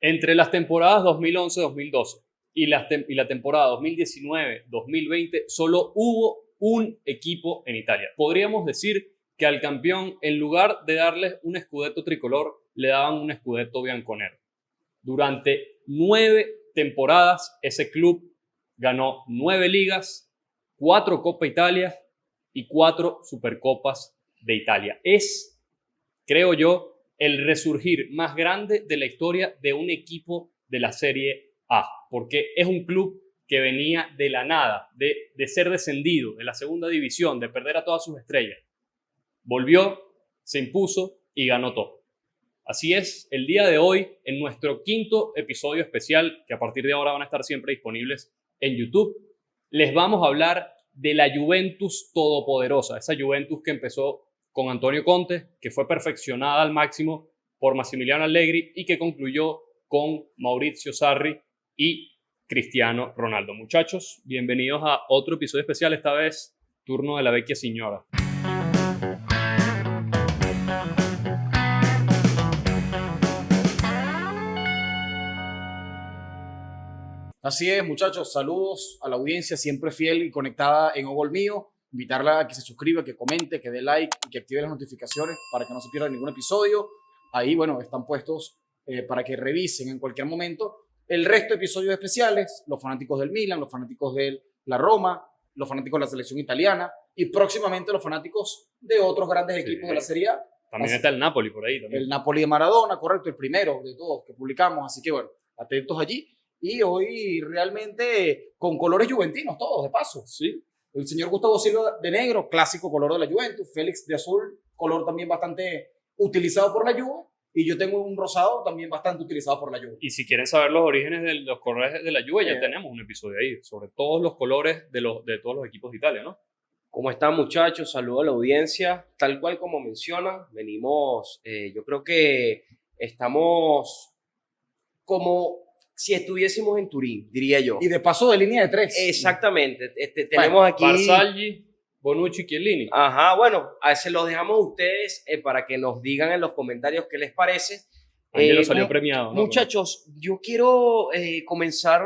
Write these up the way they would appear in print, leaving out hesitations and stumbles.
Entre las temporadas 2011-2012 y la temporada 2019-2020 solo hubo un equipo en Italia. Podríamos decir que al campeón, en lugar de darles un scudetto tricolor, le daban un scudetto bianconero. Durante 9 temporadas, ese club ganó 9 ligas, 4 Copa Italia y 4 Supercopas de Italia. Es, creo yo, el resurgir más grande de la historia de un equipo de la Serie A, porque es un club que venía de la nada, de ser descendido de la segunda división, de perder a todas sus estrellas. Volvió, se impuso y ganó todo. Así es, el día de hoy, en nuestro quinto episodio especial, que a partir de ahora van a estar siempre disponibles en YouTube, les vamos a hablar de la Juventus todopoderosa, esa Juventus que empezó con Antonio Conte, que fue perfeccionada al máximo por Massimiliano Allegri y que concluyó con Maurizio Sarri y Cristiano Ronaldo. Muchachos, bienvenidos a otro episodio especial, esta vez turno de la vecchia signora. Así es, muchachos, saludos a la audiencia siempre fiel y conectada en Ogol Mío. Invitarla a que se suscriba, que comente, que dé like y que active las notificaciones para que no se pierda ningún episodio. Ahí, bueno, están puestos para que revisen en cualquier momento el resto de episodios especiales, los fanáticos del Milan, los fanáticos de la Roma, los fanáticos de la selección italiana y próximamente los fanáticos de otros grandes equipos de la Serie A. También está el Napoli por ahí. También. El Napoli de Maradona, correcto, el primero de todos que publicamos. Así que, bueno, atentos allí. Y hoy realmente con colores juventinos todos, de paso. Sí. El señor Gustavo Silva de negro, clásico color de la Juventus. Félix de azul, color también bastante utilizado por la Juve. Y yo tengo un rosado también bastante utilizado por la Juve. Y si quieren saber los orígenes de los colores de la Juve, ya tenemos un episodio ahí sobre todos los colores de todos los equipos de Italia, ¿no? ¿Cómo están, muchachos? Saludo a la audiencia. Tal cual como mencionan, venimos, yo creo que estamos como si estuviésemos en Turín, diría yo. Y de paso de línea de 3. Exactamente. Tenemos aquí Barzagli, Bonucci, Chiellini. Ajá, bueno, se los dejamos a ustedes para que nos digan en los comentarios qué les parece. Angelo salió premiado, ¿no? Muchachos, yo quiero comenzar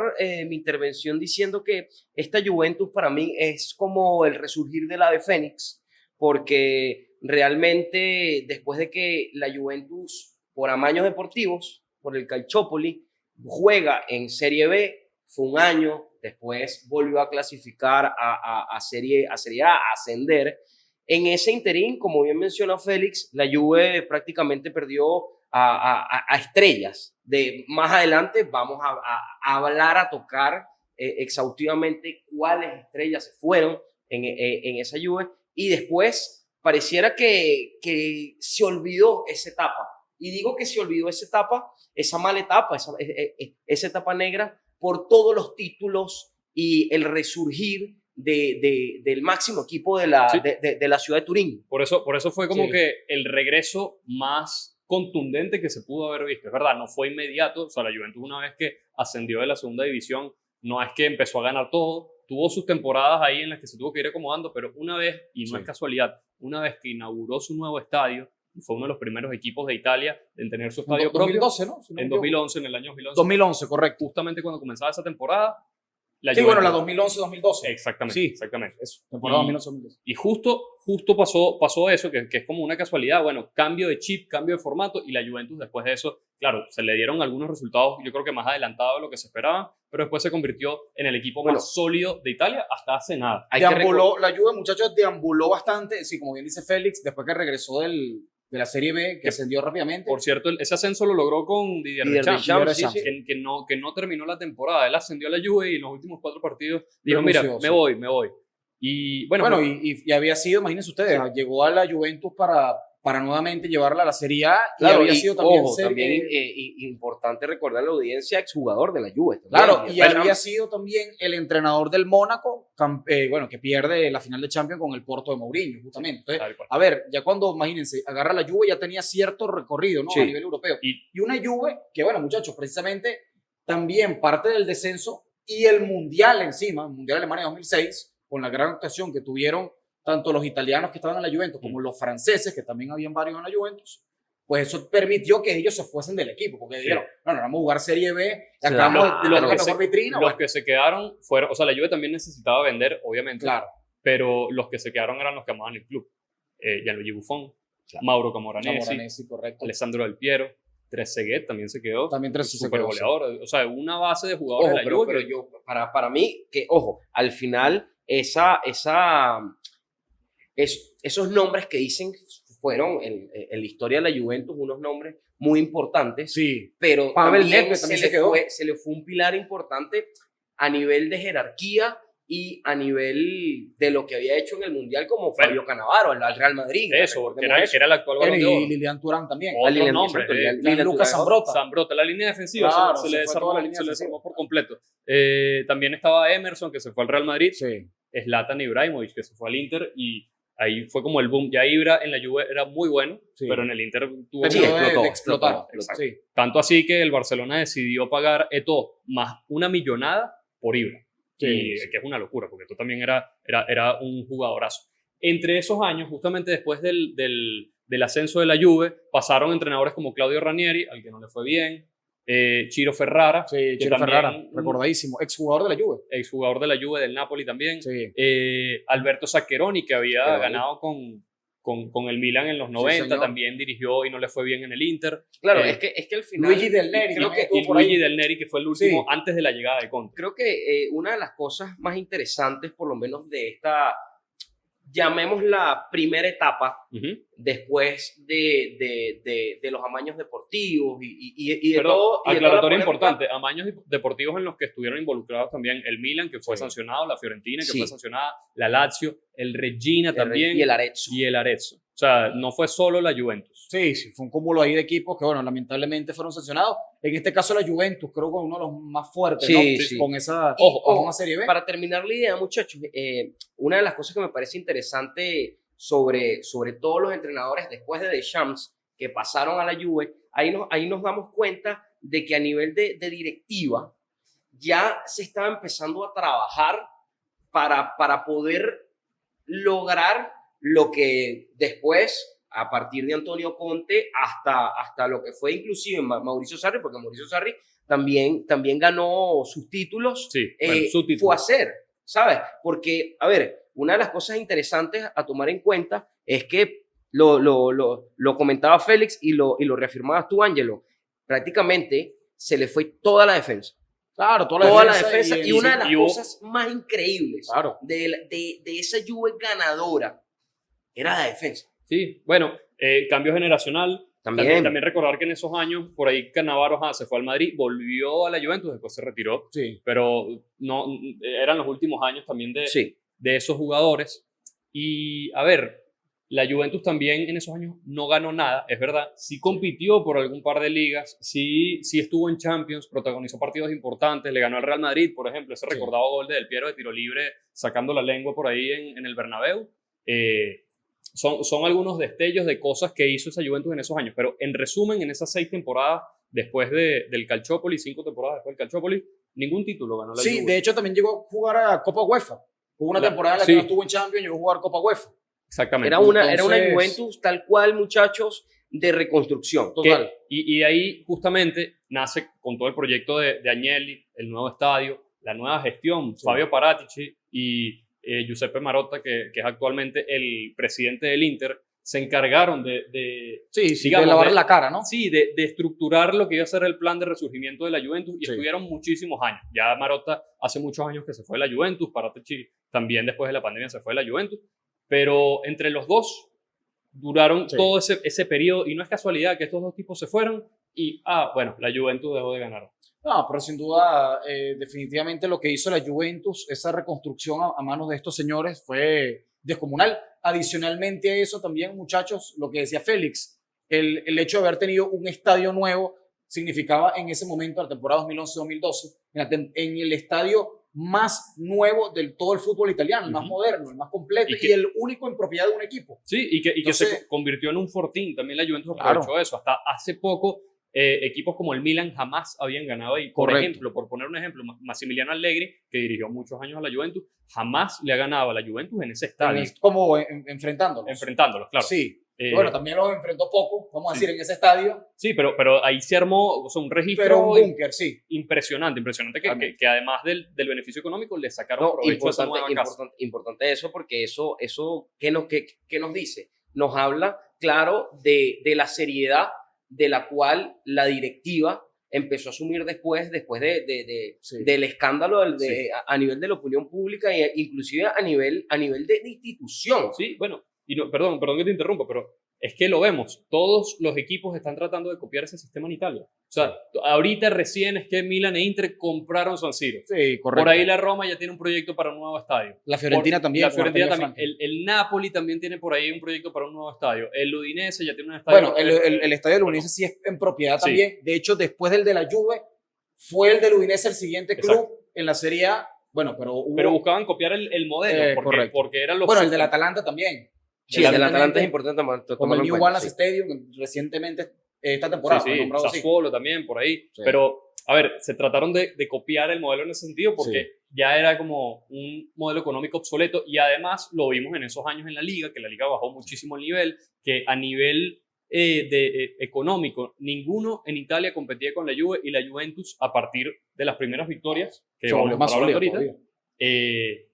mi intervención diciendo que esta Juventus para mí es como el resurgir del ave fénix, porque realmente después de que la Juventus, por amaños deportivos, por el Calciopoli, juega en Serie B, fue un año, después volvió a clasificar a Serie A, a ascender. En ese interín, como bien menciona Félix, la Juve prácticamente perdió a estrellas. Más adelante vamos a hablar, a tocar exhaustivamente cuáles estrellas se fueron en esa Juve, y después pareciera que se olvidó esa etapa. Y digo que se olvidó esa etapa, esa mala etapa, esa etapa negra, por todos los títulos y el resurgir del máximo equipo de la ciudad de Turín. Por eso fue como que el regreso más contundente que se pudo haber visto. Es verdad, no fue inmediato. O sea, la Juventus, una vez que ascendió de la segunda división, no es que empezó a ganar todo. Tuvo sus temporadas ahí en las que se tuvo que ir acomodando, pero una vez, y no es casualidad, una vez que inauguró su nuevo estadio, fue uno de los primeros equipos de Italia en tener su estadio propio. 2012, ¿no? En 2011, en el año 2011. 2011, correcto. Justamente cuando comenzaba esa temporada. La Juventus, bueno, la 2011-2012. Exactamente. Sí, exactamente. Eso, temporada 2011-2012. Y justo pasó eso, que es como una casualidad. Bueno, cambio de chip, cambio de formato, y la Juventus después de eso, claro, se le dieron algunos resultados, yo creo que más adelantados de lo que se esperaba, pero después se convirtió en el equipo más sólido de Italia hasta hace nada. La Juve, muchachos, deambuló bastante, sí, como bien dice Félix, después que regresó de la Serie B, que ascendió rápidamente. Por cierto, ese ascenso lo logró con Didier Deschamps, que no terminó la temporada. Él ascendió a la Juve y en los últimos 4 partidos dijo, mira, me voy. Y bueno, y había sido, imagínense ustedes, llegó a la Juventus para nuevamente llevarla a la Serie A. Claro, y había sido también, importante recordar a la audiencia, exjugador de la Juve. Claro, y había sido también el entrenador del Mónaco, que pierde la final de Champions con el Porto de Mourinho, justamente. Entonces, a ver, ya cuando, imagínense, agarra la Juve, ya tenía cierto recorrido, ¿no? Sí. A nivel europeo. Y una Juve que, bueno, muchachos, precisamente también parte del descenso y el Mundial encima, el Mundial de Alemania 2006, con la gran actuación que tuvieron tanto los italianos que estaban en la Juventus como los franceses, que también habían varios en la Juventus, pues eso permitió que ellos se fuesen del equipo, porque dijeron, no, vamos a jugar Serie B, Claro, acabamos de claro. la mejor vitrina. Los que se quedaron fueron, o sea, la Juve también necesitaba vender, obviamente, Claro, pero los que se quedaron eran los que amaban el club. Gianluigi Buffon, Mauro Camoranesi, Camoranesi, correcto. Alessandro Del Piero, Trezeguet también se quedó. También Trezeguet se super quedó, goleador. O sea, una base de jugadores Ojo, de la pero, Juve. pero yo, para mí, que, ojo, al final, esos nombres que dicen fueron en la historia de la Juventus unos nombres muy importantes, Sí, pero Pavel también, Nedved también se quedó. se le fue un pilar importante a nivel de jerarquía y a nivel de lo que había hecho en el Mundial como Bueno, Fabio Cannavaro al Real Madrid. Eso, que recordemos era el actual Balón de Oro. y Lilian Thuram también. Otros Lilian- nombres. exacto, Lilian Gianluca Thuram. Zambrotta. Zambrotta, la línea defensiva Claro, se se le fue toda la desarmó, línea se le defensiva. desarmó por completo. También estaba Emerson, que se fue al Real Madrid. Sí. Zlatan Ibrahimovic, que se fue al Inter. Y ahí fue como el boom. Ya Ibra en la Juve era muy bueno, Sí. pero en el Inter tuvo Terminó como- explotó, de explotar. explotó, exacto. Sí. tanto así que el Barcelona decidió pagar Eto'o más una millonada por Ibra. Sí, Y sí. que es una locura, porque Eto'o también era un jugadorazo. Entre esos años, justamente después del ascenso de la Juve, pasaron entrenadores como Claudio Ranieri, al que no le fue bien, Ciro Ferrara, Sí, que Chiro también Ferrara, recordadísimo, exjugador de la Juve. exjugador de la Juve, del Napoli también, Sí. Alberto Zaccheroni, que había Zaccheroni. ganado con el Milan en los 90, señor. también dirigió y no le fue bien en el Inter. Claro, Eh, es que al final... Luigi Del Neri, creo ¿no? que, Estuvo Y por ahí. Luigi Del Neri, que fue el último Sí. antes de la llegada de Conte. creo que una de las cosas más interesantes, por lo menos de esta, llamémosla primera etapa, Ujú. después de los amaños deportivos y de Perdón, todo. Y de toda la aclaratoria polémica. importante, amaños deportivos en los que estuvieron involucrados también el Milan, que fue Sí. sancionado, la Fiorentina, que Sí. fue sancionada, la Lazio, el Regina también Y el Arezzo. y el Arezzo. O sea, no fue solo la Juventus. Sí, sí, fue un cúmulo ahí de equipos que, bueno, lamentablemente fueron sancionados. En este caso, la Juventus, creo que uno de los más fuertes, Sí, ¿no? sí. Con esa Ojo, con una Serie B. Para terminar la idea, muchachos, una de las cosas que me parece interesante sobre todos los entrenadores después de Deschamps que pasaron a la Juve, ahí nos damos cuenta de que a nivel de directiva ya se estaba empezando a trabajar para poder lograr lo que después, a partir de Antonio Conte, hasta lo que fue inclusive Mauricio Sarri, porque Mauricio Sarri también lo sus títulos, Sí, bueno, su título. fue a hacer, ¿sabes? Porque, a ver, una de las cosas interesantes a tomar en cuenta es que lo comentaba Félix y lo reafirmabas tú, Ángelo, prácticamente se le fue toda la defensa. Claro, Toda la defensa. Y una de las y hubo- cosas más increíbles Claro. de esa Juve ganadora era la defensa. Sí, bueno, cambio generacional. También. También recordar que en esos años, por ahí Cannavaro se fue al Madrid, volvió a la Juventus, después se retiró, Sí. pero no, eran los últimos años también Sí. de esos jugadores. Y a ver, la Juventus también en esos años no ganó nada, es verdad. Sí compitió por algún par de ligas, sí estuvo en Champions, protagonizó partidos importantes, le ganó al Real Madrid, por ejemplo, ese Sí. recordado gol de Del Piero de tiro libre sacando la lengua por ahí en el Bernabéu. Son algunos destellos de cosas que hizo esa Juventus en esos años, pero en resumen, en esas 6 temporadas después del Calciopoli, 5 temporadas después del Calciopoli, ningún título ganó la Sí, Juve. de hecho también llegó a jugar a Copa UEFA. Hubo una La- temporada en la sí. que no estuvo en Champions, llegó a jugar Copa UEFA. Exactamente. Era una Entonces- Juventus tal cual, muchachos, de reconstrucción. Total. Y de ahí justamente nace con todo el proyecto de Agnelli, el nuevo estadio, la nueva gestión, Sí. Fabio Paratici y Giuseppe Marotta, que es actualmente el presidente del Inter, se encargaron Sí, sí, digamos, de lavar de- la cara, ¿no? sí, de estructurar lo que iba a ser el plan de resurgimiento de la Juventus y Sí. estuvieron muchísimos años. Ya Marotta hace muchos años que se fue de la Juventus, Paratici también después de la pandemia se fue de la Juventus, pero entre los dos duraron Sí. todo ese periodo y no es casualidad que estos dos tipos se fueron y, bueno, la Juventus dejó de ganar. No, pero sin duda, definitivamente lo que hizo la Juventus, esa reconstrucción a manos de estos señores fue descomunal. Adicionalmente a eso también, muchachos, lo que decía Félix, el hecho de haber tenido un estadio nuevo significaba en ese momento, la temporada 2011-2012, en el estadio más nuevo del todo el fútbol italiano, el más Ujú. moderno, el más completo Y y, que- el único en propiedad de un equipo. Sí, y que Entonces- se convirtió en un fortín. También la Juventus Claro. aprovechó eso. Hasta hace poco, equipos como el Milan jamás habían ganado ahí. Por Correcto. ejemplo, por poner un ejemplo, Massimiliano Allegri, que dirigió muchos años a la Juventus, jamás le ha ganado a la Juventus en ese estadio, Es como enfrentándolos. enfrentándolos, claro. Sí, Bueno, también los enfrentó poco, vamos a Sí. decir, en ese estadio, Sí, pero ahí se armó, o sea, un registro pero un búnker, sí. impresionante que además del beneficio económico le sacaron No, provecho a esa importante, nueva casa. importante eso, porque eso ¿qué nos dice? Nos habla, claro, de la seriedad de la cual la directiva empezó a asumir después Sí. del escándalo Sí. a nivel de la opinión pública e inclusive a nivel de institución. Sí, bueno, y no, perdón que te interrumpa, pero es que lo vemos. Todos los equipos están tratando de copiar ese sistema en Italia. O sea, ahorita recién es que Milan e Inter compraron San Siro. Sí, correcto. Por ahí la Roma ya tiene un proyecto para un nuevo estadio. La Fiorentina también. La con Fiorentina Artemio también. Franchi. El Napoli también tiene por ahí un proyecto para un nuevo estadio. El Udinese ya tiene un estadio. Bueno, el estadio del Udinese sí es en propiedad Sí. también. De hecho, después del de la Juve, fue el del Udinese el siguiente club Exacto. en la Serie A. Bueno, pero hubo... Pero buscaban copiar el modelo. Correcto. Porque eran los. Bueno, el del Atalanta también. Sí, el del Recientemente, Atalanta es importante Como tomarlo el en New cuenta, Balance sí. Stadium, recientemente, esta temporada, Sí, fue sí, nombrado así. Sassuolo también por ahí. Sí. Pero, a ver, se trataron de copiar el modelo en ese sentido porque Sí. ya era como un modelo económico obsoleto y además lo vimos en esos años en la liga, que la liga bajó muchísimo el nivel, que a nivel económico ninguno en Italia competía con la Juve y la Juventus a partir de las primeras victorias, que Se vamos volvió a más estar hablando sólido ahorita, todavía.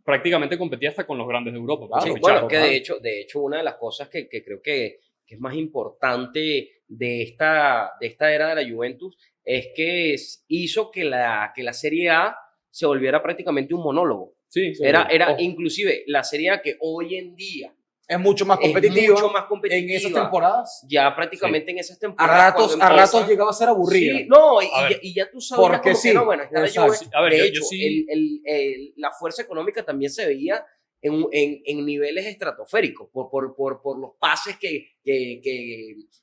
prácticamente competía hasta con los grandes de Europa. Claro, Sí, Por bueno, fichaje. que total. de hecho una de las cosas que creo que es más importante de esta era de la Juventus es que hizo que la Serie A se volviera prácticamente un monólogo. Sí, sí. Era Ojo. inclusive la Serie A que hoy en día Es mucho más es competitiva mucho más competitiva. en esas temporadas. Ya prácticamente en esas A temporadas. ratos, cuando a ratos empieza- llegaba a ser aburrida. Sí, no, A ver, y ya tú sabías porque como sí, que no, bueno, está la exacto. Juve. Sí, a ver, De yo hecho, sí- la fuerza económica también se veía en niveles estratosféricos por los pases que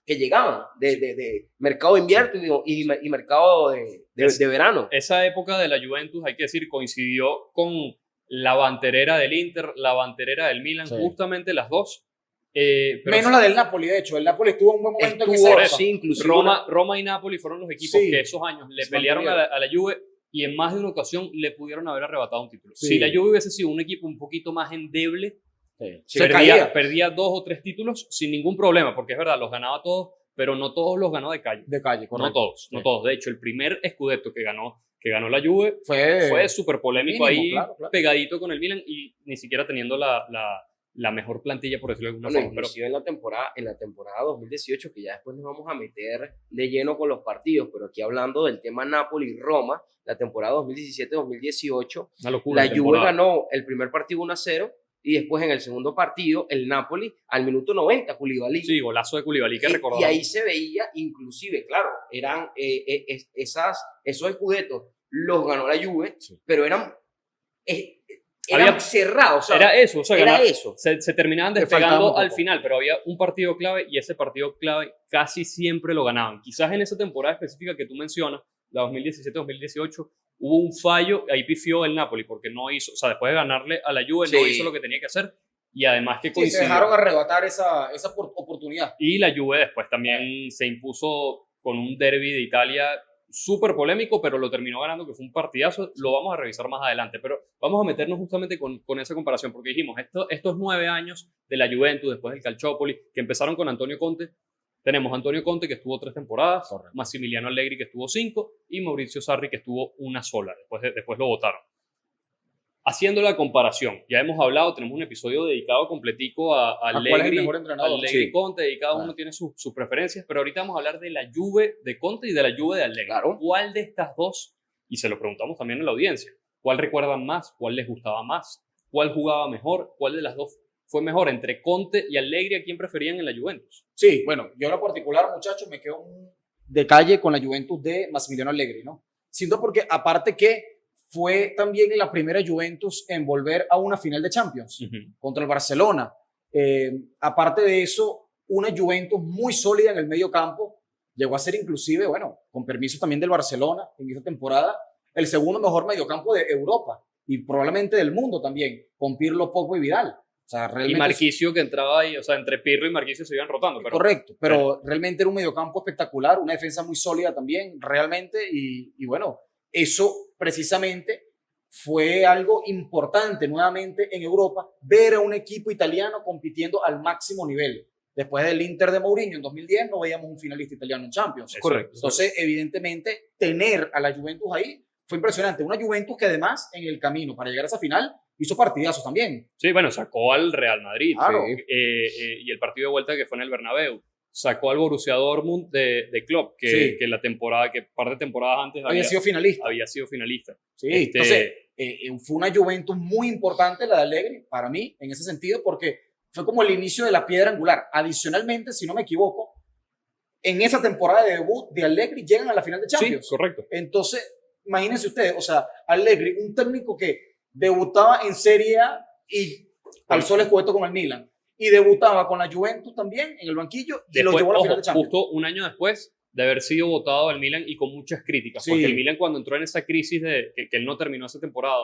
llegaban de mercado de invierno y mercado de verano. Esa época de la Juventus, hay que decir, coincidió con la banterera del Inter, la banterera del Milan, Sí. justamente las dos. Pero Menos la del Napoli, de hecho. El Napoli estuvo un buen momento en esa Estuvo, época. sí, inclusive Roma y Napoli fueron los equipos Sí. que esos años le Se pelearon mantuvieron. a la Juve y en más de una ocasión le pudieron haber arrebatado un título. Sí. Si la Juve hubiese sido un equipo un poquito más endeble, Se caía. perdía 2 o 3 títulos sin ningún problema, porque es verdad, los ganaba todos, pero no todos los ganó de calle. De calle, correcto. No todos, no Sí. todos. De hecho, el primer Scudetto que ganó la Juve Fue fue súper polémico mínimo, ahí, claro, claro. pegadito con el Milan y ni siquiera teniendo la mejor plantilla, por decirlo de alguna Bueno, forma. Pero inclusive en la temporada 2018, que ya después nos vamos a meter de lleno con los partidos, pero aquí hablando del tema Napoli-Roma, la temporada 2017-2018, una locura. la de Juve temporada. ganó el primer partido 1-0 y después en el segundo partido el Napoli al minuto 90, Koulibaly. Sí, golazo de Koulibaly que Y recordamos. ahí se veía, inclusive, claro, eran esos escudetos los ganó la Juve, Sí. pero eran Había- cerrados. O sea, Era eso, o sea, era ganar- eso. se terminaban Le faltaba despegando un al poco. final, pero había un partido clave y ese partido clave casi siempre lo ganaban. Quizás en esa temporada específica que tú mencionas, la 2017-2018, hubo un fallo, ahí pifió el Napoli porque no hizo, o sea, después de ganarle a la Juve no Sí. hizo lo que tenía que hacer y además que Sí, se coincidió. dejaron arrebatar esa oportunidad. Y la Juve después también se impuso con un derby de Italia súper polémico, pero lo terminó ganando, que fue un partidazo. Lo vamos a revisar más adelante, pero vamos a meternos justamente con esa comparación, porque dijimos, estos 9 años de la Juventus, después del Calciopoli, que empezaron con Antonio Conte, tenemos a Antonio Conte, que estuvo 3 temporadas, Correcto. Massimiliano Allegri, que estuvo 5, y Maurizio Sarri, que estuvo una sola, después lo votaron. Haciendo la comparación, ya hemos hablado, tenemos un episodio dedicado completico a ¿Cuál es el Allegri, mejor entrenador? Allegri Sí. Conte, y cada uno Claro. tiene sus preferencias, pero ahorita vamos a hablar de la Juve de Conte y de la Juve de Allegri. Claro. ¿Cuál de estas dos, y se lo preguntamos también a la audiencia, cuál recuerdan más, cuál les gustaba más, cuál jugaba mejor, cuál de las dos fue mejor entre Conte y Allegri, a quién preferían en la Juventus? Sí, bueno, yo en lo particular, muchachos, me quedo de calle con la Juventus de Massimiliano Allegri, ¿no? Siento porque, aparte que fue también la primera Juventus en volver a una final de Champions contra el Barcelona. Aparte de eso, una Juventus muy sólida en el medio campo. Llegó a ser inclusive, bueno, con permiso también del Barcelona en esa temporada, el segundo mejor mediocampo de Europa y probablemente del mundo también, con Pirlo, Pogba y Vidal. O sea, Y realmente Marquisio que entraba ahí, o sea, entre Pirlo y Marquisio se iban rotando. Pero, correcto, pero realmente era un mediocampo espectacular, una defensa muy sólida también, realmente, y bueno, eso precisamente fue algo importante nuevamente en Europa, ver a un equipo italiano compitiendo al máximo nivel. después del Inter de Mourinho en 2010 no veíamos un finalista italiano en Champions. Eso Correcto. Entonces, evidentemente, tener a la Juventus ahí fue impresionante. Una Juventus que además en el camino para llegar a esa final hizo partidazos también. Sí, bueno, sacó al Real Madrid. Claro. Y el partido de vuelta que fue en el Bernabéu. Sacó al Borussia Dortmund de Klopp, que, Sí. que la temporada, que par de temporadas antes Había sido finalista. había sido finalista. Sí, Este, entonces fue una Juventus muy importante la de Allegri para mí en ese sentido porque fue como el inicio de la piedra angular. Adicionalmente, si no me equivoco, en esa temporada de debut de Allegri llegan a la final de sí, Champions. correcto. Entonces, imagínense ustedes, o sea, Allegri, un técnico que debutaba en Serie A y alzó el escudeto con el Milan y debutaba con la Juventus también en el banquillo y lo Después, llevó a la ojo, final de Champions. justo un año después de haber sido votado al Milan y con muchas críticas, Sí. porque el Milan cuando entró en esa crisis de que él no terminó esa temporada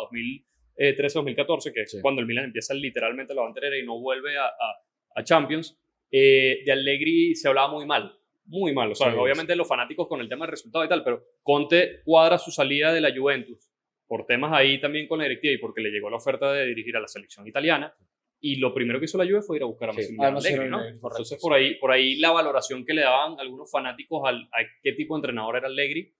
2013-2014, que Sí. es cuando el Milan empieza literalmente la banderera y no vuelve a Champions, de Allegri se hablaba muy mal, o sea, Sí, obviamente los fanáticos con el tema del resultado y tal, pero Conte cuadra su salida de la Juventus por temas ahí también con la directiva y porque le llegó la oferta de dirigir a la selección italiana. Y lo primero que hizo la Juve fue ir a buscar a Sí, Massimiliano Allegri, ¿no? correcto, Entonces, sí. por ahí la valoración que le daban algunos fanáticos a qué tipo de entrenador era Allegri,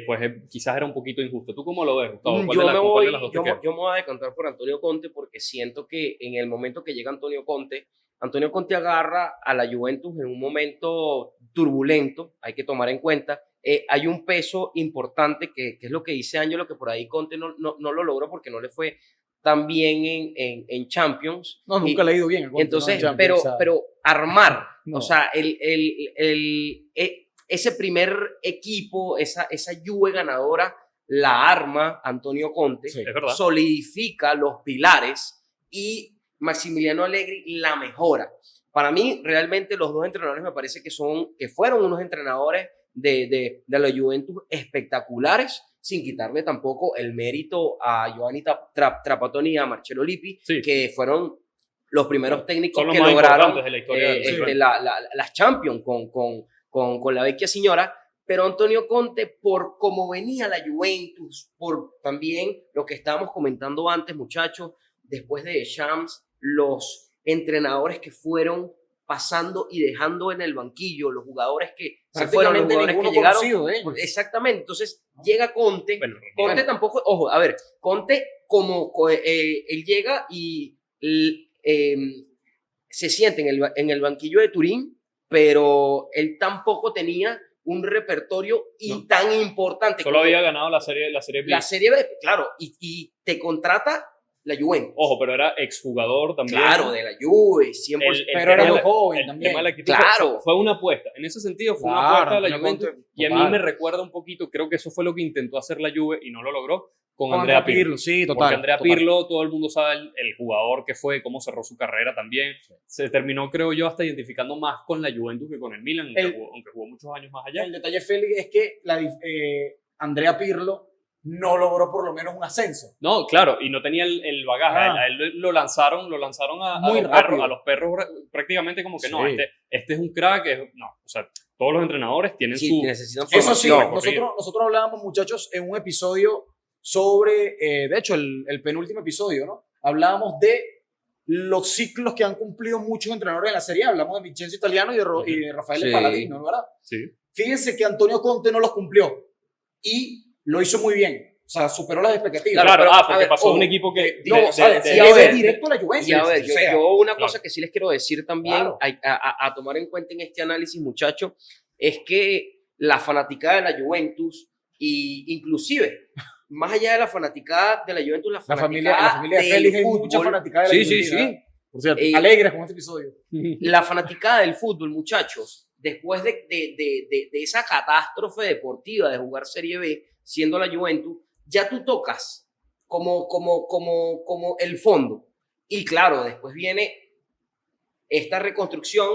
pues quizás era un poquito injusto. ¿Tú cómo lo ves, Gustavo? ¿Cuál de las dos te yo queda? me voy a decantar por Antonio Conte porque siento que en el momento que llega Antonio Conte agarra a la Juventus en un momento turbulento, hay que tomar en cuenta. Hay un peso importante que es lo que dice Ángelo, que por ahí Conte no lo logró porque no le fue tan bien en Champions. No, nunca le ha ido bien. a Conte, Entonces, ¿no? En Champions, o sea, pero armar, No. o sea, ese primer equipo, esa Juve ganadora, la arma Antonio Conte, Sí. Es verdad. solidifica los pilares y Massimiliano Allegri la mejora. Para mí, realmente los dos entrenadores me parece que fueron unos entrenadores de la Juventus espectaculares, sin quitarle tampoco el mérito a Giovanni Trapattoni y a Marcello Lippi, Sí. que fueron los primeros técnicos Son los que más lograron importantes de la historia del fútbol. las Champions con la vecchia señora. Pero Antonio Conte, por cómo venía la Juventus, por también lo que estábamos comentando antes, muchachos, después de Deschamps, los entrenadores que fueron pasando y dejando en el banquillo, los jugadores que se fueron, los prácticamente jugadores que ninguno llegaron. conocido de ellos. Exactamente, entonces llega Conte. Bueno, Conte tampoco, ojo, a ver, Conte él llega y se siente en el banquillo de Turín, pero él tampoco tenía un repertorio No. tan importante. solo como había ganado la serie B. la Serie B, claro, y te contrata la Juventus. Ojo, pero era exjugador también. Claro, de la Juve, 100%. Pero era tema muy de- joven el también. tema de la actitud Claro. fue una apuesta. En ese sentido, fue una Claro, apuesta de la Antonio Juventus. Conte, Y a mí total. me recuerda un poquito, creo que eso fue lo que intentó hacer la Juve y no lo logró, con Con Andrea Pirlo. sí, total. Porque Andrea total. Pirlo, todo el mundo sabe el jugador que fue, cómo cerró su carrera también. Se terminó, creo yo, hasta identificando más con la Juventus que con el Milan, aunque jugó muchos años más allá. El detalle, Félix, es que Andrea Pirlo no logró por lo menos un ascenso. No, claro, y no tenía el bagaje. Ah. A él lo lanzaron Muy rápido. a los perros prácticamente como que no, Sí. este es un crack. No, o sea, todos los entrenadores tienen Sí, su... necesitan Eso sí, formación. nosotros hablábamos, muchachos, en un episodio sobre, de hecho, el penúltimo episodio, ¿no? Hablábamos de los ciclos que han cumplido muchos entrenadores en la Serie A. Hablamos de Vincenzo Italiano y de Rafael Sí. Paladino, ¿verdad? Sí. Fíjense que Antonio Conte no los cumplió y lo hizo muy bien. O sea, superó las expectativas. Claro, pero, porque a ver, pasó de ojo, un equipo que... No, de- ¿sabes? de- Y a a ver, ver, directo a la Juventus. Y a ver, O sea, yo una claro. cosa que sí les quiero decir también, Claro. a tomar en cuenta en este análisis, muchachos, es que la fanaticada de la Juventus, y inclusive, más allá de la fanaticada de la Juventus, la la fanaticada familia de del Félix hay fútbol, mucha fanaticada de la Sí, sí, Juventus, sí. ¿verdad? Por cierto, Eh, alegres con este episodio. la fanaticada del fútbol, muchachos, después de esa catástrofe deportiva de jugar Serie B, siendo la Juventus, ya tú tocas como el fondo. Y claro, después viene esta reconstrucción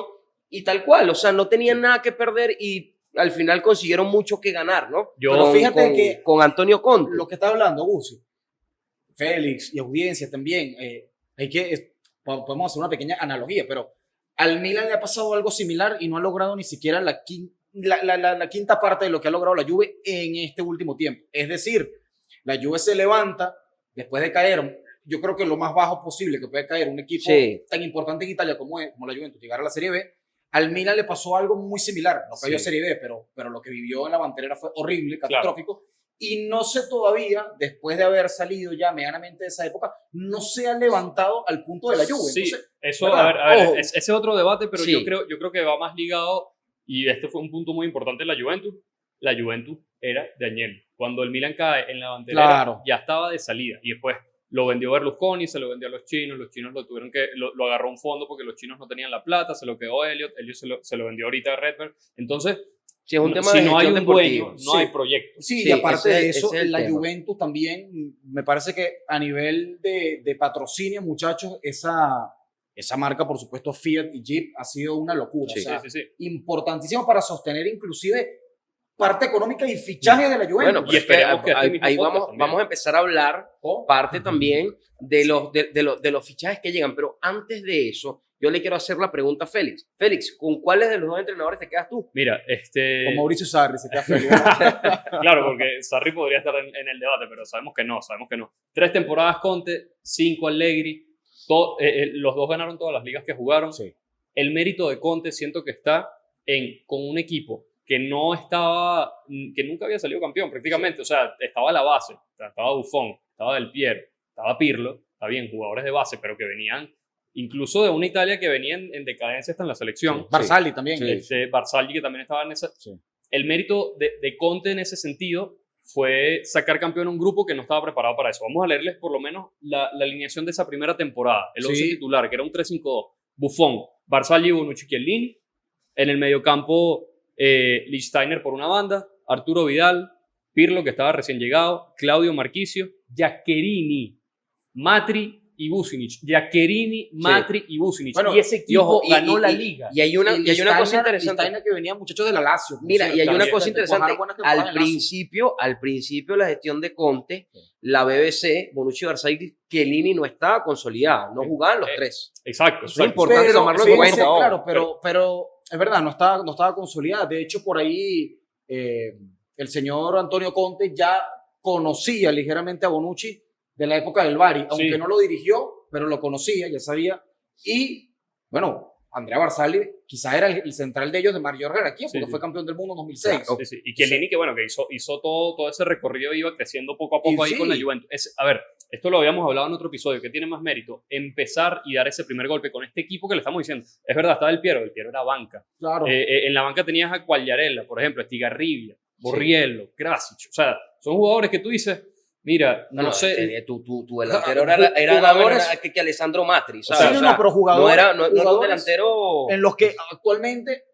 y tal cual, o sea, no tenían nada que perder y al final consiguieron mucho que ganar, ¿no? Pero fíjate que con Antonio Conte. Lo que está hablando Busi, Félix y audiencia también, podemos hacer una pequeña analogía, pero al Milan le ha pasado algo similar y no ha logrado ni siquiera la quinta parte de lo que ha logrado la Juve en este último tiempo. Es decir, la Juve se levanta después de caer, yo creo que lo más bajo posible que puede caer un equipo Sí. tan importante en Italia como la Juventus, llegar a la Serie B, Al Milan le pasó algo muy similar, no cayó a Sí. Serie B, pero lo que vivió en la Banterera fue horrible, catastrófico. Y no sé todavía, después de haber salido ya medianamente de esa época, no se ha levantado al punto de la Juve. Sí, Entonces, eso, ¿verdad? a ver, Ojo. ese es otro debate, pero Sí. yo creo que va más ligado, y este fue un punto muy importante en la Juventus. La Juventus era de Agnelli. Cuando el Milan cae en la banderera, Claro. ya estaba de salida. Y después lo vendió Berlusconi, se lo vendió a los chinos lo tuvieron que, lo agarró un fondo porque los chinos no tenían la plata, se lo quedó Elliot se lo vendió ahorita a Redberg. Entonces, Sí, es un tema si de no hay gestión un dueño, deportiva. no Sí. hay proyecto. Sí, Sí, y aparte de eso, ese es el la tema. Juventus también, me parece que a nivel de patrocinio, muchachos, esa marca, por supuesto, Fiat y Jeep, ha sido una locura. Sí. O sea, Sí, sí, sí. importantísimo para sostener inclusive parte económica y fichaje de la Juventus. Bueno, Y pero es que esperemos que este ahí, mismo ahí podcast vamos, también. vamos a empezar a hablar Oh, parte también de los fichajes que llegan. Pero antes de eso, yo le quiero hacer la pregunta a Félix. Félix, ¿con cuáles de los dos entrenadores te quedas tú? Mira, con Mauricio Sarri, se queda feliz. claro, porque Sarri podría estar en el debate, pero sabemos que no. 3 temporadas Conte, 5 Allegri, los dos ganaron todas las ligas que jugaron. Sí. El mérito de Conte siento que está con un equipo que que nunca había salido campeón prácticamente, o sea, estaba a la base, o sea, estaba Buffon, estaba Del Piero, estaba Pirlo, está bien, jugadores de base, pero que venían incluso de una Italia que venía en decadencia hasta en la selección. Barzagli también. Barzagli, que también estaba en esa. Sí. El mérito de Conte en ese sentido fue sacar campeón a un grupo que no estaba preparado para eso. Vamos a leerles por lo menos la alineación de esa primera temporada. El 11 Sí. titular, que era un 3-5-2. Buffon, Barzagli, Bonucci, Chiellini. En el mediocampo, Lichtsteiner por una banda, Arturo Vidal, Pirlo, que estaba recién llegado, Claudio Marchisio, Giaccherini, Matri y Vucinic. Giaccherini, Matri y Vucinic. Bueno, y ese equipo ojo, ganó la liga. Y hay una cosa interesante. Lichtsteiner que venía muchachos de la Lazio. Mira, y hay una también, cosa interesante. Al Al principio la gestión de Conte, la BBC, Bonucci, Barzagli, Chiellini no estaba consolidada, no jugaban los tres. Exacto. Eso es importante tomarlo en cuenta. Claro, pero es verdad, no estaba consolidada. De hecho, por ahí el señor Antonio Conte ya conocía ligeramente a Bonucci de la época del Bari, aunque Sí. no lo dirigió, pero lo conocía, ya sabía. Y bueno, Andrea Barzagli quizás era el central de ellos de mayor jerarquía, porque Sí. fue campeón del mundo en 2006. Claro. Sí, sí. Y Chiellini, que bueno, que hizo todo ese recorrido, iba creciendo poco a poco Y ahí sí. con la Juventus. A ver, esto lo habíamos hablado en otro episodio, que tiene más mérito empezar y dar ese primer golpe con este equipo que le estamos diciendo. Es verdad, estaba el Piero era banca. Claro. En la banca tenías a Quagliarella, por ejemplo, Estigarribia, Borriello, Krasic. O sea, son jugadores que tú dices, mira, no sé. Tu delantero era Jugadores- que Alessandro Matri, Sí, ¿sabes? no, pero jugadores, no era un jugadores delantero. en los que actualmente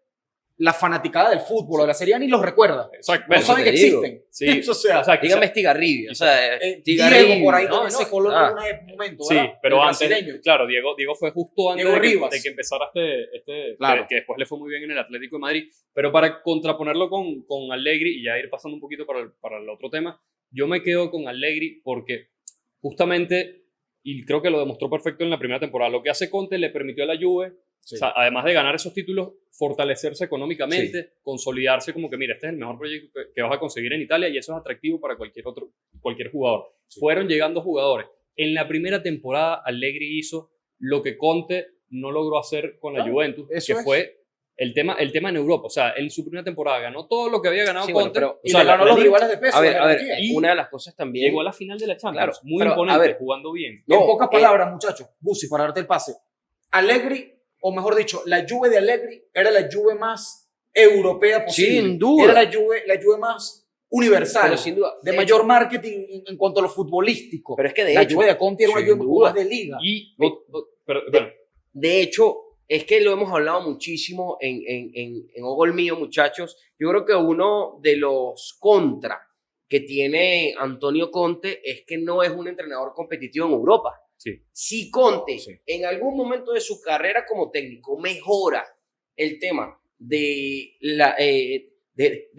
la fanaticada del fútbol o la Serie A ni los recuerda. Exacto, No bueno, saben que te digo. existen. Sí, O sea, o sea, quizá- Dígame Estigarribia, o sea, Diego por ahí no, también no, se coló en ah. un momento, Sí, ¿verdad? pero El antes, brasileño. claro, Diego fue justo antes Diego de Rivas. que empezara Claro. que después le fue muy bien en el Atlético de Madrid. Pero para contraponerlo con Allegri y ya ir pasando un poquito para el otro tema, yo me quedo con Allegri porque justamente, y creo que lo demostró perfecto en la primera temporada, lo que hace Conte le permitió a la Juve, Sí. o sea, además de ganar esos títulos, fortalecerse económicamente, consolidarse como que, mira, este es el mejor proyecto que vas a conseguir en Italia y eso es atractivo para cualquier jugador. Sí. Fueron llegando jugadores. En la primera temporada, Allegri hizo lo que Conte no logró hacer con la Claro, Juventus, eso que es. fue el tema en Europa. O sea, en su primera temporada ganó todo lo que había ganado Sí, bueno, Conte. pero- Y o sea, le ganó a la los liga, rivales de peso. A de ver, jerarquía. y- una de las cosas también. llegó a la final de la Champions. Claro, muy pero, a imponente, ver, jugando bien. En No, pocas palabras, muchachos, Busi, para darte el pase. Allegri, o mejor dicho, la Juve de Allegri era la Juve más europea posible. Sin duda. Era la Juve más universal. Pero sin duda. de mayor marketing en cuanto a lo futbolístico. Pero es que de la hecho, Juve de Conte era una sin Juve duda. más de liga. Y, Mi- pero, bueno, de hecho, es que lo hemos hablado muchísimo en Ogol Mío, muchachos. Yo creo que uno de los contra que tiene Antonio Conte es que no es un entrenador competitivo en Europa. sí. Si Conte Sí. en algún momento de su carrera como técnico mejora el tema de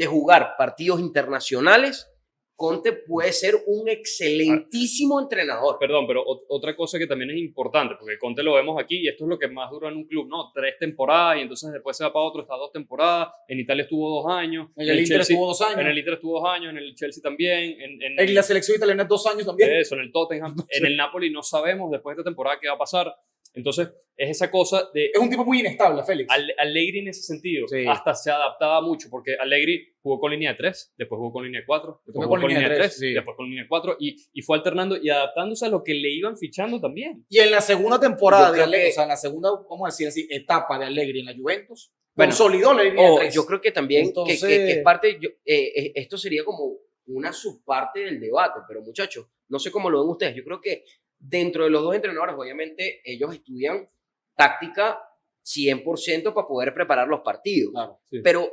jugar partidos internacionales, Conte puede ser un excelentísimo entrenador. Perdón, pero otra cosa que también es importante, porque Conte lo vemos aquí y esto es lo que más dura en un club, ¿no? 3 temporadas y entonces después se va para otro, está 2 temporadas. En Italia estuvo 2 años. En el Inter Chelsea- estuvo 2 años. En el Inter estuvo 2 años, en el Chelsea también. En la selección italiana 2 años también. Eso, en el Tottenham. En el Napoli no sabemos después de esta temporada qué va a pasar. Entonces, es esa cosa de... Es un tipo muy inestable, Félix. Allegri en ese sentido, Sí. hasta se adaptaba mucho, porque Allegri jugó con línea de 3, después jugó con línea de 4, después jugó con línea de 3, sí. después con línea de 4, y fue alternando y adaptándose a lo que le iban fichando también. Y en la segunda temporada Yo de creo Allegri, que- o sea, en la segunda, vamos a decir así, etapa de Allegri en la Juventus, Bueno, consolidó la línea de 3. Yo creo que también Entonces- que es parte, esto sería como una subparte del debate, pero muchachos, no sé cómo lo ven ustedes. Yo creo que dentro de los dos entrenadores, obviamente, ellos estudian táctica 100% para poder preparar los partidos. Claro. Sí. Pero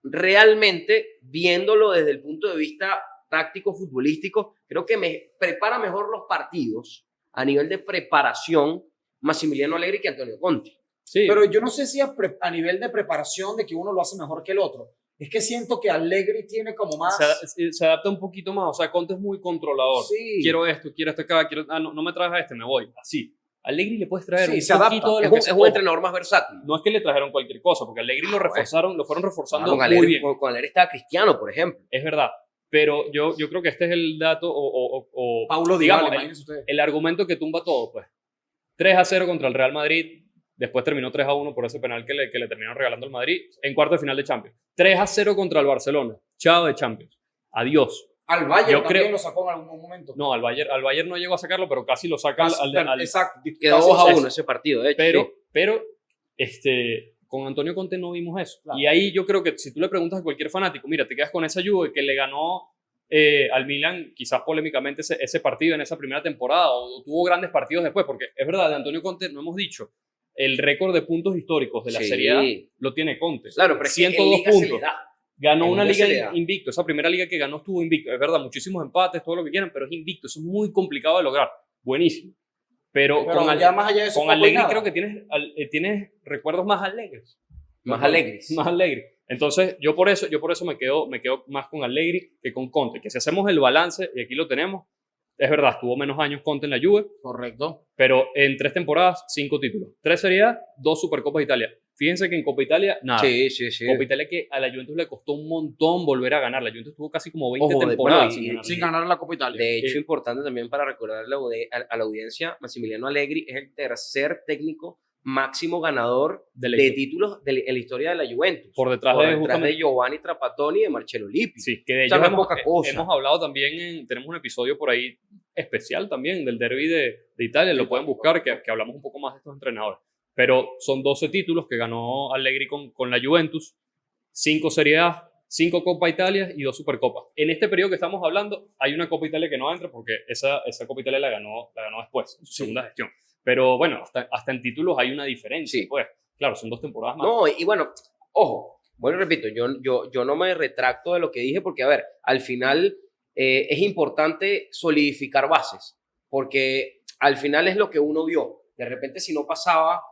realmente, viéndolo desde el punto de vista táctico, futbolístico, creo que me prepara mejor los partidos a nivel de preparación Massimiliano Allegri que Antonio Conte. Sí, Pero yo no sé si a nivel de preparación de que uno lo hace mejor que el otro. Es que siento que Allegri tiene como más... se adapta un poquito más, o sea, Conte es muy controlador. Sí. Quiero esto acá, no me traes a este, me voy, así. Allegri le puedes traer Sí, un se adapta. poquito de Es lo un, que es un entrenador más versátil. No es que le trajeron cualquier cosa, porque Allegri lo fueron reforzando Con muy Allegri, bien. con Allegri estaba Cristiano, por ejemplo. Es verdad, pero yo creo que este es el dato o Paulo digamos, Dybala, imagínense ustedes. el argumento que tumba todo, pues. 3-0 contra el Real Madrid, después terminó 3-1 por ese penal que le terminaron regalando al Madrid en cuarto de final de Champions. 3-0 contra el Barcelona, chao de Champions. Adiós. Al Bayern yo también creo- lo sacó en algún momento. No, al Bayern no llegó a sacarlo, pero casi lo saca Exacto. Quedó Casi 2-1 eso. ese partido, de hecho. pero con Antonio Conte no vimos eso. Claro. Y ahí yo creo que si tú le preguntas a cualquier fanático, mira, te quedas con esa Juve que le ganó al Milan, quizás polémicamente ese partido en esa primera temporada, o tuvo grandes partidos después, porque es verdad, de Antonio Conte no hemos dicho, el récord de puntos históricos de la Sí. Serie A lo tiene Conte. Claro, pero es que en 102 Liga se le puntos. da. Ganó En una Liga se le liga da. invicto. Esa primera liga que ganó estuvo invicto. Es verdad, muchísimos empates, todo lo que quieran, pero es invicto. Eso es muy complicado de lograr. Buenísimo. Pero con, ya más allá de eso, con poco y Allegri nada. creo que tienes recuerdos más alegres. Más alegres. Más alegres. Entonces, yo por eso me quedo más con Allegri que con Conte. Que si hacemos el balance, y aquí lo tenemos, es verdad, estuvo menos años Conte en la Juve, Correcto. pero en 3 temporadas, 5 títulos. 3 Serie A, 2 Supercopas de Italia. Fíjense que en Copa Italia, nada. Sí, sí, sí. Copa Italia que a la Juventus le costó un montón volver a ganar. La Juventus tuvo casi como 20 Ojo, temporadas bueno, sin ganar. Sin ganar la Copa Italia. De hecho, Eh, importante también para recordar a la audiencia, Massimiliano Allegri es el tercer técnico máximo ganador De la de historia. títulos en la historia de la Juventus. Por detrás de justamente- Giovanni Trapattoni y de Marcello Lippi. Sí, que de O ellos sea, no es hemos, poca cosa. hemos hablado también, tenemos un episodio por ahí especial también del derby de Italia, lo pueden buscar, que hablamos un poco más de estos entrenadores. Pero son 12 títulos que ganó Allegri con la Juventus, 5 Serie A, 5 Copa Italia y 2 Supercopas. En este periodo que estamos hablando, hay una Copa Italia que no entra porque esa Copa Italia la ganó después, en su segunda gestión. Pero bueno, hasta en títulos hay una diferencia, Sí. pues. Claro, son 2 temporadas más. No, y bueno, ojo, bueno, repito, yo no me retracto de lo que dije porque, a ver, al final es importante solidificar bases, porque al final es lo que uno vio. De repente, si no pasaba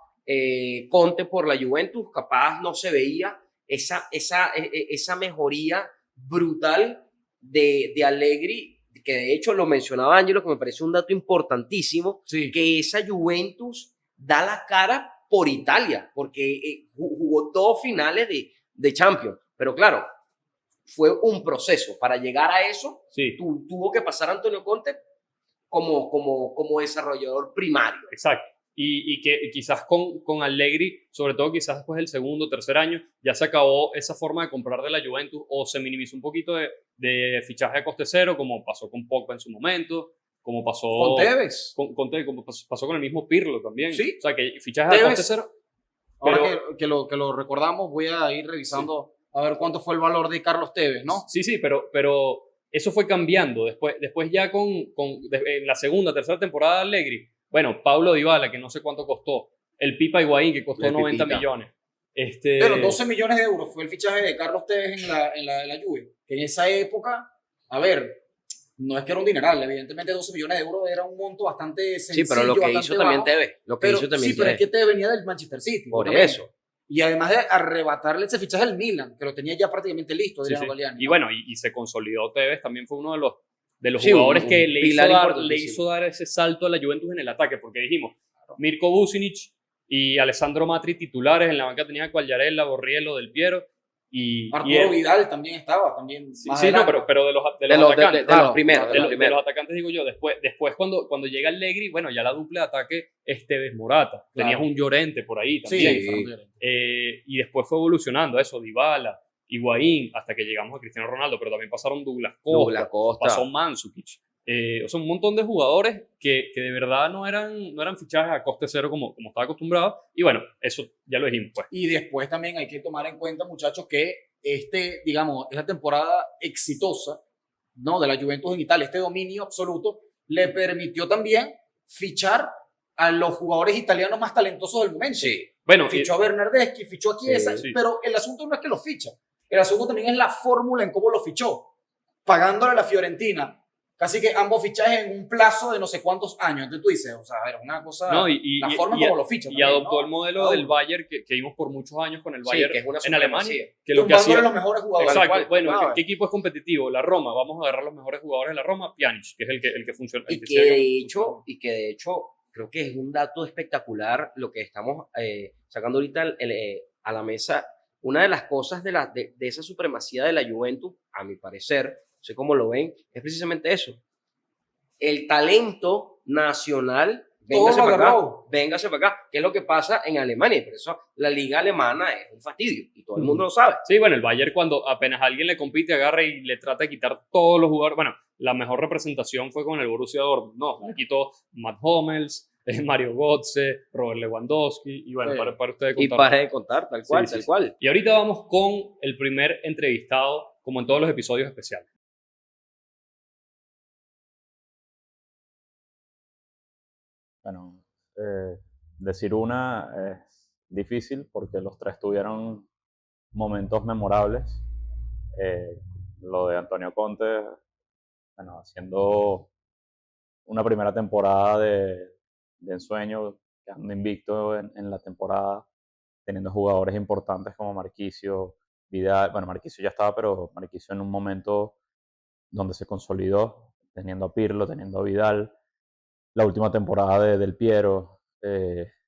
Conte por la Juventus, capaz no se veía esa mejoría brutal de Allegri, que de hecho lo mencionaba Ángelo, que me parece un dato importantísimo, Sí. que esa Juventus da la cara por Italia, porque jugó 2 finales de Champions. Pero claro, fue un proceso. Para llegar a eso, Sí, tuvo que pasar Antonio Conte como desarrollador primario. exacto. Y que quizás con Allegri, sobre todo quizás después del segundo o tercer año, ya se acabó esa forma de comprar de la Juventus o se minimizó un poquito de fichaje a coste cero, como pasó con Pogba en su momento, como pasó Con Tevez. como pasó con el mismo Pirlo también. Sí. O sea, que fichajes a Tevez. coste cero. Ahora Pero- que lo recordamos, voy a ir revisando a ver cuánto fue el valor de Carlos Tevez, ¿no? Sí, pero eso fue cambiando. Después ya en la segunda, tercera temporada de Allegri, bueno, Paulo Dybala, que no sé cuánto costó, el Pipa Higuaín, que costó El 90 Pipita. millones. Pero 12 millones de euros fue el fichaje de Carlos Tevez en la Juve. Que en esa época, a ver, no es que era un dineral, evidentemente 12 millones de euros era un monto bastante sencillo. Sí, pero lo que bastante hizo también bajo. Tevez. Lo que Pero, hizo también sí, pero es Tevez. que Tevez venía del Manchester City. Por también. eso. Y además de arrebatarle ese fichaje al Milan, que lo tenía ya prácticamente listo, Sí, Adriano sí. Galliani, Y ¿no? bueno, y se consolidó Tevez, también fue uno de los Sí, jugadores un que le pilar le importantísimo. hizo dar ese salto a la Juventus en el ataque, porque dijimos, Mirko Vucinic y Alessandro Matri titulares, en la banca tenía a Quagliarella, Borriello, Del Piero, y Arturo él, Vidal también estaba, también sí, más sí, no, adelante. pero de los De los, atacantes. de los primeros, De los atacantes digo yo, después cuando llega Allegri, bueno, ya la dupla de ataque Esteves Morata, tenías Claro. un Llorente por ahí Sí, también, Sí. Fernando. y después fue evolucionando eso, Dybala, Higuaín, hasta que llegamos a Cristiano Ronaldo, pero también pasaron Douglas Douglas Costa, Costa. pasó Mandzukic, o sea, un montón de jugadores que de verdad no eran fichajes a coste cero como estaba acostumbrado, y bueno, eso ya lo dijimos pues. Y después también hay que tomar en cuenta, muchachos, que digamos, esta temporada exitosa, ¿no? De la Juventus en Italia, este dominio absoluto, le permitió también fichar a los jugadores italianos más talentosos del momento. Sí. Bueno, Fichó a Bernardeschi, fichó a Chiesa, Sí. pero el asunto no es que lo ficha, el asunto también es la fórmula en cómo lo fichó, pagándole a la Fiorentina casi que ambos fichajes en un plazo de no sé cuántos años. Entonces tú dices, o sea, a ver, una cosa, no, la forma como lo ficha. y también, adoptó ¿no? el modelo del Bayern que vimos por muchos años con el Sí, Bayern que es una en Alemania, supremacía. que lo que Tumbándole hacía los mejores jugadores. exacto, cual, bueno, ¿sabes? ¿qué equipo es competitivo? La Roma, vamos a agarrar los mejores jugadores de la Roma, Pjanic, que es el que funciona. Y que de hecho, creo que es un dato espectacular lo que estamos sacando ahorita a la mesa. Una de las cosas de esa supremacía de la Juventus, a mi parecer, no sé cómo lo ven, es precisamente eso. El talento nacional, véngase Todo lo para acá, agarró. véngase para acá, que es lo que pasa en Alemania. Y por eso la liga alemana es un fastidio y todo el mundo lo sabe. Sí, bueno, el Bayern cuando apenas alguien le compite, agarra y le trata de quitar todos los jugadores. Bueno, la mejor representación fue con el Borussia Dortmund, ¿no? Le quitó Matt Hummels, Mario Götze, Robert Lewandowski, y bueno, Sí. para ustedes Y contar. para de contar, tal cual, Sí, tal sí. cual. Y ahorita vamos con el primer entrevistado, como en todos los episodios especiales. Bueno, decir una es difícil porque los tres tuvieron momentos memorables. Lo de Antonio Conte, bueno, haciendo una primera temporada de ensueño, quedando invicto en la temporada, teniendo jugadores importantes como Marquisio, Vidal. Bueno, Marquisio ya estaba, pero Marquisio en un momento donde se consolidó, teniendo a Pirlo, teniendo a Vidal. La última temporada de Del Piero,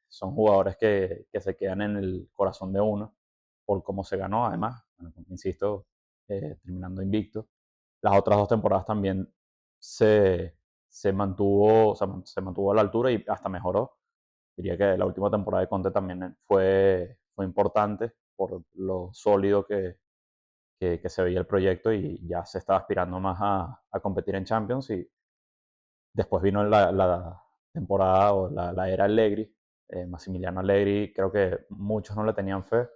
son jugadores que se quedan en el corazón de uno por cómo se ganó, además, bueno, insisto, terminando invicto. Las otras dos temporadas también se mantuvo, o sea, se mantuvo a la altura y hasta mejoró. Diría que la última temporada de Conte también fue importante por lo sólido que se veía el proyecto y ya se estaba aspirando más a competir en Champions. Y después vino la temporada o la era Allegri. Massimiliano Allegri, creo que muchos no le tenían fe,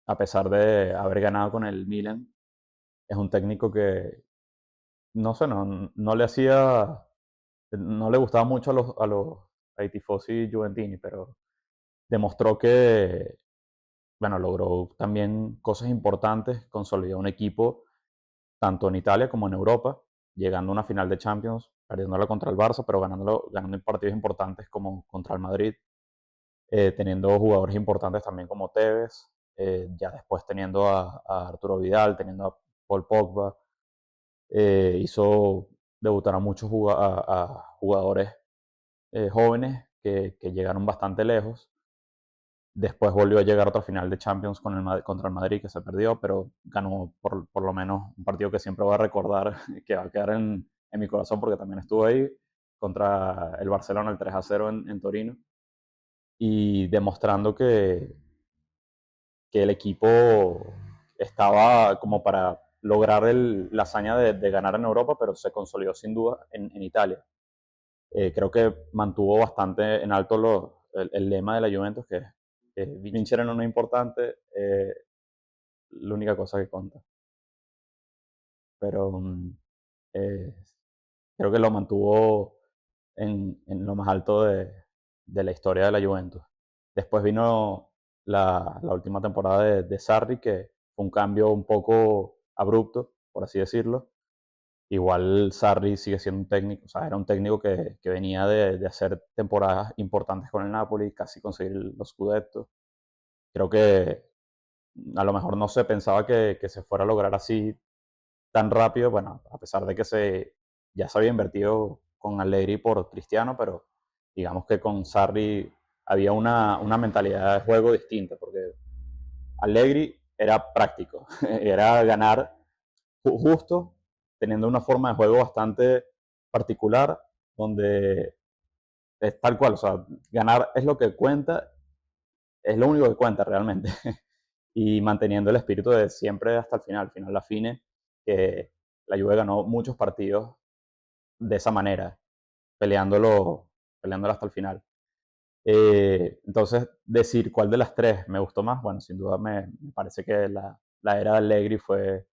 a pesar de haber ganado con el Milan. Es un técnico que, no sé, no le hacía, no le gustaba mucho ai tifosi juventini, pero demostró que, bueno, logró también cosas importantes, consolidó un equipo tanto en Italia como en Europa, llegando a una final de Champions, perdiéndola contra el Barça, pero ganando en partidos importantes como contra el Madrid, teniendo jugadores importantes también como Tevez, ya después teniendo a Arturo Vidal, teniendo a Paul Pogba, hizo debutar a muchos a jugadores jóvenes que llegaron bastante lejos. Después volvió a llegar a otra final de Champions contra el Madrid, que se perdió, pero ganó por lo menos un partido que siempre voy a recordar, que va a quedar en mi corazón porque también estuve ahí, contra el Barcelona, el 3-0 en Torino, y demostrando que el equipo estaba como para lograr la hazaña de ganar en Europa, pero se consolidó sin duda en Italia. Creo que mantuvo bastante en alto el lema de la Juventus, que vincere non è importante, è l'unica cosa que conta. Pero eh, creo que lo mantuvo en lo más alto de la historia de la Juventus. Después vino la última temporada de Sarri, que fue un cambio un poco abrupto, por así decirlo. Igual Sarri sigue siendo un técnico, o sea, era un técnico que venía de hacer temporadas importantes con el Napoli, casi conseguir los Scudettos. Creo que a lo mejor no se pensaba que se fuera a lograr así tan rápido, bueno, a pesar de que ya se había invertido con Allegri por Cristiano, pero digamos que con Sarri había una mentalidad de juego distinta, porque Allegri era práctico, era ganar justo, teniendo una forma de juego bastante particular, donde es tal cual, o sea, ganar es lo que cuenta, es lo único que cuenta realmente. Y manteniendo el espíritu de siempre hasta el final la fine, que la Juve ganó muchos partidos de esa manera, peleándolo hasta el final. Entonces, decir cuál de las tres me gustó más, bueno, sin duda me parece que la era de Allegri fue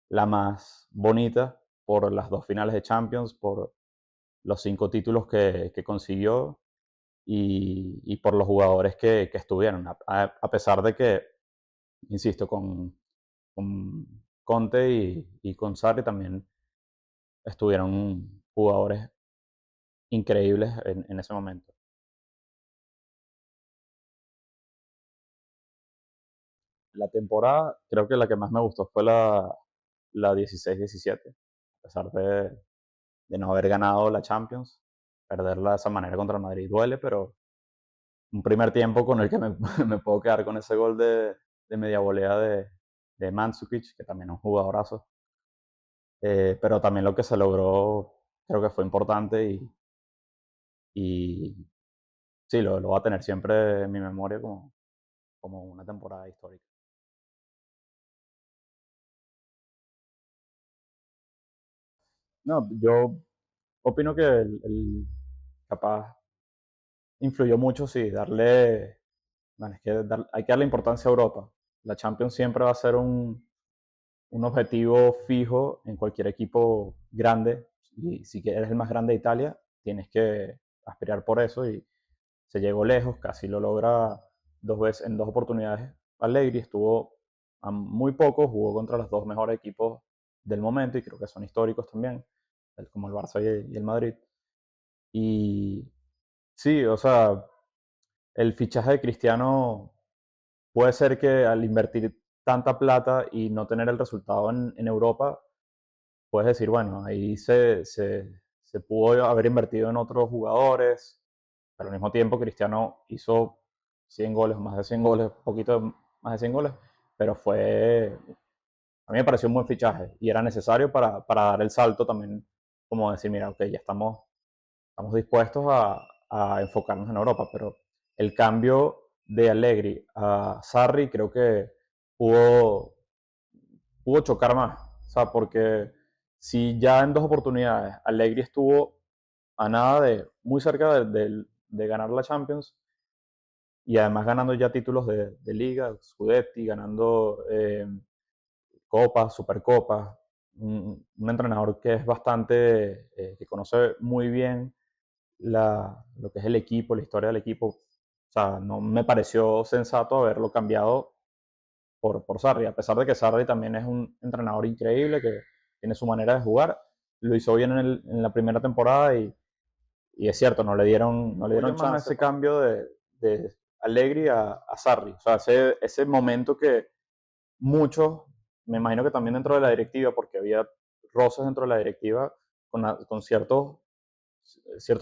la más bonita por las dos finales de Champions, por los 5 títulos que consiguió y por los jugadores que estuvieron. A pesar de que, insisto, con Conte y con Sarri también estuvieron jugadores increíbles en ese momento. La temporada, creo que la que más me gustó fue la 16-17. A pesar de no haber ganado la Champions, perderla de esa manera contra el Madrid duele, pero un primer tiempo con el que me, me puedo quedar con ese gol de media volea de Mandzukic, que también es un jugadorazo. Pero también lo que se logró creo que fue importante y sí, lo va a tener siempre en mi memoria como una temporada histórica. No, yo opino que capaz influyó mucho, sí, bueno, es que hay que darle importancia a Europa. La Champions siempre va a ser un objetivo fijo en cualquier equipo grande. Y si eres el más grande de Italia, tienes que aspirar por eso. Y se llegó lejos, casi lo logra 2 veces, en 2 oportunidades. Allegri estuvo a muy poco, jugó contra los 2 mejores equipos del momento y creo que son históricos también, como el Barça y el Madrid. Y sí, o sea, el fichaje de Cristiano puede ser que al invertir tanta plata y no tener el resultado en Europa, puedes decir, bueno, ahí se pudo haber invertido en otros jugadores, pero al mismo tiempo Cristiano hizo 100 goles, más de 100 goles, poquito más de 100 goles, pero a mí me pareció un buen fichaje y era necesario para dar el salto también, como decir, mira, ok, ya estamos dispuestos a enfocarnos en Europa, pero el cambio de Allegri a Sarri creo que pudo, pudo chocar más, o sea, porque si ya en 2 oportunidades Allegri estuvo a nada muy cerca de ganar la Champions y además ganando ya títulos de Liga, Scudetti, ganando Copas, Supercopas, un entrenador que es bastante, que conoce muy bien lo que es el equipo, la historia del equipo. O sea, no me pareció sensato haberlo cambiado por Sarri, a pesar de que Sarri también es un entrenador increíble, que tiene su manera de jugar. Lo hizo bien en la primera temporada y es cierto, no le dieron chance a ese cambio de Allegri a Sarri. O sea, ese momento que muchos, me imagino que también dentro de la directiva, porque había roces dentro de la directiva con ciertos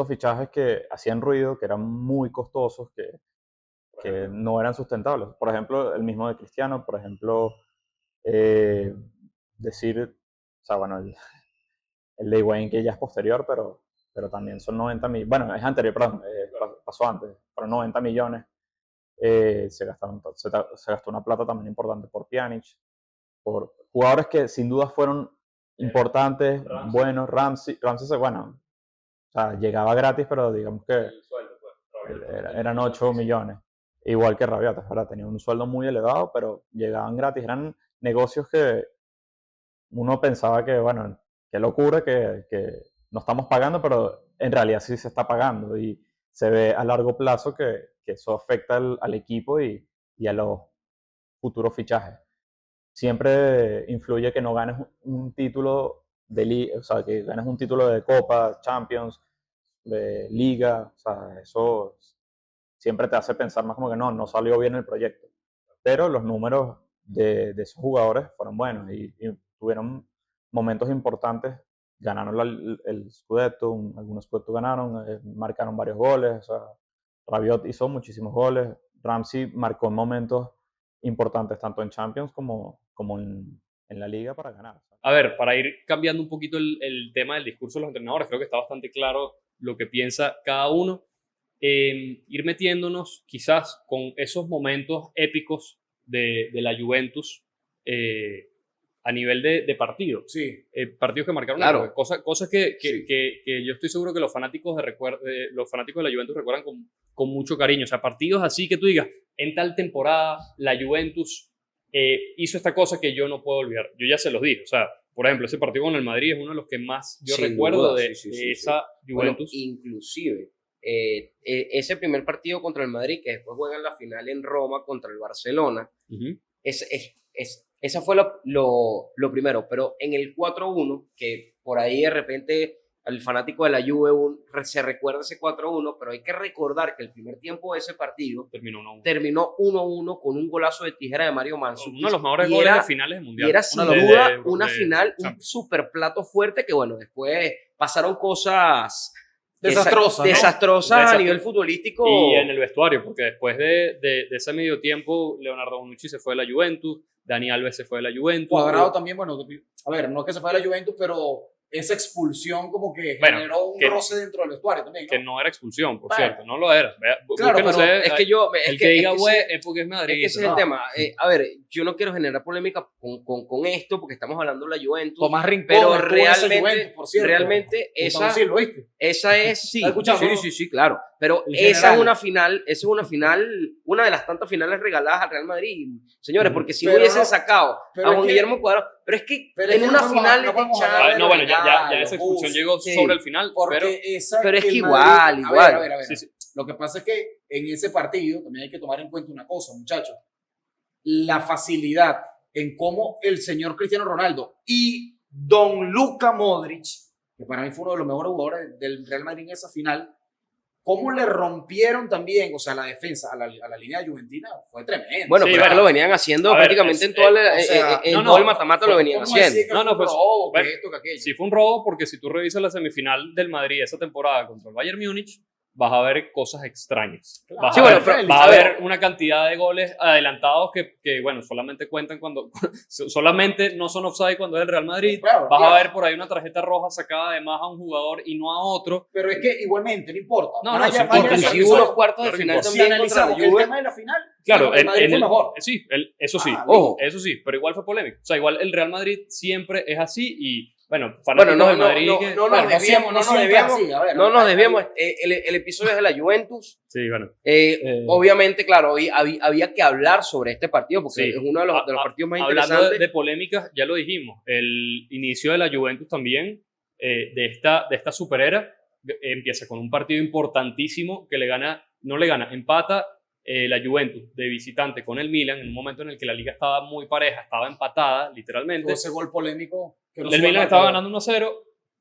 fichajes que hacían ruido, que eran muy costosos, que no eran sustentables. Por ejemplo, el mismo de Cristiano, por ejemplo, eh, decir, o sea, bueno, el de Higuaín que ya es posterior, pero también son 90 millones, bueno, es anterior, perdón, pasó antes, fueron 90 millones, se gastó una plata también importante por Pjanic, por jugadores que sin duda fueron importantes, buenos. Ramsey, bueno, o sea, llegaba gratis, pero digamos que eran 8 millones. Igual que Rabiot, es verdad, tenía un sueldo muy elevado, pero llegaban gratis. Eran negocios que uno pensaba que, bueno, qué locura que no estamos pagando, pero en realidad sí se está pagando y se ve a largo plazo que eso afecta al equipo y a los futuros fichajes. Siempre influye que no ganes un título de liga, o sea, que ganes un título de Copa, Champions, de Liga, o sea, eso siempre te hace pensar más como que no salió bien el proyecto. Pero los números de esos jugadores fueron buenos y tuvieron momentos importantes, ganaron el Scudetto, algunos Scudetto ganaron, marcaron varios goles, o sea, Rabiot hizo muchísimos goles, Ramsey marcó en momentos importantes tanto en Champions como en la liga para ganar. A ver, para ir cambiando un poquito el tema del discurso de los entrenadores, creo que está bastante claro lo que piensa cada uno. Ir metiéndonos quizás con esos momentos épicos de la Juventus a nivel de partido. Sí. Partidos que marcaron Claro. época, cosas que Sí. yo estoy seguro que los fanáticos los fanáticos de la Juventus recuerdan con mucho cariño. O sea, partidos así que tú digas, en tal temporada la Juventus hizo esta cosa que yo no puedo olvidar. Yo ya se los dije. O sea, por ejemplo, ese partido con el Madrid es uno de los que más yo Sin recuerdo duda, de, sí, de sí, esa Bueno, Juventus. inclusive, ese primer partido contra el Madrid, que después juegan la final en Roma contra el Barcelona, Ujú. esa fue lo primero. Pero en el 4-1, que por ahí de repente al fanático de la Juve se recuerda ese 4-1, pero hay que recordar que el primer tiempo de ese partido Terminó 1-1. terminó 1-1 con un golazo de tijera de Mario Mandzukic. Uno de los mejores Y goles era- de finales del Mundial. Y era sin De- duda de- una de final, un Champions. super plato fuerte que, bueno, después pasaron cosas Desastrosas, ¿no? desastrosas a nivel futbolístico. Y en el vestuario, porque después de ese medio tiempo, Leonardo Bonucci se fue de la Juventus, Dani Alves se fue de la Juventus. Cuadrado también, bueno, a ver, no es que se fue a la Juventus, pero esa expulsión como que Bueno, generó un que- roce dentro del vestuario también, ¿no? Que no era expulsión, por Bueno. cierto, no lo era. Claro, Búsquenlo, pero sé, Es que yo. el es que diga, es güey, sí, es porque es es Madrid. que ese es no. el tema. A ver, yo no quiero generar polémica con esto porque estamos hablando de la Juventus. Tomás Rincón, pero estuvo en esa realmente, Juventus, por cierto. realmente Gustavo esa, Silva, ¿viste? esa es, sí, ¿Estás escuchando? sí, claro. Pero El esa general. es una final, una de las tantas finales regaladas al Real Madrid, señores, porque si no Pero hubiesen no- sacado pero a es Juan que- Guillermo Cuadrado, pero es que pero es en que una no podemos- final no de podemos Champions, hablar de No, bueno, regalo, ya esa expulsión bus, llegó sí. sobre el final, Porque pero pero es el que Madrid- igual. A ver. sí, sí. Lo que pasa es que en ese partido también hay que tomar en cuenta una cosa, muchachos. La facilidad en cómo el señor Cristiano Ronaldo y Don Luka Modric, que para mí fue uno de los mejores jugadores del Real Madrid en esa final, cómo le rompieron también, o sea, la defensa a la línea juventina fue tremendo. Bueno, Sí, pero es que bueno. lo venían haciendo A ver, prácticamente es- en, toda o sea, en no, todo no, el mata-mata lo venían ¿Cómo decir haciendo. que No, fue no, un pues, robo, que bueno, esto, que aquello? sí fue un robo porque si tú revisas la semifinal del Madrid esa temporada contra el Bayern Múnich, vas a ver cosas extrañas. Claro. Vas Sí, a bueno, ver, pero- vas a a ver. ver una cantidad de goles adelantados que bueno, solamente cuentan cuando solamente no son offside cuando es el Real Madrid. Claro, Vas claro. a ver por ahí una tarjeta roja sacada de más a un jugador y no a otro. Pero es que igualmente, no importa. No, Más no, allá- sí, más allá de Inclusive eso, unos cuartos de claro que final importa. si también contra la analizamos el Juve. tema de la final, Claro, el Madrid fue mejor. sí, eso sí. Ah, Ojo. Eso sí, pero igual fue polémico. O sea, igual el Real Madrid siempre es así y bueno, Bueno, fanáticos no, del Madrid no, que... no Bueno, nos desviamos, no siempre así, a ver, no nos hay- desviamos. El episodio es de la Juventus. Sí, bueno. Obviamente, claro, había que hablar sobre este partido porque Sí. es uno de los partidos más Hablando interesantes. de polémicas, ya lo dijimos, el inicio de la Juventus también, de esta superera, empieza con un partido importantísimo que empata la Juventus de visitante con el Milan en un momento en el que la liga estaba muy pareja, estaba empatada literalmente. Tuvo ese gol polémico. Que no El se Milan va a estaba marcar. ganando 1-0,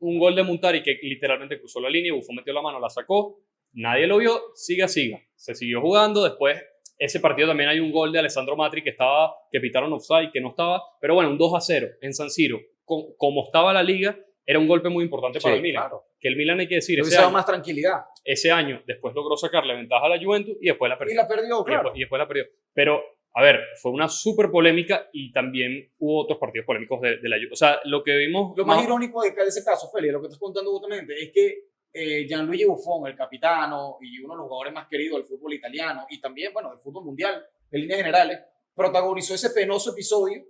un gol de Montari que literalmente cruzó la línea, Buffon metió la mano, la sacó, nadie lo vio, siga. Se siguió jugando, después ese partido también hay un gol de Alessandro Matri que pitaron offside, que no estaba, pero bueno, un 2-0 en San Siro, como estaba la liga, era un golpe muy importante para Sí, el Milan. Claro. Que el Milan, hay que decir, Le hubiese dado más tranquilidad. ese año después logró sacarle ventaja a la Juventus y después la perdió. Y la perdió, claro. Y después la perdió. Pero, a ver, fue una súper polémica y también hubo otros partidos polémicos de la Juventus. O sea, lo que vimos... Lo más irónico de ese caso, Félix, lo que estás contando justamente, es que Gianluigi Buffon, el capitano y uno de los jugadores más queridos del fútbol italiano y también, bueno, del fútbol mundial, en líneas generales, protagonizó ese penoso episodio,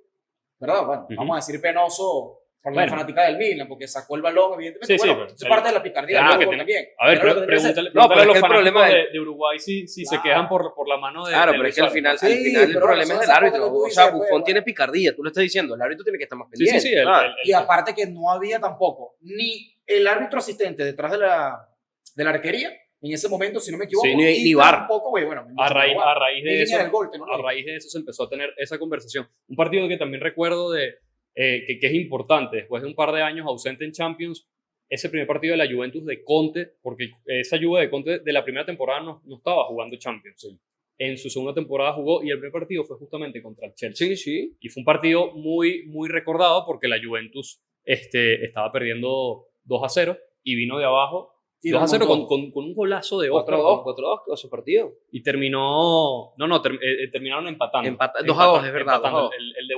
¿verdad? Bueno, Ujú. vamos a decir penoso por la Bueno. fanática del Milan, porque sacó el balón, evidentemente. Sí, sí, bueno, pero es parte de la picardía Claro, del que fútbol tiene- también. A ver, Era lo que tenía que hacer. pregúntale, No, pregúntale pero a los es que el fanáticos problema de Uruguay si se Claro. quejan por la mano de Claro, de pero es Luis que al Suárez. final, Sí, el pero problema son es del esas árbitro. cosas que tú O sea, dices, Buffon pues, tiene picardía, tú lo estás diciendo, el árbitro tiene que estar más Sí, pendiente. sí, sí. Ah. Y aparte que no había tampoco ni el árbitro asistente detrás de la arquería en ese momento, si no me equivoco. Sí, ni y VAR. tampoco, güey, bueno, A raíz ni de línea eso, del gol, ¿no? a raíz de eso se empezó a tener esa conversación. Un partido que también recuerdo que es importante, después de un par de años ausente en Champions, ese primer partido de la Juventus de Conte, porque esa Juve de Conte de la primera temporada no estaba jugando Champions. Sí. En su segunda temporada jugó y el primer partido fue justamente contra el Chelsea. Sí, sí. Y fue un partido muy, muy recordado porque la Juventus estaba perdiendo 2-0 y vino de abajo Tira 2 a un 0 montón. con un golazo de Oscar. 4-2, 4-2 quedó su partido. Y terminó. No, terminaron empatando. 2 a 2, es verdad, Empatando. 2 a 2. El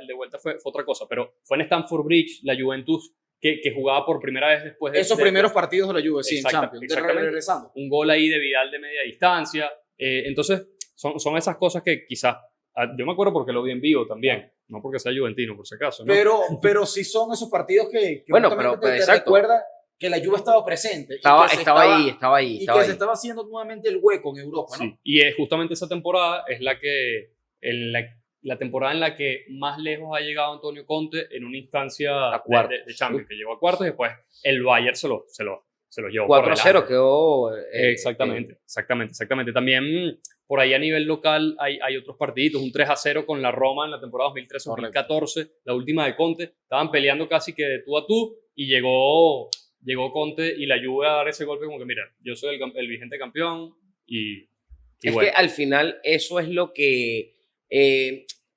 de vuelta fue otra cosa. Pero fue en Stamford Bridge, la Juventus, que jugaba por primera vez después de. Esos primeros partidos de la Juve, sí, en Champions. Exactamente. Regresando. Un gol ahí de Vidal de media distancia. Entonces, son esas cosas que quizás. Yo me acuerdo porque lo vi en vivo también. No porque sea juventino, por si acaso, ¿no? Pero sí son esos partidos que Bueno, justamente pero te exacto. recuerda que la Juve estaba presente. Estaba y ahí. que se estaba haciendo nuevamente el hueco en Europa, ¿no? Sí. Y justamente esa temporada es la temporada en la que más lejos ha llegado Antonio Conte en una instancia A cuartos. de Champions, que llegó a cuartos y después el Bayern se lo llevó por 4-0 delante. quedó. Exactamente. También por ahí a nivel local hay otros partiditos, un 3-0 con la Roma en la temporada 2013-2014, la última de Conte, estaban peleando casi que de tú a tú y llegó Conte y la Juve a dar ese golpe como que mira, yo soy el vigente campeón y Es bueno. que al final eso es lo que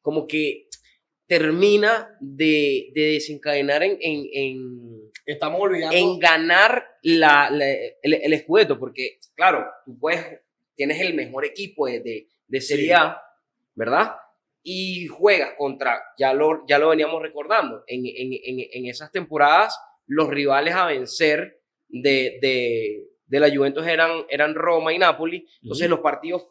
como que termina de desencadenar Estamos olvidando. en ganar el Scudetto, porque claro, tú tienes el mejor equipo de Serie Sí. A, ¿verdad? Y juegas contra, ya lo veníamos recordando, en esas temporadas los rivales a vencer de la Juventus eran Roma y Napoli, entonces los partidos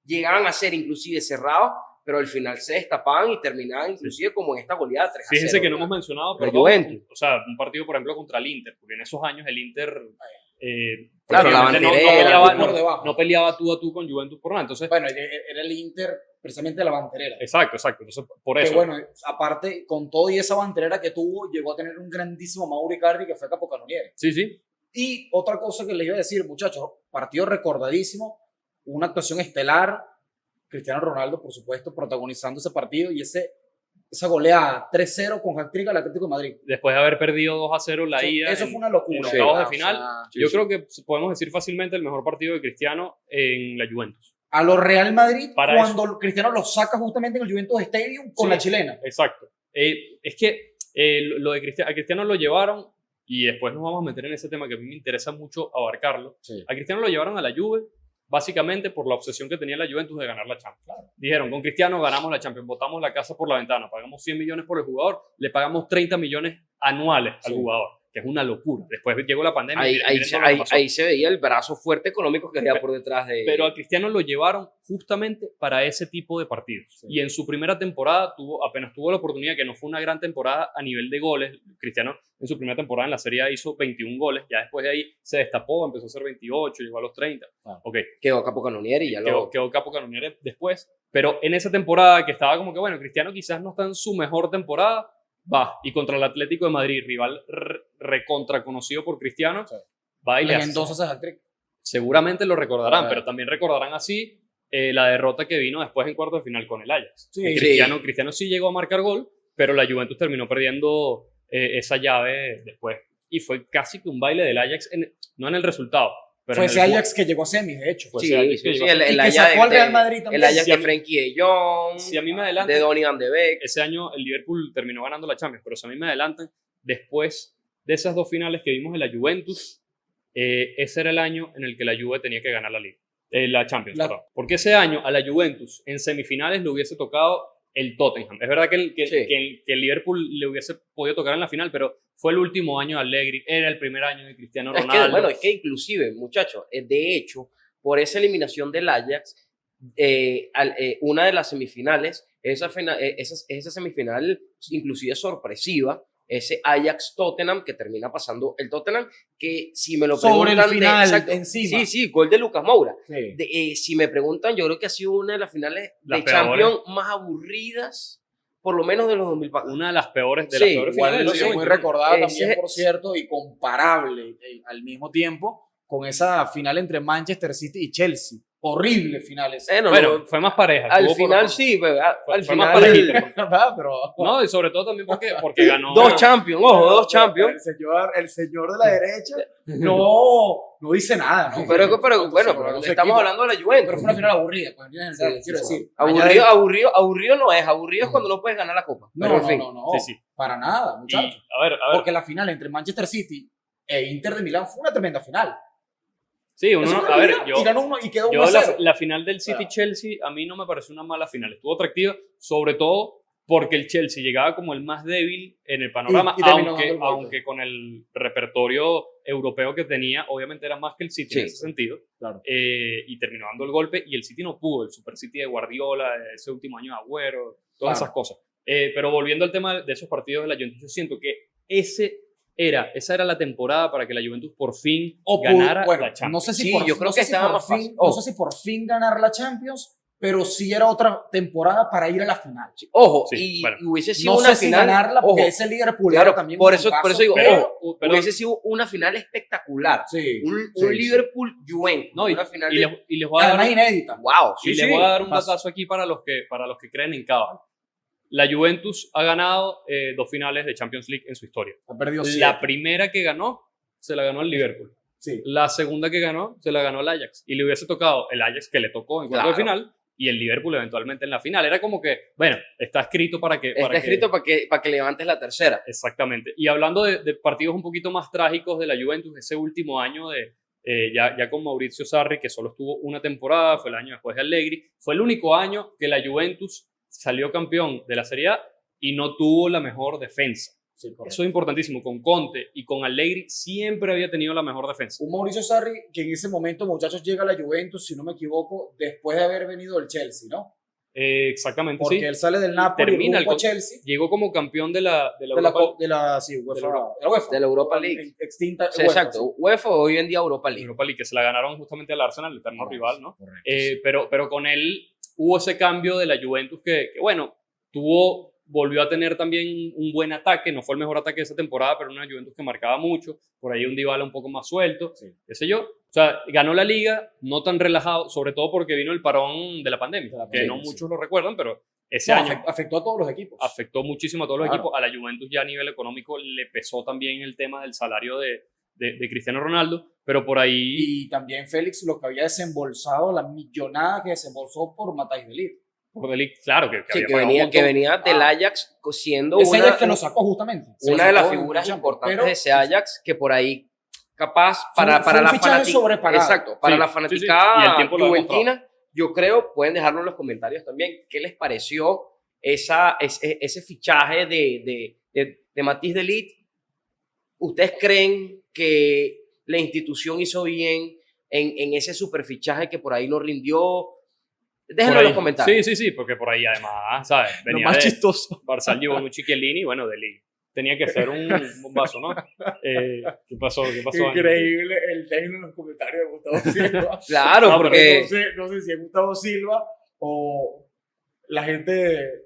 llegaban a ser inclusive cerrados, pero al final se destapaban y terminaban inclusive como en esta goleada 3-0. Fíjense que no hemos mencionado, La pero Juventus. o sea, un partido, por ejemplo, contra el Inter, porque en esos años el Inter Claro, la prácticamente banderera, por debajo. no peleaba tú a tú con Juventus por nada. Entonces, Bueno, era el Inter, precisamente la banderera. exacto. Entonces, por Que eso. bueno, aparte, con todo y esa banderera que tuvo, llegó a tener un grandísimo Mauro Icardi que fue capocannoniere. Sí. Y otra cosa que les iba a decir, muchachos, partido recordadísimo, una actuación estelar, Cristiano Ronaldo, por supuesto, protagonizando ese partido y esa goleada 3-0 con hat-trick al Atlético de Madrid. Después de haber perdido 2-0 la Sí, ida. eso fue una locura. en Sí. octavos de O final. sea, Yo creo que podemos decir fácilmente el mejor partido de Cristiano en la Juventus. a los Real Madrid, Para cuando Cristiano lo saca justamente en el Juventus Stadium con Sí. la chilena. Exacto. Es que lo de a Cristiano lo llevaron, y después nos vamos a meter en ese tema que a mí me interesa mucho abarcarlo. Sí. A Cristiano lo llevaron a la Juve básicamente por la obsesión que tenía la Juventus de ganar la Champions. Dijeron, con Cristiano ganamos la Champions, botamos la casa por la ventana, pagamos 100 millones por el jugador, le pagamos 30 millones anuales al Sí. jugador, que es una locura. Después llegó la pandemia. y miren todo lo que pasó. Ahí se veía el brazo fuerte económico que había por detrás de... Pero a Cristiano lo llevaron justamente para ese tipo de partidos. Sí. Y en su primera temporada apenas tuvo la oportunidad, que no fue una gran temporada a nivel de goles. Cristiano en su primera temporada en la Serie A hizo 21 goles. Ya después de ahí se destapó, empezó a hacer 28, llegó a los 30. Ah. Ok, Quedó capocannoniere y ya quedó capocannoniere después. Pero en esa temporada que estaba como que, bueno, Cristiano quizás no está en su mejor temporada, va. Y contra el Atlético de Madrid, rival recontra conocido por Cristiano, Sí. va y le hace. Mendoza ese hat-trick. Seguramente lo recordarán, Ah. pero también recordarán así la derrota que vino después en cuartos de final con el Ajax. Sí. Cristiano sí llegó a marcar gol, pero la Juventus terminó perdiendo esa llave después. Y fue casi que un baile del Ajax, no en el resultado. Pero Fue en ese el Ajax que llegó a semis, de hecho. Fue Sí, ese Ajax sí, que sí, llegó a el Y que Ajax sacó al de- Real Madrid también. El Ajax Si de a mí- Frenkie de Jong, Si a mí me de adelantan, Donny van de Beek. ese año el Liverpool terminó ganando la Champions, pero si a mí me adelantan, después de esas dos finales que vimos en la Juventus, ese era el año en el que la Juve tenía que ganar la Liga. La Champions, La- perdón. Porque ese año a la Juventus en semifinales le hubiese tocado el Tottenham. Es verdad que Sí. que el Liverpool le hubiese podido tocar en la final, pero fue el último año de Allegri, era el primer año de Cristiano Es Ronaldo. que, bueno, es que inclusive, muchachos, de hecho, por esa eliminación del Ajax, una de las semifinales, esa semifinal inclusive sorpresiva, ese Ajax-Tottenham que termina pasando el Tottenham, que si me lo Sobre el preguntan... final, exacto, encima. Sí, gol de Lucas Moura. Sí. Si me preguntan, yo creo que ha sido una de las finales Las de peores. Champions más aburridas, por lo menos de los 2000 para acá. Una de las peores, Sí, Igual finales del no siglo sé, muy XXI. recordada Ese- también, por cierto, y comparable al mismo tiempo con esa final entre Manchester City y Chelsea. Horrible finales. No, Bueno, no, fue más pareja. al estuvo por- final sí, pero al fue más final... parejita. ¿Verdad? Pero No, y sobre todo también porque ganó. Dos Champions, ojo, dos Champions. El señor de la derecha no dice nada, ¿no? Pero Entonces, bueno, no pero sé estamos equipo. hablando de la Juventus. Pero fue una final aburrida, pues, quiero decir. Aburrido no es, aburrido es cuando no puedes ganar la copa. No, Pero en no, fin. no, Sí, sí. para nada, Y, muchachos. a ver. Porque la final entre Manchester City e Inter de Milán fue una tremenda final. Sí, uno, Eso fue a ver, y ganó uno y quedó 1 yo a 0. la final del City-Chelsea a mí no me pareció una mala final. Estuvo atractiva, sobre todo porque el Chelsea llegaba como el más débil en el panorama, Y terminó dando el golpe. aunque con el repertorio europeo que tenía, obviamente era más que el City Sí. en ese sentido. Claro. Y terminó dando el golpe y el City no pudo. El Super City de Guardiola, ese último año de Agüero, todas Claro. esas cosas. Pero volviendo al tema de esos partidos de la Juventus, yo siento que esa era la temporada para que la Juventus por fin ganara la Champions. No sé si Sí, por, yo creo no que sé si estaba por más fin, fácil. no sé si por fin ganar la Champions, pero sí era otra temporada para ir a la final. Ojo, Sí, y bueno. hubiese sido No una sé si final. ganarla porque ojo, ese Liverpool claro, era también por un eso equipazo, digo, pero- ojo, pero- hubiese sido una final espectacular. Sí, Un sí, Liverpool-Juventus. No, una final y les voy a dar además inédita. Wow, Y les voy a dar un datazo aquí para los que creen en cábala. La Juventus ha ganado 2 finales de Champions League en su historia. Ha perdido La 7. primera que ganó, se la ganó el Liverpool. Sí. La segunda que ganó, se la ganó el Ajax. Y le hubiese tocado el Ajax que le tocó en cuarto de Claro. final y el Liverpool eventualmente en la final. Era como que, bueno, está escrito para que... Está escrito para que levantes la tercera. Exactamente. Y hablando de partidos un poquito más trágicos de la Juventus, ese último año ya con Maurizio Sarri, que solo estuvo una temporada, fue el año después de Allegri, fue el único año que la Juventus salió campeón de la Serie A y no tuvo la mejor defensa. Sí, correcto. Eso es importantísimo. Con Conte y con Allegri siempre había tenido la mejor defensa. Un Mauricio Sarri que en ese momento, muchachos, llega a la Juventus, si no me equivoco, después de haber venido del Chelsea, ¿no? Exactamente, Porque sí. él sale del Napoli termina rumbo a el- Chelsea. Llegó como campeón de la De la, Europa, de la, sí, UEFA, De la Europa League. Extinta. Sí, UEFA, exacto. UEFA hoy en día Europa League. Europa League, que se la ganaron justamente al Arsenal, el eterno rival, ¿no? Correcto, Pero con él hubo ese cambio de la Juventus que bueno, volvió a tener también un buen ataque, no fue el mejor ataque de esa temporada, pero una Juventus que marcaba mucho, por ahí un Dybala un poco más suelto, Sí. qué sé yo. O sea, ganó la liga, no tan relajado, sobre todo porque vino el parón de la pandemia, De la que pandemia, no sí. muchos lo recuerdan, pero ese No, año afectó a todos los equipos. afectó muchísimo a todos los Claro. equipos. A la Juventus ya a nivel económico le pesó también el tema del salario de Cristiano Ronaldo, pero por ahí... Y también Félix lo que había desembolsado, la millonada que desembolsó por Matthijs de Ligt. Por Delic, claro, que Sí, había que pagado un venía, montón. que venía del Ajax siendo Ese una, es que lo sacó justamente. Se una lo de las sacó en figuras Champions, importantes pero de ese Ajax que por ahí capaz Fue para un la fichaje fanaticada. sobrepagado. Exacto, para Sí, la sí, sí. fanaticada Y el tiempo lo ha juventina, yo creo, pueden dejarlo en los comentarios también, ¿qué les pareció ese fichaje de Matthijs de Ligt? ¿Ustedes creen que la institución hizo bien en ese superfichaje que por ahí no rindió? Déjenlo Por en ahí. los comentarios. Sí, porque por ahí además, ¿sabes? lo Venía más de chistoso. Barzal, Bonucci, Chiellini, bueno, de Ligt. Tenía que ser un bombazo, ¿no? ¿Qué pasó? Increíble el término en los comentarios de Gustavo Silva. Claro, No, pero porque No sé si es Gustavo Silva o la gente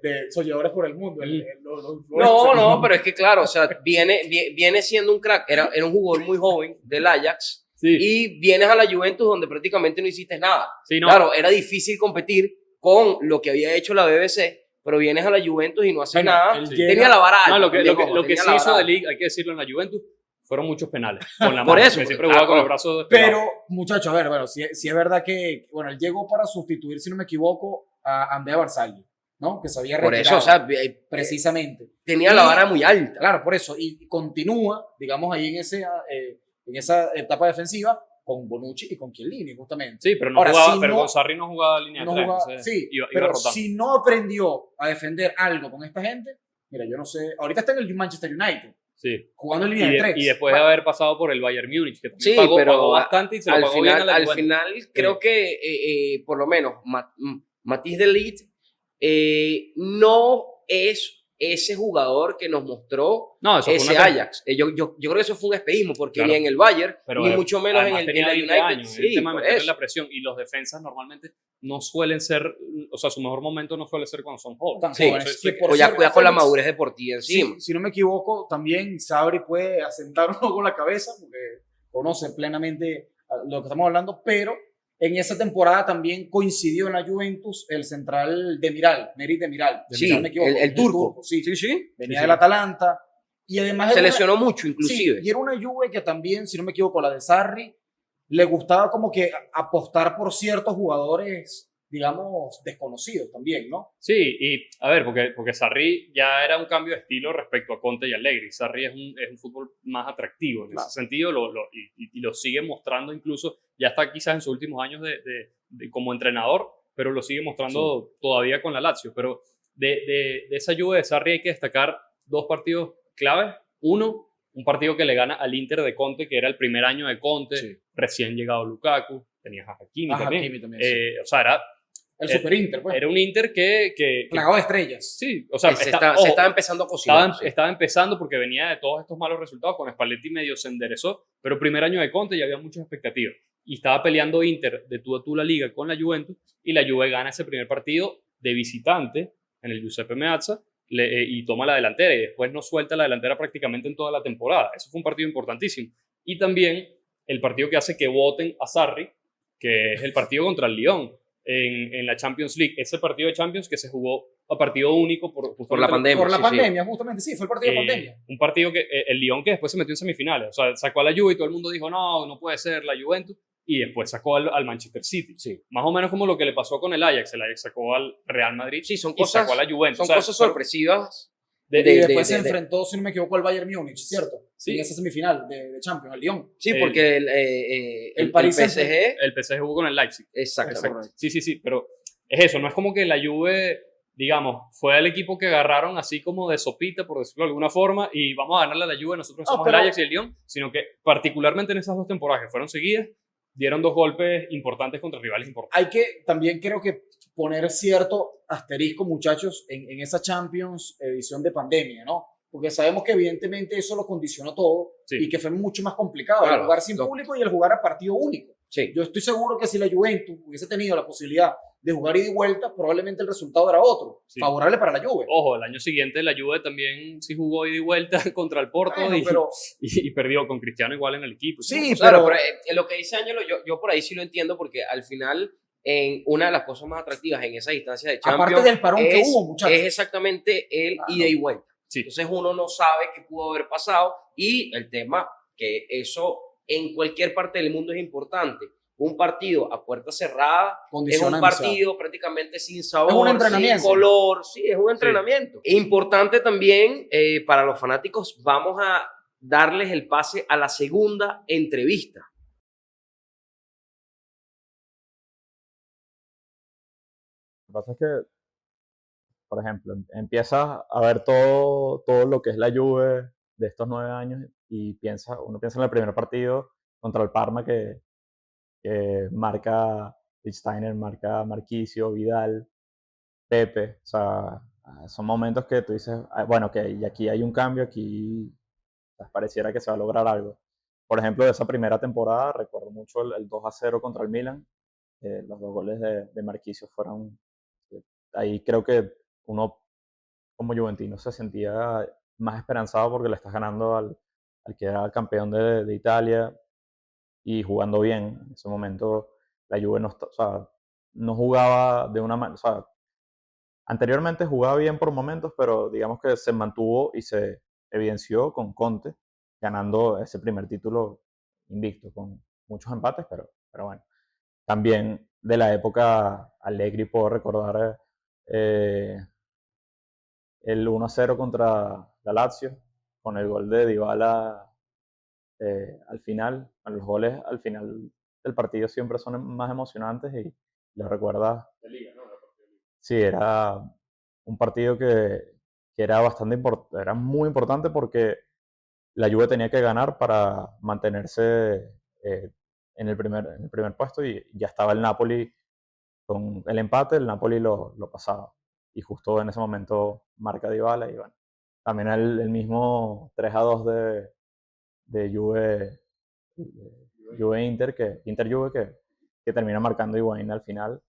de Soñadores por el Mundo. Los influencers. no, pero es que claro, o sea, viene siendo un crack, era un jugador muy joven del Ajax Sí, y vienes a la Juventus donde prácticamente no hiciste nada. sí, no. Claro, era difícil competir con lo que había hecho la BBC, pero vienes a la Juventus y no haces Bueno, nada. él Tenía llega- la vara alta. No, lo que también, sí tenía la hizo vara de alta. Ligt, hay que decirlo en la Juventus, fueron muchos penales. Con la Por mano, eso, que siempre claro. jugaba con el brazo despegado. Pero, muchachos, a ver, bueno, si es verdad que, bueno, él llegó para sustituir, si no me equivoco, a Andrea Barzagli, ¿no? Que se había Por retirado. eso, o sea, precisamente. tenía la vara muy alta. Claro, por eso. Y continúa, digamos, ahí en esa etapa defensiva con Bonucci y con Chiellini, justamente. Sí, pero Ahora, jugaba, si pero no- con Sarri no jugaba línea No 3. jugaba- entonces sí, iba pero rotando. si no aprendió a defender algo con esta gente, mira, yo no sé, ahorita está en el Manchester United, Sí. jugando en línea de 3. Y después de haber pasado por el Bayern Múnich, que también Sí, pagó, pero pagó bastante y se lo al pagó bien a final, la al Juventus. final creo que por lo menos Matthijs de Ligt no es ese jugador que nos mostró No, eso fue ese una Ajax. Yo creo que eso fue un espejismo, porque Claro. ni en el Bayern, Pero, ni mucho menos en además el tenía 20 United. años, el Sí, tema de por meterle eso. la presión y los defensas normalmente no suelen ser, o sea, su mejor momento no suele ser cuando son jóvenes. Tan Sí, jóvenes, sí, que por Cuida cierto, con la Félix, madurez deportiva encima. si no me equivoco, también Sabri puede asentar un poco la cabeza, porque conoce plenamente lo que estamos hablando, pero en esa temporada también coincidió en la Juventus el central Demiral, Merih Demiral, Sí, si no me equivoco, el turco. sí. Sí. Venía Sí, del Atalanta, y además Se era una- lesionó mucho, sí, inclusive. y era una Juve que también, si no me equivoco, la de Sarri, le gustaba como que apostar por ciertos jugadores, digamos, desconocidos también, ¿no? Sí, y a ver, porque Sarri ya era un cambio de estilo respecto a Conte y Allegri. Sarri es un fútbol más atractivo en Claro. ese sentido y lo sigue mostrando incluso ya está quizás en sus últimos años como entrenador, pero lo sigue mostrando todavía con la Lazio. Pero de esa Juve de Sarri hay que destacar dos partidos claves. Uno, un partido que le gana al Inter de Conte, que era el primer año de Conte, recién llegado Lukaku, tenías a Hakimi también. O sea, era el Super Inter, pues. Era un Inter que plagado de estrellas. Sí, o sea, se estaba empezando a cocinar. Estaba empezando porque venía de todos estos malos resultados. Con Spalletti medio se enderezó, pero primer año de Conte ya había muchas expectativas. Y estaba peleando Inter de tú a tú la liga con la Juventus, y la Juve gana ese primer partido de visitante en el Giuseppe Meazza y toma la delantera, y después no suelta la delantera prácticamente en toda la temporada. Eso fue un partido importantísimo. Y también el partido que hace que voten a Sarri, que es el partido contra el Lyon en la Champions League. Ese partido de Champions que se jugó a partido único por la pandemia. Por la pandemia, justamente, sí, fue el partido de pandemia. Un partido que el Lyon que después se metió en semifinales. O sea, sacó a la Juve y todo el mundo dijo, no puede ser la Juventus. Y después sacó al Manchester City. Sí. Más o menos como lo que le pasó con el Ajax. El Ajax sacó al Real Madrid y sacó a la Juventus. Son cosas sorpresivas. Y después se enfrentó, si no me equivoco, al Bayern Múnich, ¿cierto? Sí. En esa semifinal de Champions, al Lyon. Sí, porque el PSG... El PSG jugó con el Leipzig. Exacto. Sí, pero es eso. No es como que la Juve, digamos, fue el equipo que agarraron así como de sopita, por decirlo de alguna forma, y vamos a ganarle a la Juve, nosotros somos el Ajax y el Lyon, sino que particularmente en esas dos temporadas que fueron seguidas, dieron dos golpes importantes contra rivales importantes. Hay que también creo que poner cierto asterisco, muchachos, en esa Champions edición de pandemia, ¿no? Porque sabemos que evidentemente eso lo condicionó todo y que fue mucho más complicado el jugar sin público y el jugar a partido único. Sí. Yo estoy seguro que si la Juventus hubiese tenido la posibilidad de jugar ida y vuelta, probablemente el resultado era otro, favorable para la Juve. Ojo, el año siguiente la Juve también sí jugó ida y vuelta contra el Porto, y perdió con Cristiano igual en el equipo. Sí, pero lo que dice Ángelo, yo por ahí sí lo entiendo, porque al final, en una de las cosas más atractivas en esa distancia de Champions, aparte del parón que hubo, muchachos, es exactamente el ida y vuelta. Sí. Entonces uno no sabe qué pudo haber pasado, y el tema que eso en cualquier parte del mundo es importante. Un partido a puerta cerrada es un partido prácticamente sin sabor, es un entrenamiento, sin color. Sí, es un entrenamiento. Sí. Importante también para los fanáticos, vamos a darles el pase a la segunda entrevista. Lo que pasa es que, por ejemplo, empiezas a ver todo lo que es la Juve de estos 9 años y uno piensa en el primer partido contra el Parma que marca Steiner, marca Marquisio, Vidal, Pepe. O sea, son momentos que tú dices, bueno, que y aquí hay un cambio, aquí pareciera que se va a lograr algo. Por ejemplo, de esa primera temporada, recuerdo mucho el 2-0 contra el Milan. Los dos goles de Marquisio fueron... ahí creo que uno, como juventino, se sentía más esperanzado porque le estás ganando al que era el campeón de Italia, y jugando bien. En ese momento la Juve no jugaba de una manera, o sea, anteriormente jugaba bien por momentos, pero digamos que se mantuvo y se evidenció con Conte, ganando ese primer título invicto, con muchos empates, pero bueno. También de la época Allegri puedo recordar el 1-0 contra la Lazio, con el gol de Dybala al final. Los goles al final del partido siempre son más emocionantes y los recuerdas. De liga, ¿no? Sí, era un partido que era era muy importante porque la Juve tenía que ganar para mantenerse en el primer puesto, y ya estaba el Napoli con el empate, el Napoli lo pasaba. Y justo en ese momento marca Dybala, y bueno, también el mismo 3-2 de Juve Inter, Inter Juve, que termina marcando Higuaín al final.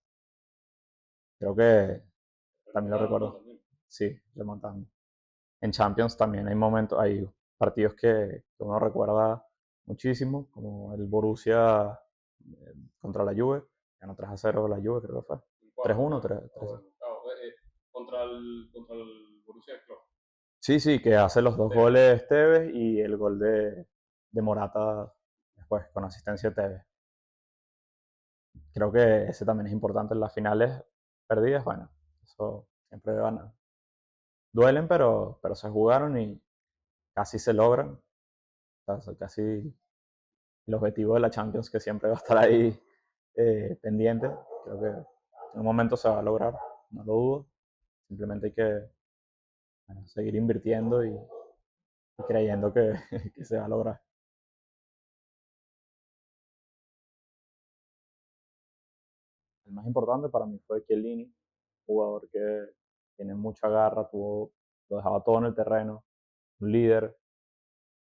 Creo que también lo recuerdo. Sí, remontando. En Champions también hay partidos que uno recuerda muchísimo, como el Borussia contra la Juve, ganó 3-0 la Juve, creo que fue. 3-1, 3-0. Contra el Borussia Club. Sí, que hace los dos goles Tevez y el gol de Morata después, con asistencia de Tevez. Creo que ese también es importante en las finales perdidas. Bueno, eso siempre duelen, pero se jugaron y casi se logran. O sea, casi el objetivo de la Champions, que siempre va a estar ahí pendiente. Creo que en un momento se va a lograr, no lo dudo. Simplemente hay que seguir invirtiendo y creyendo que, que se va a lograr. El más importante para mí fue Chiellini, jugador que tiene mucha garra, lo dejaba todo en el terreno, un líder,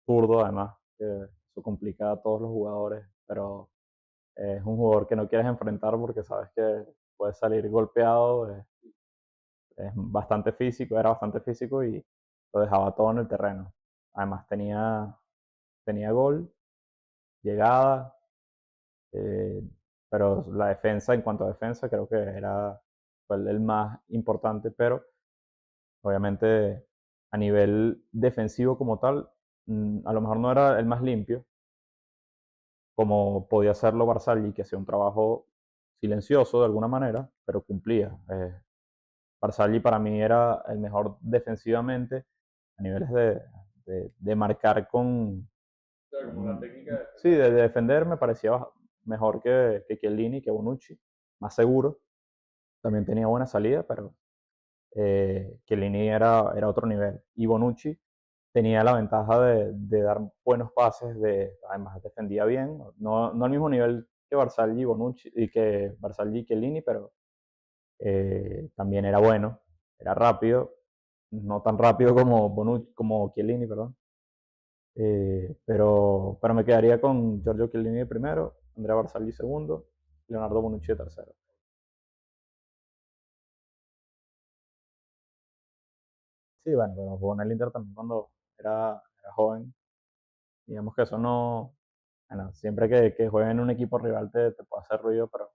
zurdo además, que eso complica a todos los jugadores, pero es un jugador que no quieres enfrentar porque sabes que puede salir golpeado, es bastante físico, era bastante físico y lo dejaba todo en el terreno. Además tenía gol, llegada, eh, pero la defensa, en cuanto a defensa, creo que fue el más importante, pero obviamente a nivel defensivo como tal, a lo mejor no era el más limpio, como podía hacerlo Barzagli, que hacía un trabajo silencioso de alguna manera, pero cumplía. Barzagli para mí era el mejor defensivamente a niveles de marcar con... La técnica Sí, de defender me parecía mejor que Chiellini, que Bonucci, más seguro. También tenía buena salida, pero Chiellini era otro nivel. Y Bonucci tenía la ventaja de dar buenos pases, además defendía bien, no al mismo nivel que Barzagli, Bonucci, y que Barzagli y Chiellini, pero también era bueno, era rápido, no tan rápido como Bonucci, como Chiellini, perdón. Pero me quedaría con Giorgio Chiellini de primero, Andrea Barzagli segundo, Leonardo Bonucci de tercero. Sí, bueno, pero jugó en el Inter también cuando era joven. Digamos que eso no, bueno, siempre que juegues en un equipo rival te puede hacer ruido, pero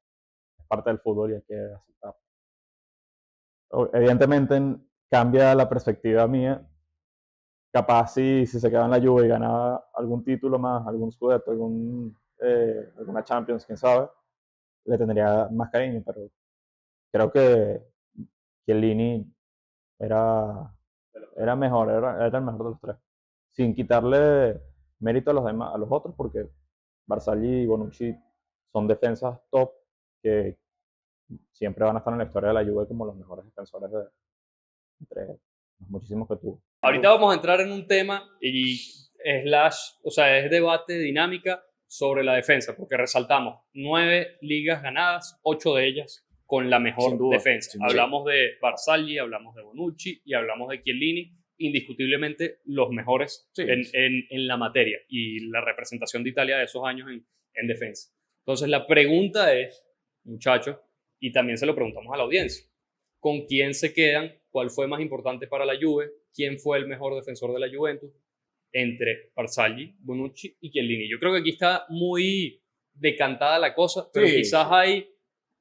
es parte del fútbol y hay que aceptarlo. Evidentemente cambia la perspectiva mía. Capaz si se quedaba en la Juve y ganaba algún título más, algún Scudetto, alguna Champions, quién sabe, le tendría más cariño, pero creo que Chiellini era, era mejor, era el mejor de los tres. Sin quitarle mérito a los demás, a los otros, porque Barzagli y Bonucci son defensas top que siempre van a estar en la historia de la Juve como los mejores defensores entre los muchísimos que tuvo. Ahorita vamos a entrar en un tema o sea, es debate, dinámica sobre la defensa, porque resaltamos 9 ligas ganadas, 8 de ellas con la mejor Sin duda, defensa. sin duda. Hablamos de Barzagli, hablamos de Bonucci y hablamos de Chiellini, indiscutiblemente los mejores Sí. en la materia y la representación de Italia de esos años en defensa. Entonces la pregunta es, muchachos, y también se lo preguntamos a la audiencia, ¿con quién se quedan? ¿Cuál fue más importante para la Juve? ¿Quién fue el mejor defensor de la Juventus? Entre Barzagli, Bonucci y Chiellini. Yo creo que aquí está muy decantada la cosa, pero Sí, quizás sí.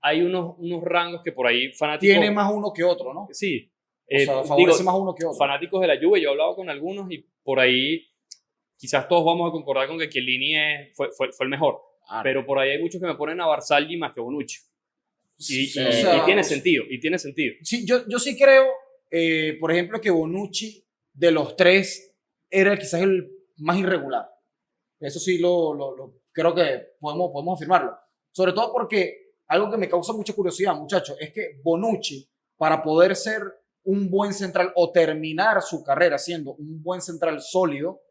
hay unos rangos que por ahí fanáticos... Tiene más uno que otro, ¿no? Sí. O sea, favorece más uno que otro. Fanáticos de la Juve, yo he hablado con algunos y por ahí quizás todos vamos a concordar con que Chiellini fue el mejor. Claro. Pero por ahí hay muchos que me ponen a Barzagli más que Bonucci. O sea, Y tiene sentido, y tiene sentido. Sí, yo sí creo, por ejemplo, que Bonucci, de los tres, era quizás el más irregular. Eso sí creo que podemos afirmarlo. Sobre todo porque algo que me causa mucha curiosidad, muchachos, es que Bonucci, para poder ser un buen central o terminar su carrera siendo un buen central sólido,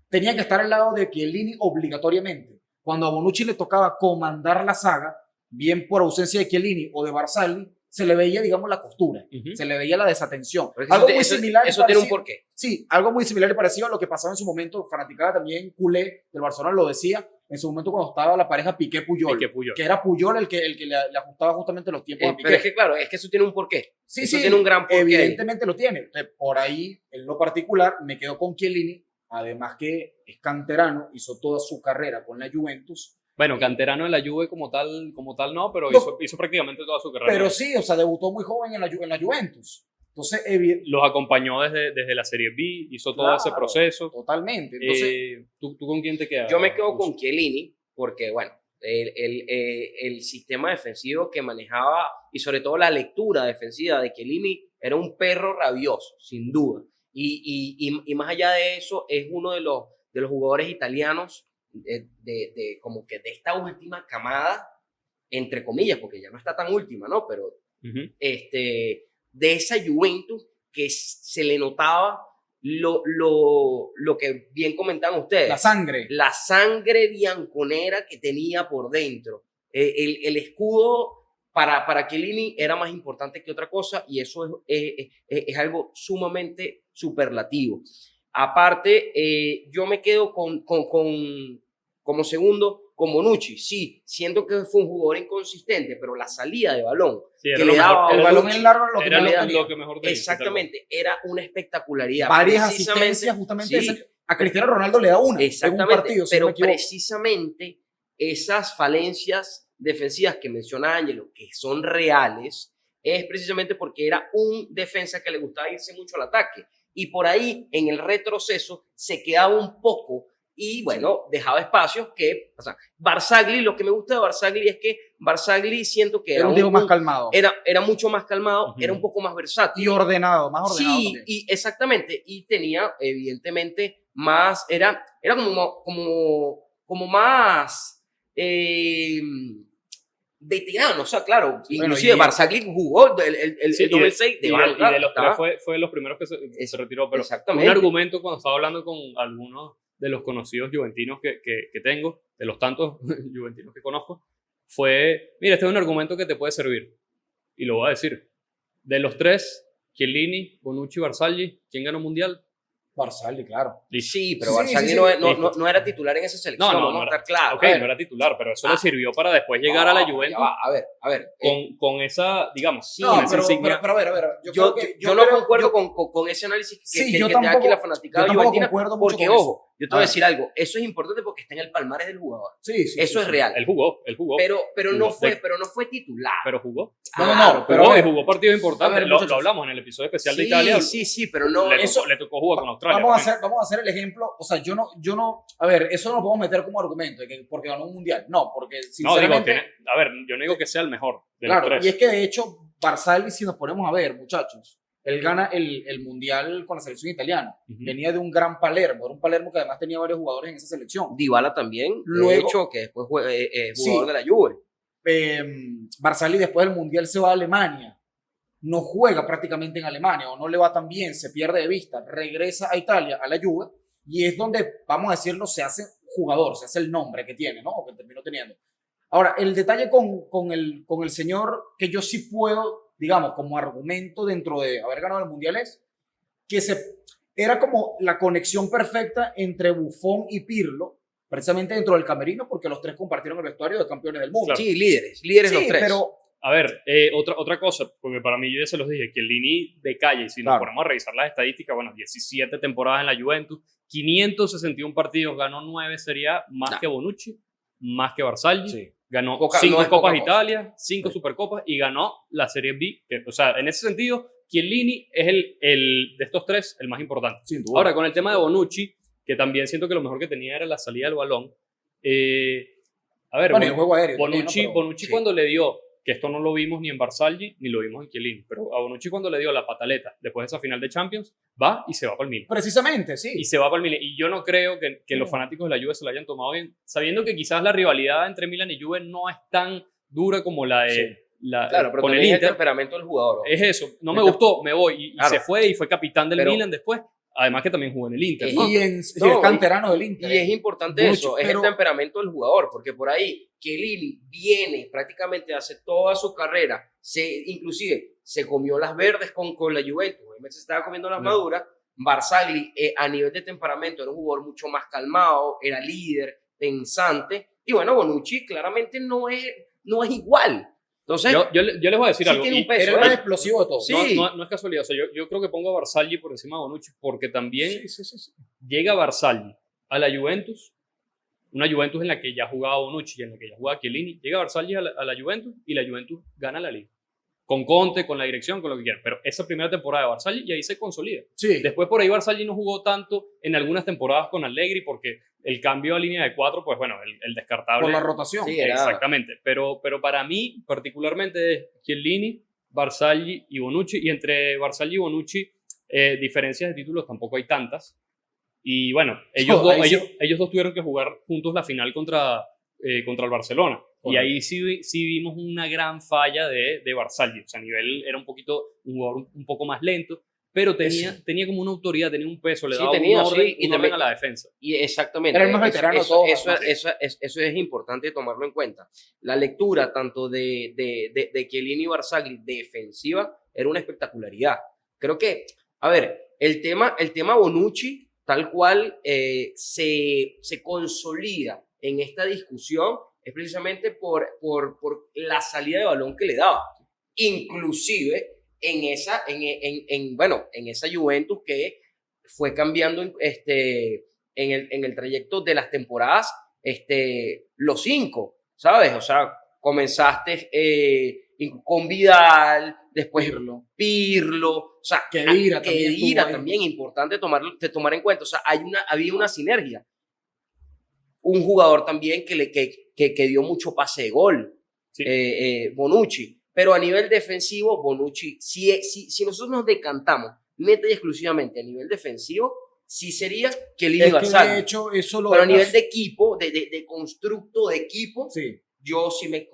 tenía que estar al lado de Chiellini obligatoriamente. Cuando a Bonucci le tocaba comandar la saga, bien por ausencia de Chiellini o de Barzagli, se le veía, digamos, la costura, se le veía la desatención. Algo muy similar. Eso tiene un porqué. Sí, algo muy similar y parecido a lo que pasaba en su momento. Fanaticada también culé del Barcelona lo decía en su momento cuando estaba la pareja Piqué-Puyol, que era Puyol el que le ajustaba justamente los tiempos a Piqué. Pero es que claro, es que eso tiene un porqué. Sí, eso sí, tiene un gran porqué. Evidentemente lo tiene. Por ahí, en lo particular, me quedo con Chiellini, además que es canterano, hizo toda su carrera con la Juventus. Bueno, canterano en la Juve como tal no, pero hizo prácticamente toda su carrera. Pero sí, o sea, debutó muy joven en la Juventus. Entonces, los acompañó desde la Serie B, hizo todo ese proceso. Totalmente. Entonces, ¿tú con quién te quedas? Yo me quedo con Chiellini, porque bueno, el sistema defensivo que manejaba y sobre todo la lectura defensiva de Chiellini era un perro rabioso, sin duda. Y más allá de eso, es uno de los jugadores italianos como que de esta última camada, entre comillas, porque ya no está tan última, ¿no? Pero de esa Juventus que se le notaba lo que bien comentaban ustedes. La sangre bianconera que tenía por dentro. El escudo para Chiellini era más importante que otra cosa y eso es algo sumamente superlativo. Aparte, yo me quedo como segundo con Bonucci. Sí, siento que fue un jugador inconsistente, pero la salida de balón Sí, que le daba el balón en largo lo que era tenía. lo que mejor tenía. exactamente, era una espectacularidad. Varias asistencias, justamente. Sí, A Cristiano Ronaldo le da una exactamente, en un partido, si no pero me equivoco. precisamente esas falencias defensivas que menciona Ángelo, que son reales, es precisamente porque era un defensa que le gustaba irse mucho al ataque. Y por ahí, en el retroceso, se quedaba un poco y, bueno, dejaba espacios que... O sea, Barzagli, lo que me gusta de Barzagli es que Barzagli siento que Era un tipo más calmado. Era mucho más calmado, era un poco más versátil. Y ordenado, más ordenado. Sí, también. y exactamente. Y tenía, evidentemente, más... Era como más... veterano, o sea, claro, inclusive Barzagli jugó el 2006 y de los tres fue de los primeros que se retiró, pero un argumento cuando estaba hablando con algunos de los conocidos juventinos que tengo, de los tantos juventinos que conozco, fue, mira, este es un argumento que te puede servir, y lo voy a decir, de los tres, Chiellini, Bonucci y Barzagli, ¿quién ganó mundial? Barzagli, claro. Sí, pero Barzagli no era titular en esa selección, vamos a estar claros. Ok, no era titular, pero eso le sirvió para después llegar a la Juventus. A ver. Con esa, digamos, no, pero a ver. Yo no concuerdo con ese análisis que te da aquí la fanaticada juventina, porque, ojo, yo te voy a decir algo, eso es importante porque está en el palmarés del jugador. Sí, eso es real. Él jugó. Pero no fue titular. Pero jugó. Pero jugó partidos importantes. Lo hablamos en el episodio especial de Italia. Sí, pero no. Le tocó jugar con Australia. Vamos a hacer el ejemplo. O sea, yo no. A ver, eso no lo podemos meter como argumento de que porque ganó un mundial. No, porque sinceramente. A ver, yo no digo que sea el mejor de claro, los tres. Y es que de hecho, Barzagli, si nos ponemos a ver, muchachos, él gana el mundial con la selección italiana. Venía de un gran Palermo. Era un Palermo que además tenía varios jugadores en esa selección. Dybala también. Luego, de hecho, que después fue jugador de la Juve. Barzagli después del mundial se va a Alemania. No juega prácticamente en Alemania o no le va tan bien, se pierde de vista, regresa a Italia, a la Juve, y es donde, vamos a decirlo, se hace jugador, se hace el nombre que tiene, ¿no? O que terminó teniendo. Ahora, el detalle con el señor, que yo sí puedo, digamos, como argumento dentro de haber ganado el mundial, es que era como la conexión perfecta entre Buffon y Pirlo, precisamente dentro del camerino, porque los tres compartieron el vestuario de campeones del mundo. Claro. Sí, líderes los tres. Pero a ver, otra cosa, porque para mí yo ya se los dije, Chiellini de calle, si nos ponemos a revisar las estadísticas, bueno, 17 temporadas en la Juventus, 561 partidos, ganó 9 Serie A, más que Bonucci, más que Barzagli, ganó 5 Copas Italia, 5 Supercopas y ganó la Serie B, o sea, en ese sentido, Chiellini es el de estos tres el más importante. Sin duda. Ahora, con el tema de Bonucci, que también siento que lo mejor que tenía era la salida del balón, a ver, bueno, el juego aéreo Bonucci, también, ¿no? Bonucci cuando le dio, que esto no lo vimos ni en Barzagli ni lo vimos en Chiellini, pero a Bonucci cuando le dio la pataleta después de esa final de Champions, va y se va para el Milan. Precisamente, sí. Y se va para el Milan. Y yo no creo que los fanáticos de la Juve se lo hayan tomado bien, sabiendo que quizás la rivalidad entre Milan y Juve no es tan dura como la de... Claro, pero con el Inter, Inter. el temperamento del jugador. Es eso, no me gustó, me voy. Y se fue y fue capitán del pero, Milan después. Además que también jugó en el Inter. ¿No? Y es canterano del Inter. Y es importante eso, es el temperamento del jugador, porque por ahí Chiellini viene prácticamente hace toda su carrera, inclusive se comió las verdes con la Juventus, se estaba comiendo las maduras. Barzagli a nivel de temperamento era un jugador mucho más calmado, era líder, pensante, y bueno, Bonucci claramente no es igual. Entonces, yo les voy a decir algo. Era el más explosivo de todo. Sí. No es casualidad. O sea, yo creo que pongo a Barzagli por encima de Bonucci porque también llega Barzagli a la Juventus, una Juventus en la que ya jugaba Bonucci y en la que ya jugaba Chiellini. Llega Barzagli a la Juventus y la Juventus gana la liga. Con Conte, con la dirección, con lo que quieran. Pero esa primera temporada de Barzagli y ahí se consolida. Sí. Después por ahí Barzagli no jugó tanto en algunas temporadas con Allegri porque el cambio a línea de 4, pues bueno, el descartable. Por la rotación. Sí, exactamente. Pero para mí, particularmente, es Chiellini, Barzagli y Bonucci. Y entre Barzagli y Bonucci, diferencias de títulos tampoco hay tantas. Y bueno, Ahí sí. ellos dos tuvieron que jugar juntos la final contra el Barcelona. Y Correcto. ahí sí vimos una gran falla de Barzagli. O sea, a nivel era un jugador un poco más lento, pero tenía como una autoridad, tenía un peso, le Sí, daba tenía, un orden, sí, y un también- orden a la defensa. Y exactamente. Era el más veterano de todos, además. Eso es importante tomarlo en cuenta. La lectura tanto de Chiellini y Barzagli defensiva era una espectacularidad. Creo que, a ver, el tema Bonucci, tal cual se consolida en esta discusión, es precisamente por la salida de balón que le daba. Inclusive en esa Juventus que fue cambiando en el trayecto de las temporadas, los 5, ¿sabes? O sea, comenzaste con Vidal, después Pirlo, o sea, Khedira también estuvo ahí. también importante tomar en cuenta, o sea, había una sinergia. Un jugador también que dio mucho pase de gol, Sí. Bonucci. Pero a nivel defensivo, Bonucci, si nosotros nos decantamos neta y exclusivamente a nivel defensivo, sí sería Chiellini Es que Barzagli. de hecho, eso lo Pero a vemos- nivel de equipo, de constructo de equipo, Sí. yo sí me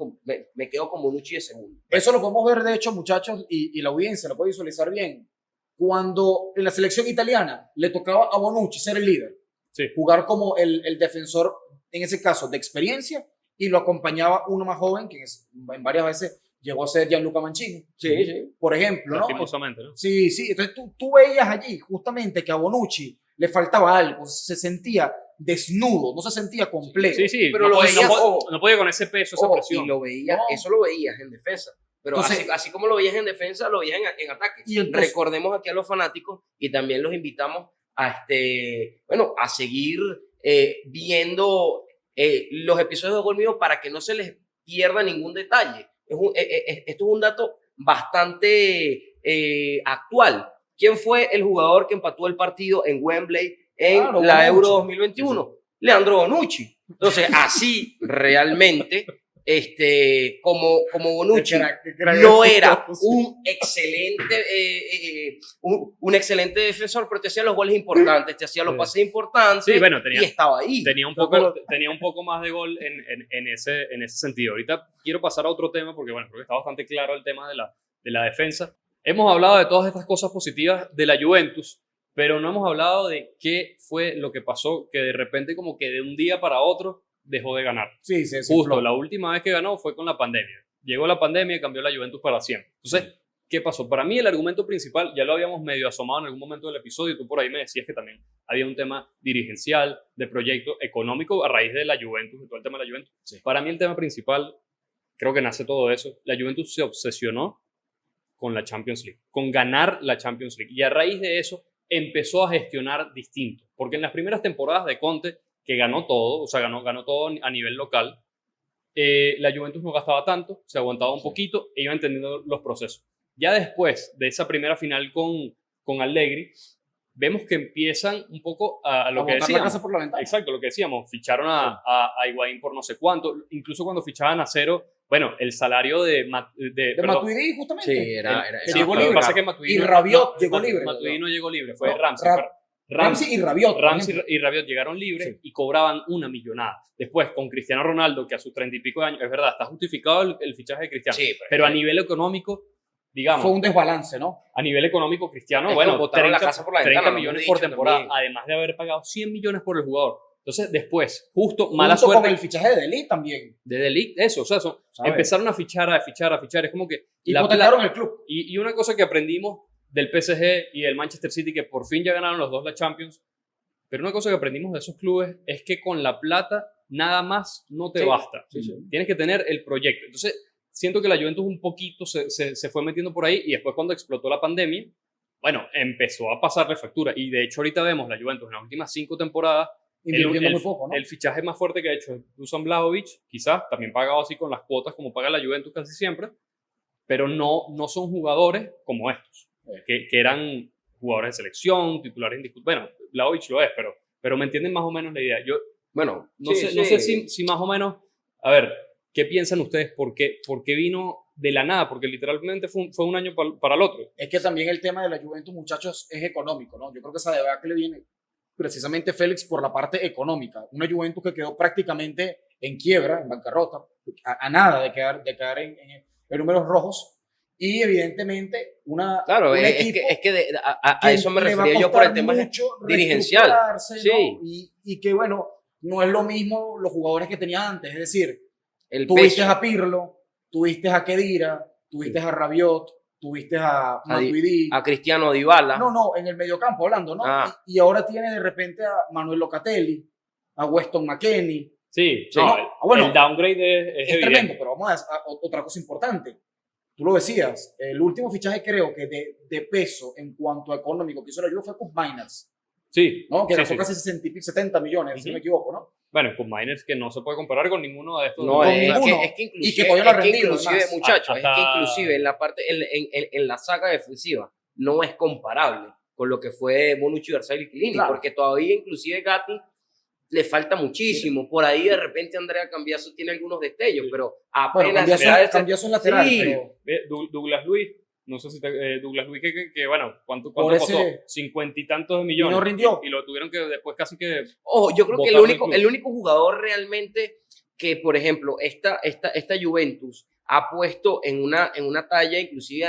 quedo con Bonucci de segundo. Eso lo podemos ver, de hecho, muchachos, y la audiencia lo puede visualizar bien. Cuando en la selección italiana le tocaba a Bonucci ser el líder, Sí. jugar como el defensor, en ese caso, de experiencia, y lo acompañaba uno más joven, que en varias veces llegó a ser Gianluca Mancini. Sí, sí. Por ejemplo, ¿no? Lastimosamente, ¿no? Sí, sí. Entonces tú veías allí justamente que a Bonucci le faltaba algo, se sentía desnudo, no se sentía completo. Sí, sí, Pero no, lo podía, veías, no podía con ese peso, esa Ojo, presión. y lo veías, No. eso lo veías en defensa. Pero Entonces- así como lo veías en defensa, lo veías en ataque. Y entonces- Recordemos aquí a los fanáticos y también los invitamos a seguir viendo los episodios de Gol Mío para que no se les pierda ningún detalle. Esto es un dato bastante actual. ¿Quién fue el jugador que empató el partido en Wembley en Claro, la Euro Bonucci. 2021? Leandro Bonucci. Entonces, así realmente, como Bonucci no era un excelente defensor, pero te hacía los goles importantes, te hacía los pases importantes, Sí, bueno, y estaba ahí. tenía un poco más de gol en ese sentido. Ahorita quiero pasar a otro tema porque, bueno, creo que está bastante claro el tema de la defensa. Hemos hablado de todas estas cosas positivas de la Juventus, pero no hemos hablado de qué fue lo que pasó, que de repente como que de un día para otro dejó de ganar. Sí, sí, sí. Justo, la última vez que ganó fue con la pandemia. Llegó la pandemia y cambió la Juventus para siempre. Entonces, ¿qué pasó? Para mí el argumento principal, ya lo habíamos medio asomado en algún momento del episodio, y tú por ahí me decías que también había un tema dirigencial, de proyecto económico a raíz de la Juventus, de todo el tema de la Juventus. Sí. Para mí el tema principal, creo que nace todo eso. La Juventus se obsesionó con la Champions League, con ganar la Champions League. Y a raíz de eso empezó a gestionar distinto. Porque en las primeras temporadas de Conte, que ganó todo, o sea, ganó todo a nivel local, la Juventus no gastaba tanto, se aguantaba un poquito e iba entendiendo los procesos. Ya después de esa primera final con Allegri, vemos que empiezan un poco a lo que botar la decíamos. casa por la ventana. Exacto, lo que decíamos. Ficharon a Higuaín por no sé cuánto. Incluso cuando fichaban a Cero, bueno, el salario de De Matuidi, justamente. Sí, era Sí, llegó lo que libre. pasa es que Matuidi Y no- Rabiot no, llegó Matuidi libre. Matuidi no llegó libre, fue No, Ramsey. Ramsey y Rabiot. por Ramsey ejemplo. y Rabiot llegaron libres Sí. y cobraban una millonada. Después, con Cristiano Ronaldo, que a sus 30 y pico de años, es verdad, está justificado el fichaje de Cristiano. Sí, Pero a nivel económico, digamos, Fue un desbalance, ¿no? a nivel económico, Cristiano, Es que bueno, botaron la 30, casa por la 30 ventana, lo millones hemos por dicho temporada, también. además de haber pagado 100 millones por el jugador. Entonces, después, justo mala Junto suerte con el fichaje de Deli también. de De Ligt, eso, o sea, ¿sabes? empezaron a fichar, es como que Hipotecaron el club. y una cosa que aprendimos del PSG y del Manchester City, que por fin ya ganaron los dos la Champions, pero una cosa que aprendimos de esos clubes es que con la plata nada más no te Sí, basta. sí, sí. Tienes que tener el proyecto. Entonces, siento que la Juventus un poquito se fue metiendo por ahí y después cuando explotó la pandemia, bueno, empezó a pasarle factura. Y de hecho ahorita vemos la Juventus en las últimas 5 temporadas, Invirtiendo muy poco, ¿no? el fichaje más fuerte que ha hecho es Dusan Vlahovic, quizás, también pagado así con las cuotas como paga la Juventus casi siempre, pero no son jugadores como estos, que eran jugadores de selección, titulares indiscutibles. Bueno, Vlahovic lo es, pero me entienden más o menos la idea. Yo Bueno, no sí, sé, no sí. sé si más o menos, a ver, ¿qué piensan ustedes? ¿Por qué vino de la nada? Porque literalmente fue un año para el otro. Es que también el tema de la Juventus, muchachos, es económico, ¿no? Yo creo que esa debacle viene precisamente Félix por la parte económica. Una Juventus que quedó prácticamente en quiebra, en bancarrota, a nada de caer en números rojos. Y evidentemente Claro, un es equipo que a eso me le va a refería yo por el costar tema mucho dirigencial. reestructurarse, Sí. ¿no? Y que bueno, no es lo mismo los jugadores que tenía antes. Es decir, El tuviste peso. a Pirlo, tuviste a Khedira, tuviste a Rabiot, tuviste a Matuidi. A Cristiano Dybala. No, en el mediocampo hablando, ¿no? Ah. Y ahora tiene de repente a Manuel Locatelli, a Weston McKennie. Sí, Sí. no, Bueno, el downgrade es Es evidente. tremendo, pero vamos a otra cosa importante. Tú lo decías, el último fichaje creo que de peso en cuanto a económico que hizo la Juve fue Koop Miners, Sí, ¿no? Que sí, gastó sí. casi 70 millones, si no me equivoco, ¿no? Bueno, con Miners que no se puede comparar con ninguno de estos. No, Con es ninguno. que inclusive, Y que todavía no ha es que rendido, inclusive, además. muchachos, es que Hasta- inclusive en la parte, en la saga defensiva no es comparable con lo que fue Bonucci, Versailles y Chiellini, Claro. porque todavía inclusive Gatti le falta muchísimo. Por ahí de repente Andrea Cambiaso tiene algunos destellos, pero Bueno, apenas cambió su lateral, Sí. pero Douglas Luiz, no sé si Douglas Luiz, que bueno, ¿cuánto Por costó? ese- 50 y tantos de millones. Y no rindió. Y lo tuvieron que después casi que. Ojo, yo creo que Botarlo del club. el único jugador realmente que, por ejemplo, esta Juventus ha puesto en una talla inclusive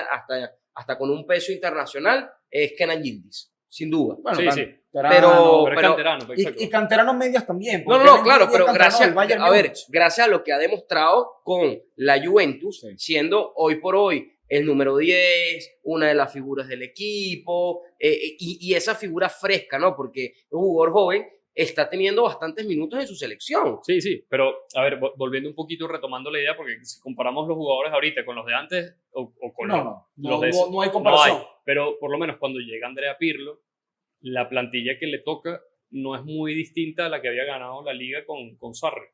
hasta con un peso internacional es Kenan Yildiz, sin duda. bueno, Sí, sí. canterano. Pero es canterano, pues, exacto. Y canteranos medias también. No, porque no, él claro, es pero canterano gracias, del Bayern a ver, Múnich. gracias a lo que ha demostrado con la Juventus, Sí. siendo hoy por hoy el número 10, una de las figuras del equipo, y esa figura fresca, ¿no? Porque un jugador joven está teniendo bastantes minutos en su selección. Sí, sí, pero a ver, volviendo un poquito, retomando la idea, porque si comparamos los jugadores ahorita con los de antes o con No los de no hay comparación. no hay, pero por lo menos cuando llega Andrea Pirlo, la plantilla que le toca no es muy distinta a la que había ganado la liga con Sarri.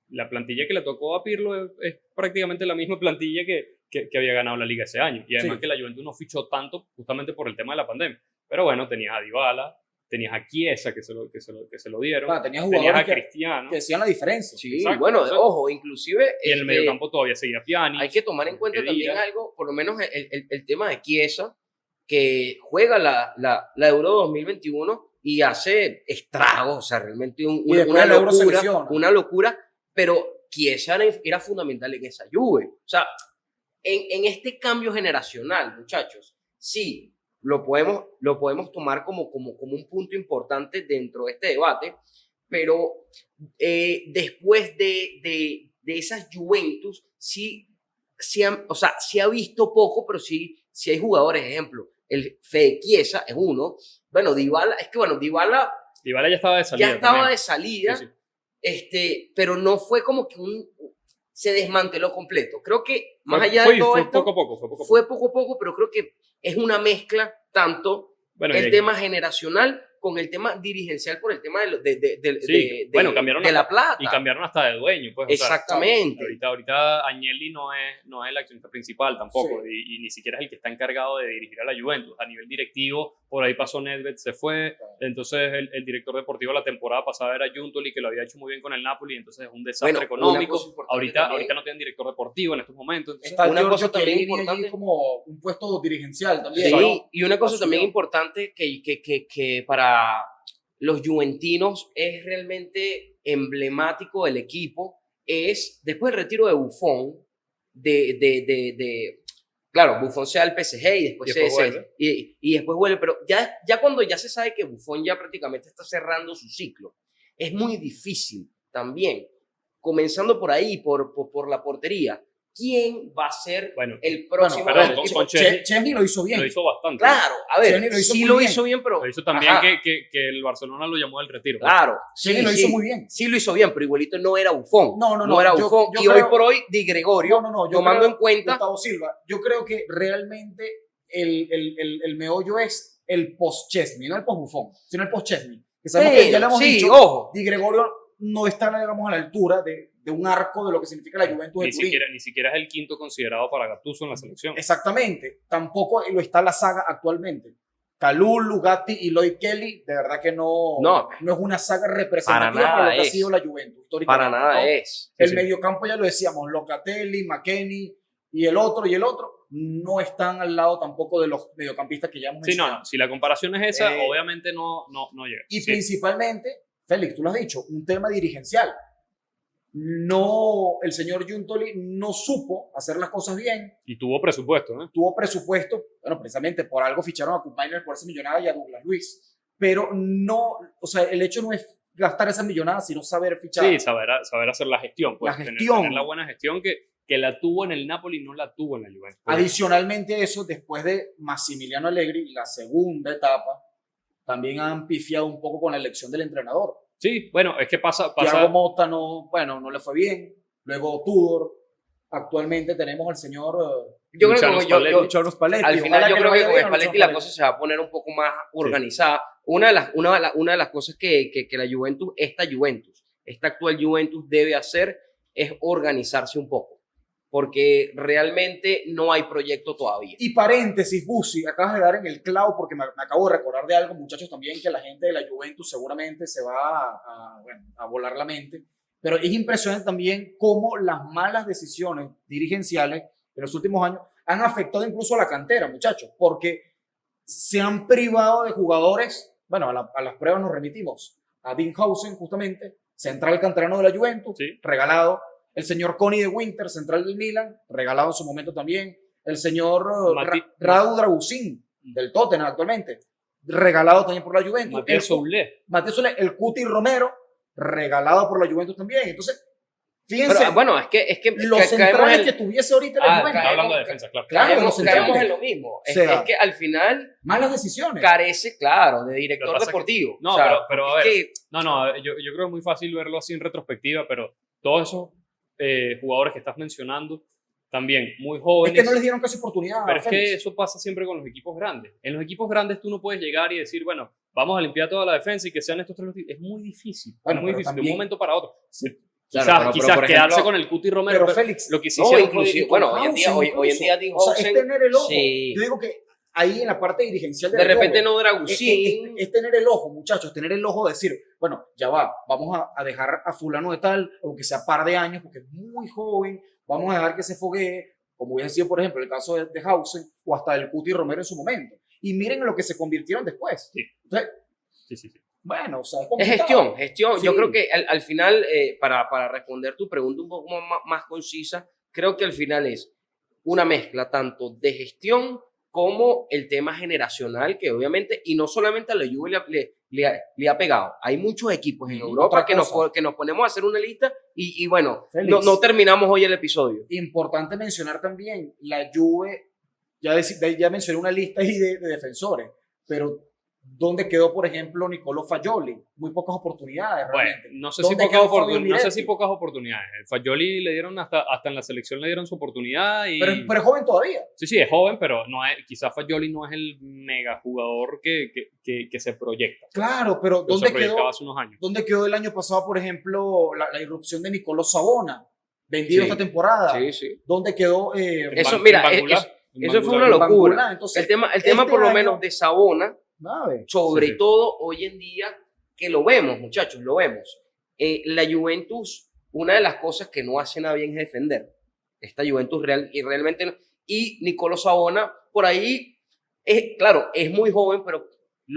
La plantilla que le tocó a Pirlo es prácticamente la misma plantilla que había ganado la liga ese año. Y además Sí. que la Juventus no fichó tanto justamente por el tema de la pandemia. Pero bueno, tenías a Dybala, tenías a Chiesa que se lo dieron, Ah, tenías tenías jugadores a Cristiano. que hacían la diferencia. Sí, Exacto, bueno, exacto. ojo, inclusive Y en el este, mediocampo todavía seguía Pjanic. hay que tomar en cuenta Khedira. también algo, por lo menos el tema de Chiesa, que juega la Euro 2021 y hace estragos, o sea, realmente Y después de la Euro se lesiona. una locura, pero Chiesa era fundamental en esa Juve. O sea, en este cambio generacional, muchachos, sí, lo podemos tomar como un punto importante dentro de este debate, pero después de esas Juventus, sí ha visto poco, pero sí hay jugadores, ejemplo, el Fede Chiesa es uno, bueno, Dybala Dybala ya estaba de salida. ya estaba también. de salida, Sí, sí. pero no fue como que se desmanteló completo. Creo que más Fue- allá fue- de todo fue esto, poco a poco, fue poco a poco. fue poco a poco, pero creo que es una mezcla tanto Bueno, el y- tema generacional con el tema dirigencial por el tema Sí, bueno, cambiaron de hasta- la plata. Y cambiaron hasta de dueño. Pues, o sea, Exactamente. ahorita Agnelli no es el accionista principal tampoco. Sí. Y ni siquiera es el que está encargado de dirigir a la Juventus. A nivel directivo, por ahí pasó Nedved, se fue. Entonces el director deportivo la temporada pasada era Giuntoli, que lo había hecho muy bien con el Napoli. Entonces es un desastre Bueno, económico. una cosa importante Ahorita también. no tienen director deportivo en estos momentos. Entonces, Está Una Giorgio cosa también Chiellini allí importante. como un puesto dirigencial también. Sí, ¿no? y una cosa Asumió. también importante que para los juventinos es realmente emblemático del equipo es después del retiro de Buffon, claro, Buffon se va al PSG y después, Y después vuelve. y después vuelve, pero ya cuando ya se sabe que Buffon ya prácticamente está cerrando su ciclo, es muy difícil también, comenzando por ahí, por la portería, ¿quién va a ser Bueno, el próximo? perdón, tipo? con Chesney Chesney lo hizo bien. lo hizo bastante. Claro, a ver, Chesney lo hizo sí muy lo bien. hizo bien, pero... Lo hizo también Ajá, que el Barcelona lo llamó del retiro. claro, Chesney lo hizo muy bien. Sí lo hizo bien, pero igualito no era Buffon. No, era yo- Buffon. yo Y hoy creo- por hoy, Di Gregorio, yo tomando creo- en cuenta... Gustavo Silva, yo creo que realmente el meollo es el post-Chesney, no el post-Buffon, sino el post-Chesney. Que sabemos que ya le hemos sí, dicho, ojo. Di Gregorio no está, digamos, a la altura de un arco de lo que significa la Juventus de Turín. Ni siquiera es el quinto considerado para Gattuso en la selección. Exactamente. Tampoco lo está la saga actualmente. Kalulu, Gatti y Lloyd Kelly, de verdad que no es una saga representativa Para nada para lo que ha es. sido la Juventus. Para históricamente, nada ¿no? es. El Sí. mediocampo ya lo decíamos, Locatelli, McKennie y el otro, no están al lado tampoco de los mediocampistas que ya hemos Sí, mencionado. no, si la comparación es esa, Eh, obviamente no llega. Y Sí. principalmente, Félix, tú lo has dicho, un tema dirigencial. No, el señor Giuntoli no supo hacer las cosas bien, Y tuvo presupuesto, ¿no? tuvo presupuesto, bueno, precisamente por algo ficharon a Koopmeiners por esa millonada y a Douglas Luiz, pero no, o sea, el hecho no es gastar esa millonada, sino saber fichar. Sí, saber hacer la gestión. Pues, La gestión. Tener la buena gestión que la tuvo en el Napoli y no la tuvo en la Juventus. Adicionalmente a eso, después de Massimiliano Allegri, la segunda etapa, también han pifiado un poco con la elección del entrenador. Sí, bueno, es que pasa Thiago Motta no le fue bien. Luego Tudor. Actualmente tenemos al señor Yo creo Luciano que Spalletti. Luciano Spalletti. al final Ojalá yo le creo que vaya con bien a Spalletti Luciano la cosa se va a poner un poco más organizada. Una de las cosas que la Juventus, esta actual Juventus debe hacer es organizarse un poco, porque realmente no hay proyecto todavía. Y paréntesis, Busi, acabas de dar en el clavo porque me acabo de recordar de algo, muchachos, también que la gente de la Juventus seguramente se va a volar la mente. Pero es impresionante también cómo las malas decisiones dirigenciales en los últimos años han afectado incluso a la cantera, muchachos, porque se han privado de jugadores. Bueno, a las pruebas nos remitimos. A Dinhausen, justamente, central canterano de la Juventus, Sí. regalado. El señor Conny de Winter, central del Milan, regalado en su momento también. El señor Radu Dragusin, del Tottenham actualmente, regalado también por la Juventus. Matías Soulé. Matías Soulé, el Cuti Romero, regalado por la Juventus también. Entonces, fíjense, Pero bueno, es que los caemos centrales en- que tuviese ahorita la Juventus. Está hablando de defensa, claro. Claro, caemos, los centrales. caemos en lo mismo. Es, sea, es que al final Malas decisiones. carece, claro, de Lo que director pasa es que- deportivo. No, O sea, pero a es ver. que No, yo creo que es muy fácil verlo así en retrospectiva, pero todos esos jugadores que estás mencionando, también muy Es jóvenes. que no les dieron casi oportunidad. Pero es Félix. que eso pasa siempre con los equipos grandes. En los equipos grandes tú no puedes llegar y decir, bueno, vamos a limpiar toda la defensa y que sean estos tres los Es muy difícil. Bueno, es muy pero difícil, de también- un momento para otro. Quizás, Claro, pero quizás por quedarse ejemplo- con el Cuti Romero. Pero Félix, lo que sí no, hicieron inclusive, fue- bueno, hoy en día O sea, es Dinhausen, tener el ojo. sí. Yo digo que ahí en la parte dirigencial de la repente Juve, no es, Dragusin, es tener el ojo, muchachos, tener el ojo de decir, bueno, ya va, vamos a dejar a fulano de tal, aunque sea par de años, porque es muy joven, vamos a dejar que se foguee, como hubiese sido, por ejemplo, el caso de Hausen o hasta el Cuti Romero en su momento. Y miren en lo que se convirtieron después. Sí. Entonces, Sí. bueno, o sea, es es complicado. gestión. Sí. Yo creo que al final, para responder tu pregunta un poco más concisa, creo que al final es una mezcla tanto de gestión como el tema generacional, que obviamente, y no solamente a la Juve le ha pegado. Hay muchos equipos en Y Europa otra que cosa. nos ponemos a hacer una lista y bueno, Félix. no terminamos hoy el episodio. Importante mencionar también, la Juve, ya mencioné una lista ahí de defensores, pero ¿dónde quedó, por ejemplo, Niccolò Fagioli? Muy pocas oportunidades, Bueno, realmente. no sé, si ¿Dónde pocas quedó Fabio no sé si Miretti? pocas oportunidades. El Fagioli le dieron hasta en la selección le dieron su oportunidad. Y... Pero es joven todavía. Sí, es joven, pero no es, quizás Fagioli no es el mega jugador que se proyecta. Claro, pero Que se ¿dónde proyectaba quedó, hace unos años. ¿dónde quedó el año pasado, por ejemplo, la irrupción de Niccolò Sabona, vendido Sí. esta temporada? Sí. ¿Dónde quedó Eso, En mira, Bangula, en eso fue Bangula. una locura. Bangula? Entonces, El tema este por lo año- menos de Sabona, ¿sabe? sobre Sí. todo hoy en día, que lo vemos, muchachos, lo vemos. La Juventus, una de las cosas que no hace nada bien es defender. Esta Juventus realmente no. Y Niccolò Sabona, por ahí, claro, es muy joven, pero Sí.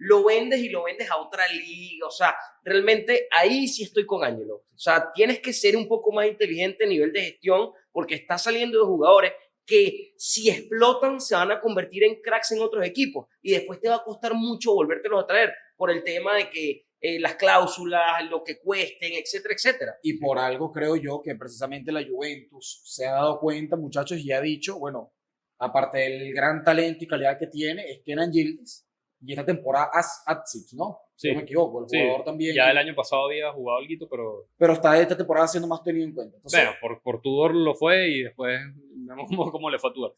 lo vendes y lo vendes a otra liga. O sea, realmente ahí sí estoy con Ángelo. O sea, tienes que ser un poco más inteligente a nivel de gestión porque está saliendo de jugadores que si explotan se van a convertir en cracks en otros equipos y después te va a costar mucho volvértelos a traer por el tema de que las cláusulas, lo que cuesten, etcétera, etcétera. Y por algo creo yo que precisamente la Juventus se ha dado cuenta, muchachos, y ha dicho, bueno, aparte del gran talento y calidad que tiene, es Kenan Yildiz, y esta temporada Atsic, ¿no? Sí. No me equivoco, el Sí, jugador también. ya el año pasado había jugado algo, pero Pero esta temporada siendo más tenido en cuenta. Entonces, bueno, por Tudor lo fue y después vemos cómo le fue a Tudor.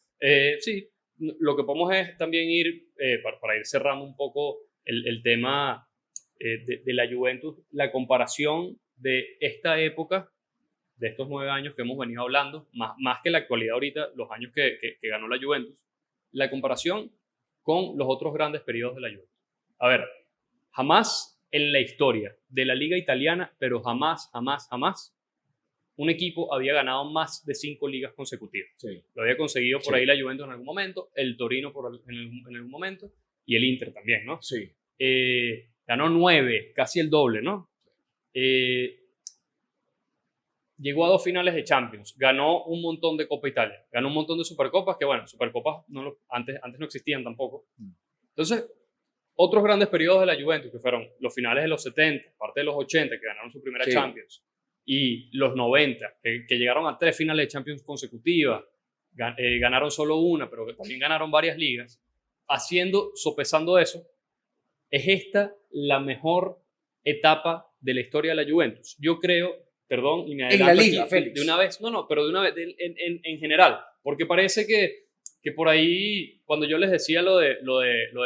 Sí, lo que podemos es también ir, para ir cerrando un poco el tema de la Juventus, la comparación de esta época, de estos 9 años que hemos venido hablando, más que la actualidad ahorita, los años que ganó la Juventus, la comparación con los otros grandes periodos de la Juventus. A ver, jamás en la historia de la liga italiana, pero jamás un equipo había ganado más de 5 ligas consecutivas. Sí. Lo había conseguido por Sí. ahí la Juventus en algún momento, el Torino en algún momento y el Inter también, ¿no? Sí. Ganó 9, casi el doble, ¿no? Llegó a 2 finales de Champions, ganó un montón de Copa Italia, ganó un montón de Supercopas, que bueno, Supercopas antes no existían tampoco. Entonces, otros grandes periodos de la Juventus, que fueron los finales de los 70, parte de los 80, que ganaron su primera Sí. Champions, y los 90, que llegaron a 3 finales de Champions consecutivas, ganaron solo una, pero que también ganaron varias ligas, sopesando eso, ¿es esta la mejor etapa de la historia de la Juventus? Yo creo, perdón, y me En la adelanto liga, aquí, Félix. de una vez, pero de una vez, en general, porque parece que por ahí, cuando yo les decía lo de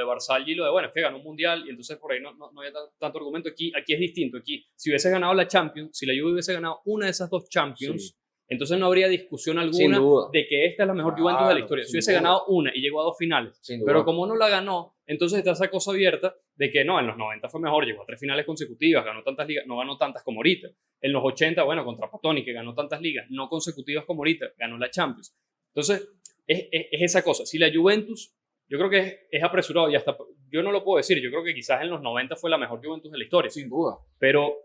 Barzagli, lo de, bueno, es que ganó un mundial, y entonces por ahí no había tanto argumento. Aquí es distinto. Aquí, si hubiese ganado la Champions, si la Juve hubiese ganado una de esas 2 Champions, Sí. entonces no habría discusión Sin alguna duda. de que esta es la mejor Claro, Juventus de la historia. Si sin hubiese duda. ganado una y llegó a 2 finales, Sin duda. pero como no la ganó, entonces está esa cosa abierta de que no, en los 90 fue mejor, llegó a 3 finales consecutivas, ganó tantas ligas, no ganó tantas como ahorita. En los 80, bueno, contra Patoni, que ganó tantas ligas, no consecutivas como ahorita, ganó la Champions. Entonces, es esa cosa. Si la Juventus, yo creo que es apresurado, y hasta yo no lo puedo decir, yo creo que quizás en los 90 fue la mejor Juventus de la historia, Sin duda. pero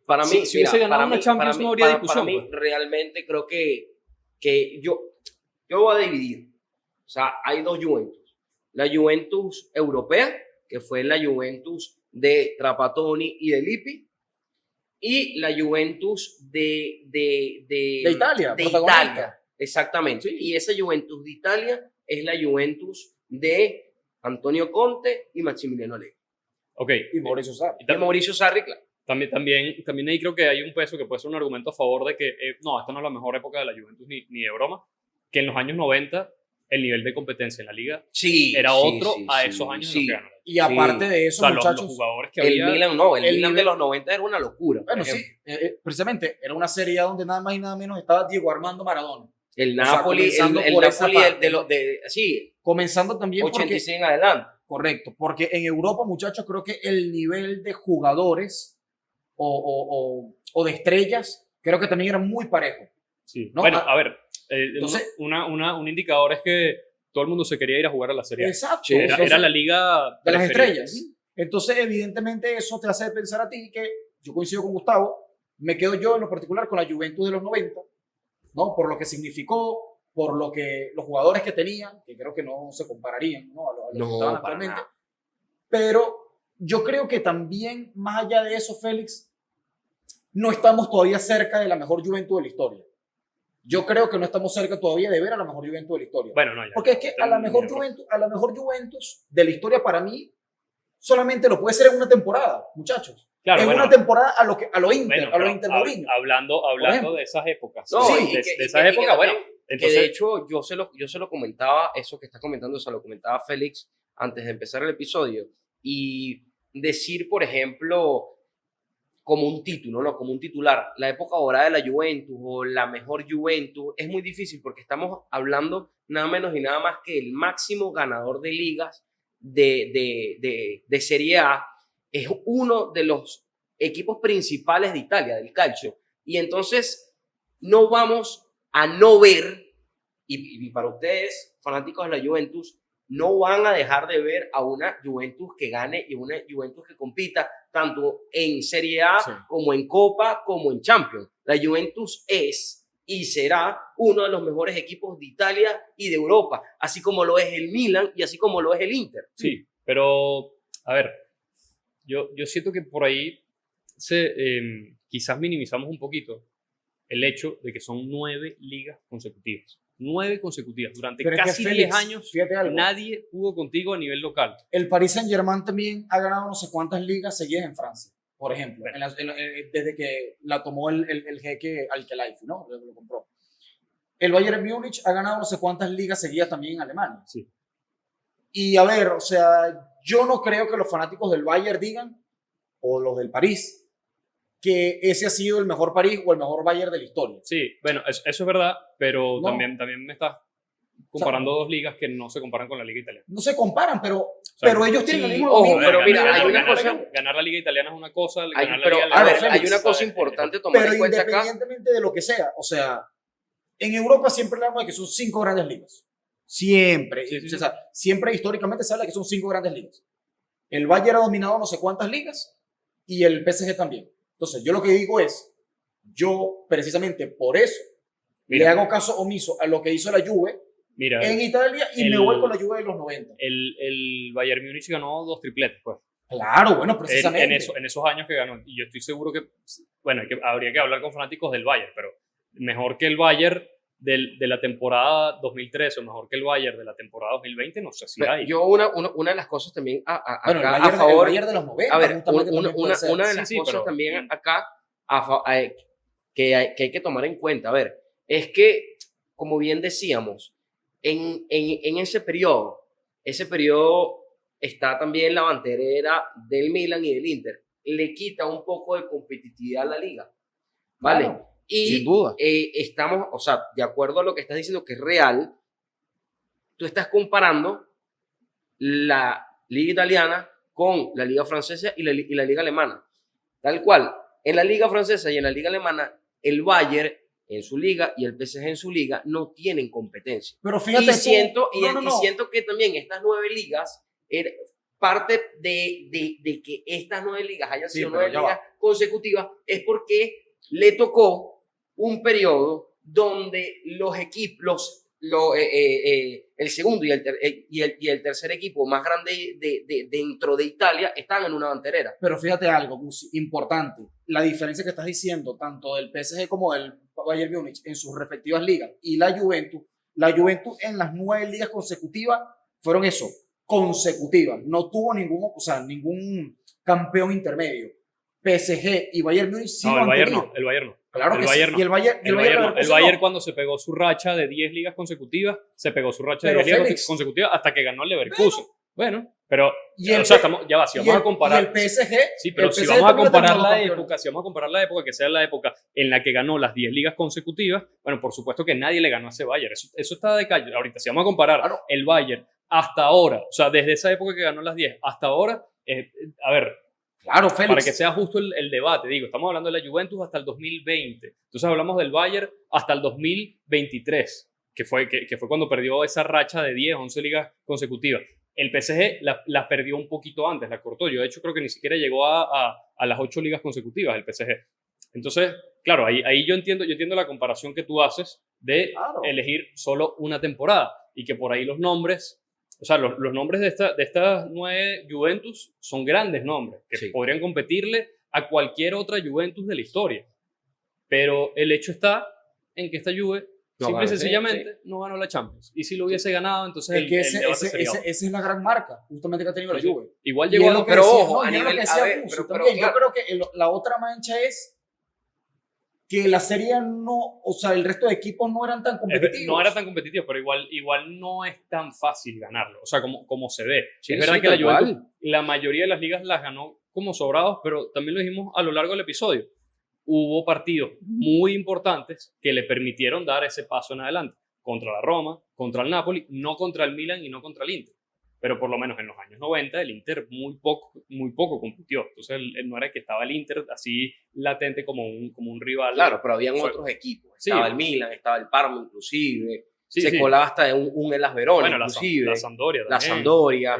Para mí, si hubiese ganado una Champions no habría discusión. Para mí, pues. realmente creo que yo voy a dividir. O sea, hay 2 Juventus. La Juventus europea, que fue la Juventus de Trapattoni y de Lippi, y la Juventus de Italia, de protagonista. Italia. Exactamente. Sí. Y esa Juventus de Italia es la Juventus de Antonio Conte y Maximiliano Allegri. Ok. Y Mauricio Sarri. Y Y Mauricio Sarri, claro. también ahí creo que hay un peso que puede ser un argumento a favor de que no, esta no es la mejor época de la Juventus ni de broma, que en los años 90 el nivel de competencia en la liga Sí, era sí, otro sí, a sí, esos años sí. en los que ganó. Y aparte de O eso, sea, los muchachos, jugadores que El había... Milan no, el el Milan de nivel- los 90 era una locura. por bueno, sí, ejemplo. precisamente, era una serie donde nada más y nada menos estaba Diego Armando Maradona. El o sea, Napoli, comenzando el por esa Napoli parte. sí, Comenzando también 86 en adelante. correcto, porque en Europa, muchachos, creo que el nivel de jugadores o de estrellas, creo que también era muy parejo. Sí. No, Bueno, ah, a ver, entonces- un indicador es que todo el mundo se quería ir a jugar a la Serie A. Exacto. Sí, Era, Entonces, era la liga de las preferida. estrellas. Entonces, evidentemente, eso te hace pensar a ti que yo coincido con Gustavo, me quedo yo en lo particular con la Juventus de los 90, ¿no? Por lo que significó, por lo que los jugadores que tenían, que creo que no se compararían, ¿no? A los que No, estaban para actualmente. nada. Pero yo creo que también, más allá de eso, Félix, no estamos todavía cerca de la mejor Juventus de la historia. Yo creo que no estamos cerca todavía de ver a la mejor Juventus de la historia. Bueno, no, ya. Porque es que a la mejor Juventus de la historia para mí solamente lo puede ser en una temporada, muchachos. Claro, en bueno, una temporada a lo Inter, bueno, a lo pero Inter Mourinho. hablando ejemplo. de esas épocas. No, Sí, y de que- esas y que épocas, bueno. también, Entonces, que de hecho yo se lo comentaba, eso que estás comentando, se lo comentaba Félix antes de empezar el episodio, y decir, por ejemplo, como un título, ¿no? Como un titular, la época dorada de la Juventus o la mejor Juventus, es muy difícil porque estamos hablando nada menos y nada más que el máximo ganador de ligas de Serie A, es uno de los equipos principales de Italia, del calcio. Y entonces no vamos a no ver, y para ustedes, fanáticos de la Juventus, no van a dejar de ver a una Juventus que gane y una Juventus que compita tanto en Serie A Sí. como en Copa como en Champions. La Juventus es y será uno de los mejores equipos de Italia y de Europa, así como lo es el Milan y así como lo es el Inter. sí, pero, a ver, yo siento que por ahí quizás minimizamos un poquito el hecho de que son 9 ligas consecutivas. 9 consecutivas. Durante Pero es que, casi Félix, 10 años, fíjate algo. nadie pudo contigo a nivel local. El Paris Saint-Germain también ha ganado no sé cuántas ligas seguidas en Francia, por ejemplo, Bueno. desde que la tomó el jeque Al-Khelaifi, ¿no? Desde que lo compró. El Bayern Múnich ha ganado no sé cuántas ligas seguidas también en Alemania. Sí. Y a ver, o sea, yo no creo que los fanáticos del Bayern digan, o los del París, que ese ha sido el mejor París o el mejor Bayern de la historia. Sí, bueno, eso es verdad, pero No. también me estás comparando dos ligas que no se comparan con la liga italiana. No se comparan, pero, O sea, pero ellos tienen sí, el mismo ojo, dominio. pero mira, ganar, hay una ganar- cosa- ganar la liga italiana es una cosa, Hay, ganar la pero, liga a ver, Félix, hay una cosa ¿sabes? importante a tomar Pero en cuenta acá. independientemente de lo que sea, o sea, en Europa siempre hablamos de que son 5 grandes ligas. Siempre. Sí, sí, sí. O sea, siempre históricamente se habla de que son 5 grandes ligas. El Bayern ha dominado no sé cuántas ligas y el PSG también. Entonces, yo lo que digo es, yo precisamente por eso Mira. le hago caso omiso a lo que hizo la Juve Mira, en Italia y me el- voy con la Juve de los 90. el Bayern Múnich ganó 2 tripletes, pues. Claro, bueno, En, precisamente. en esos años que ganó. Y yo estoy seguro que, bueno, habría que hablar con fanáticos del Bayern, pero mejor que el Bayern de la temporada 2013 o mejor que el Bayern de la temporada 2020, no sé si hay. Yo una de las cosas también Bueno, acá el Bayern, a favor, el Bayern de los 90. a ver, justamente una también puede ser. una de Sí, las sí, cosas pero- también acá que hay que tomar en cuenta, a ver, es que, como bien decíamos, en ese periodo está también la banderera del Milan y del Inter. Le quita un poco de competitividad a la liga, ¿vale? Claro, Y sin duda. estamos, o sea, de acuerdo a lo que estás diciendo que es real, tú estás comparando la liga italiana con la liga francesa y la liga alemana. Tal cual, en la liga francesa y en la liga alemana, el Bayern en su liga y el PSG en su liga no tienen competencia. Pero fíjate Y tú- siento, no, no, no. siento que también estas 9 ligas, parte de que estas 9 ligas hayan Sí, sido pero 9 ya ligas va. consecutivas es porque le tocó un periodo donde los equipos, el segundo y el tercer equipo más grande dentro de Italia están en una banderera. Pero fíjate algo, Gusi, importante. La diferencia que estás diciendo, tanto del PSG como del Bayern Múnich en sus respectivas ligas y la Juventus en las 9 ligas consecutivas fueron eso, consecutivas. No tuvo ningún campeón intermedio. PSG y Bayern Múnich sí No, lo el han Bayern tenido. no, el Bayern no. Claro el que Bayern sí. no. Y el Bayern, El Bayern, no. El Leverkusen Bayern no. cuando se pegó su racha de 10 ligas consecutivas, se pegó su racha de Pero 10 ligas Félix. consecutivas hasta que ganó el Leverkusen. Bueno, pero, Y el o sea, P- ya va, si y vamos el- a comparar... y el PSG, Sí, pero el si PSG vamos a también comparar terminó la campeón. época, si vamos a comparar la época que sea la época en la que ganó las 10 ligas consecutivas, bueno, por supuesto que nadie le ganó a ese Bayern. Eso está de calle. Ahorita, si vamos a comparar Claro. el Bayern hasta ahora, o sea, desde esa época que ganó las 10 hasta ahora, a ver, Claro, Félix. para que sea justo el debate, digo, estamos hablando de la Juventus hasta el 2020. Entonces hablamos del Bayern hasta el 2023, que fue cuando perdió esa racha de 10, 11 ligas consecutivas. El PSG la perdió un poquito antes, la cortó. Yo, de hecho, creo que ni siquiera llegó a las 8 ligas consecutivas el PSG. Entonces, claro, ahí yo entiendo la comparación que tú haces de Claro. elegir solo una temporada y que por ahí los nombres, o sea, los nombres de estas 9 Juventus son grandes nombres que Sí. podrían competirle a cualquier otra Juventus de la historia. Pero el hecho está en que esta Juve, No simple y ganó, sencillamente, no ganó la Champions. Y si lo hubiese ganado, entonces Es que el debate sería otro. esa es la gran marca, justamente que ha tenido Sí, la sí. Juve. Igual Y llegó es a lo los... que pero decía- ojo, no, a y es lo nivel- que a decía ver, Gus, pero también. claro. Yo creo que la otra mancha es que la serie no, o sea, el resto de equipos no eran tan competitivos. No era tan competitivo, pero igual no es tan fácil ganarlo, o sea, como se ve. Sí, es verdad sí, que la tal Juventus, cual. la mayoría de las ligas las ganó como sobrados, pero también lo dijimos a lo largo del episodio. Hubo partidos muy importantes que le permitieron dar ese paso en adelante. Contra la Roma, contra el Napoli, no contra el Milan y no contra el Inter. Pero por lo menos en los años 90 el Inter muy poco compitió. Entonces no era que estaba el Inter así latente como un rival. Claro, pero habían Fue- otros equipos. Sí. Estaba el Milan, estaba el Parma inclusive. Sí, se sí. colaba hasta un Elas Verona Bueno, inclusive. la Sampdoria La también. Sampdoria.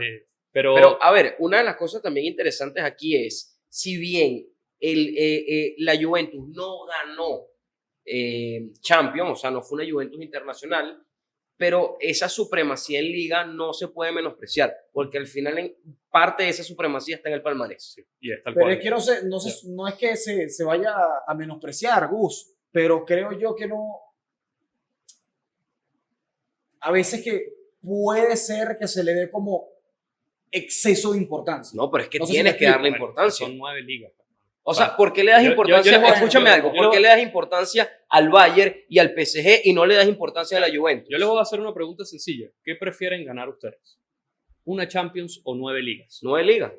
Pero Pero, a ver, una de las cosas también interesantes aquí es, si bien la Juventus no ganó Champions, o sea, no fue una Juventus internacional, pero esa supremacía en liga no se puede menospreciar, porque al final parte de esa supremacía está en el palmarés. sí, y es tal Pero cual. es que no es que se vaya a menospreciar, Gus, pero creo yo que no. A veces que puede ser que se le dé como exceso de importancia. No, pero es que No sé si tienes me que darle explico. importancia. Son 9 ligas. O sea, ¿por qué le das Yo importancia? les voy a- Escúchame yo- algo, yo ¿por qué lo- le das importancia al Bayern y al PSG y no le das importancia a la Juventus? Yo les voy a hacer una pregunta sencilla. ¿Qué prefieren ganar ustedes? ¿Una Champions o 9 ligas? 9 ligas.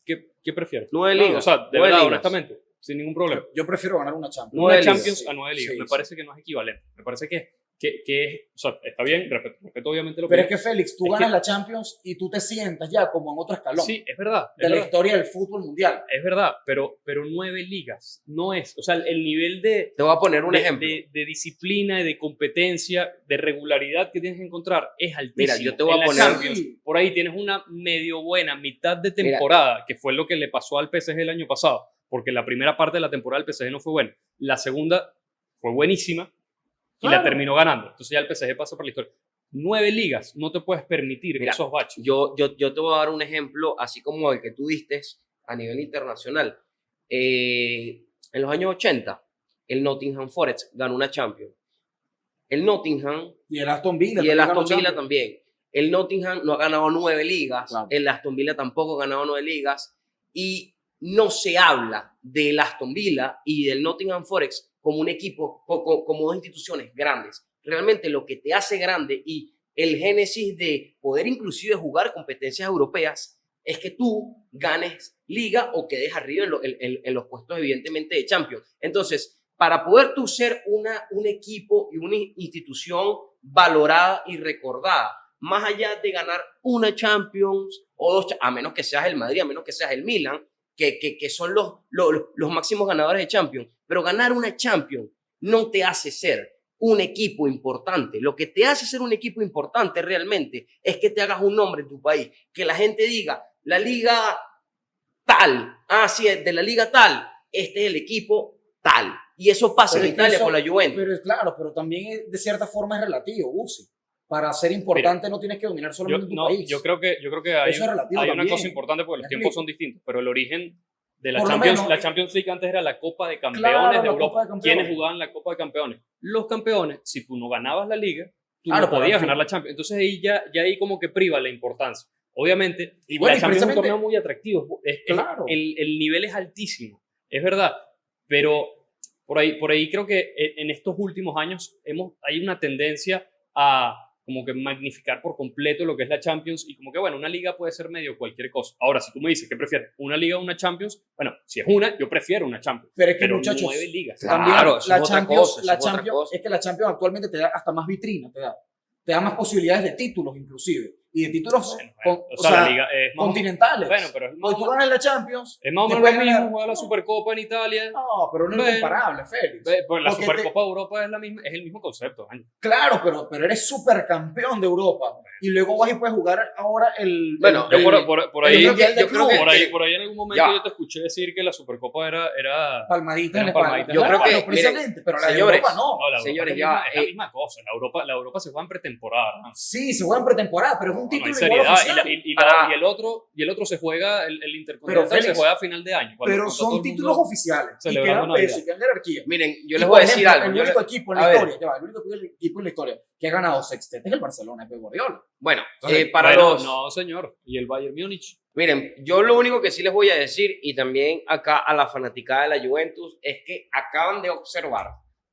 ¿Qué prefieren? 9 No, ligas. o sea, de 9 verdad, ligas. honestamente, sin ningún problema. Yo prefiero ganar una Champions. Nueve Una ligas, Champions sí. a 9 ligas. Sí, Me sí. parece que no es equivalente. Me parece que o sea, está bien, respeto obviamente lo Pero que... es que Félix, tú Es ganas que- la Champions y tú te sientas ya como en otro escalón Sí, es verdad. de la historia del fútbol mundial. Es verdad, pero 9 ligas no es, o sea, el nivel de, Te voy a poner un ejemplo. de disciplina y de competencia, de regularidad que tienes que encontrar es altísimo. Mira, yo te voy En a la poner- Champions, por ahí tienes una medio buena mitad de temporada, que fue lo que le pasó al PSG el año pasado, porque la primera parte de la temporada del PSG no fue buena, la segunda fue buenísima y la Claro. terminó ganando. Entonces ya el PSG pasa por la historia. 9 ligas, no te puedes permitir Mira, esos baches. Yo te voy a dar un ejemplo, así como el que tú diste a nivel internacional. En los años 80, el Nottingham Forest ganó una Champions. El Nottingham Y el Aston Villa. y el también Aston ganó Villa Champions. también. El Nottingham no ha ganado 9 ligas, Claro. el Aston Villa tampoco ha ganado 9 ligas, y no se habla del Aston Villa y del Nottingham Forest como un equipo, como dos instituciones grandes. Realmente lo que te hace grande y el génesis de poder inclusive jugar competencias europeas es que tú ganes liga o quedes arriba en los puestos evidentemente de Champions. Entonces, para poder tú ser un equipo y una institución valorada y recordada, más allá de ganar una Champions o dos, a menos que seas el Madrid, a menos que seas el Milan, que son los máximos ganadores de Champions, pero ganar una Champions no te hace ser un equipo importante. Lo que te hace ser un equipo importante realmente es que te hagas un nombre en tu país, que la gente diga, la liga tal, sí, de la liga tal, este es el equipo tal. Y eso pasa Pero en es que Italia eso- con la Juventus. Pero es claro, pero también de cierta forma es relativo, Uzi. Para ser importante no tienes que dominar solamente tu país. Yo creo que hay, Eso es relativo hay una también. cosa importante porque los ¿Me tiempos explico? son distintos, pero el origen de la Por lo Champions, menos- la Champions League antes era la Copa de Campeones Claro, de la Europa. Copa de Campeones. ¿Quiénes jugaban la Copa de Campeones? Los campeones. Si tú no ganabas la liga, tú Claro, no pero podías al fin- ganar la Champions. Entonces ahí ya ahí como que priva la importancia. Obviamente, Y bueno, la y Champions es un precisamente- torneo muy atractivo. Claro. El nivel es altísimo, es verdad. Pero por ahí creo que en estos últimos años hay una tendencia a como que magnificar por completo lo que es la Champions y como que, bueno, una liga puede ser medio cualquier cosa. Ahora, si tú me dices, ¿qué prefieres? ¿Una liga o una Champions? Bueno, si es una, yo prefiero una Champions. Pero es que, Pero muchachos, 9 ligas. Claro, también eso la es otra Champions, cosa, eso la es otra Champions, cosa. es que la Champions actualmente te da hasta más vitrina, te da más posibilidades de títulos inclusive. Y de títulos O sea, la liga es más continentales. Bueno, pero es más Hoy tú ganas la Champions. es más o menos después lo mismo ganar- jugar la Supercopa en Italia. No, pero no es Bueno. comparable, Félix. Pues la Porque Supercopa de Europa es el mismo concepto. Año. Claro, pero eres supercampeón de Europa. Y luego vas y puedes jugar ahora el. Bueno, Yo el- por el ahí, Mundial de yo creo que- Clubes. por ahí en algún momento Ya. yo te escuché decir que la Supercopa era Palmaditas en la Eran espalda. palmaditas. Yo creo que, Claro, precisamente, pero la de señores, Europa no. no, la Europa Señores, es ya, la misma cosa. La Europa se juega en pretemporada. ¿no? Sí, se juega en pretemporada, pero es un No título hay igual seriedad. oficial. Y el otro se juega, el Intercontinental Pero, se Félix, juega a final de año. cuando Pero está todo son el mundo títulos oficiales. Y celebrando quedan peso, Navidad. y quedan jerarquía. miren, yo Y, les por voy a decir ejemplo, algo. El yo único les- equipo en a la ver. historia, el único equipo en la historia que ha ganado sextete es el Barcelona de Pep Guardiola. Bueno, Entonces, para Bueno, los... No, señor. Y el Bayern Múnich. Miren, yo lo único que sí les voy a decir, y también acá a la fanaticada de la Juventus, es que acaban de observar.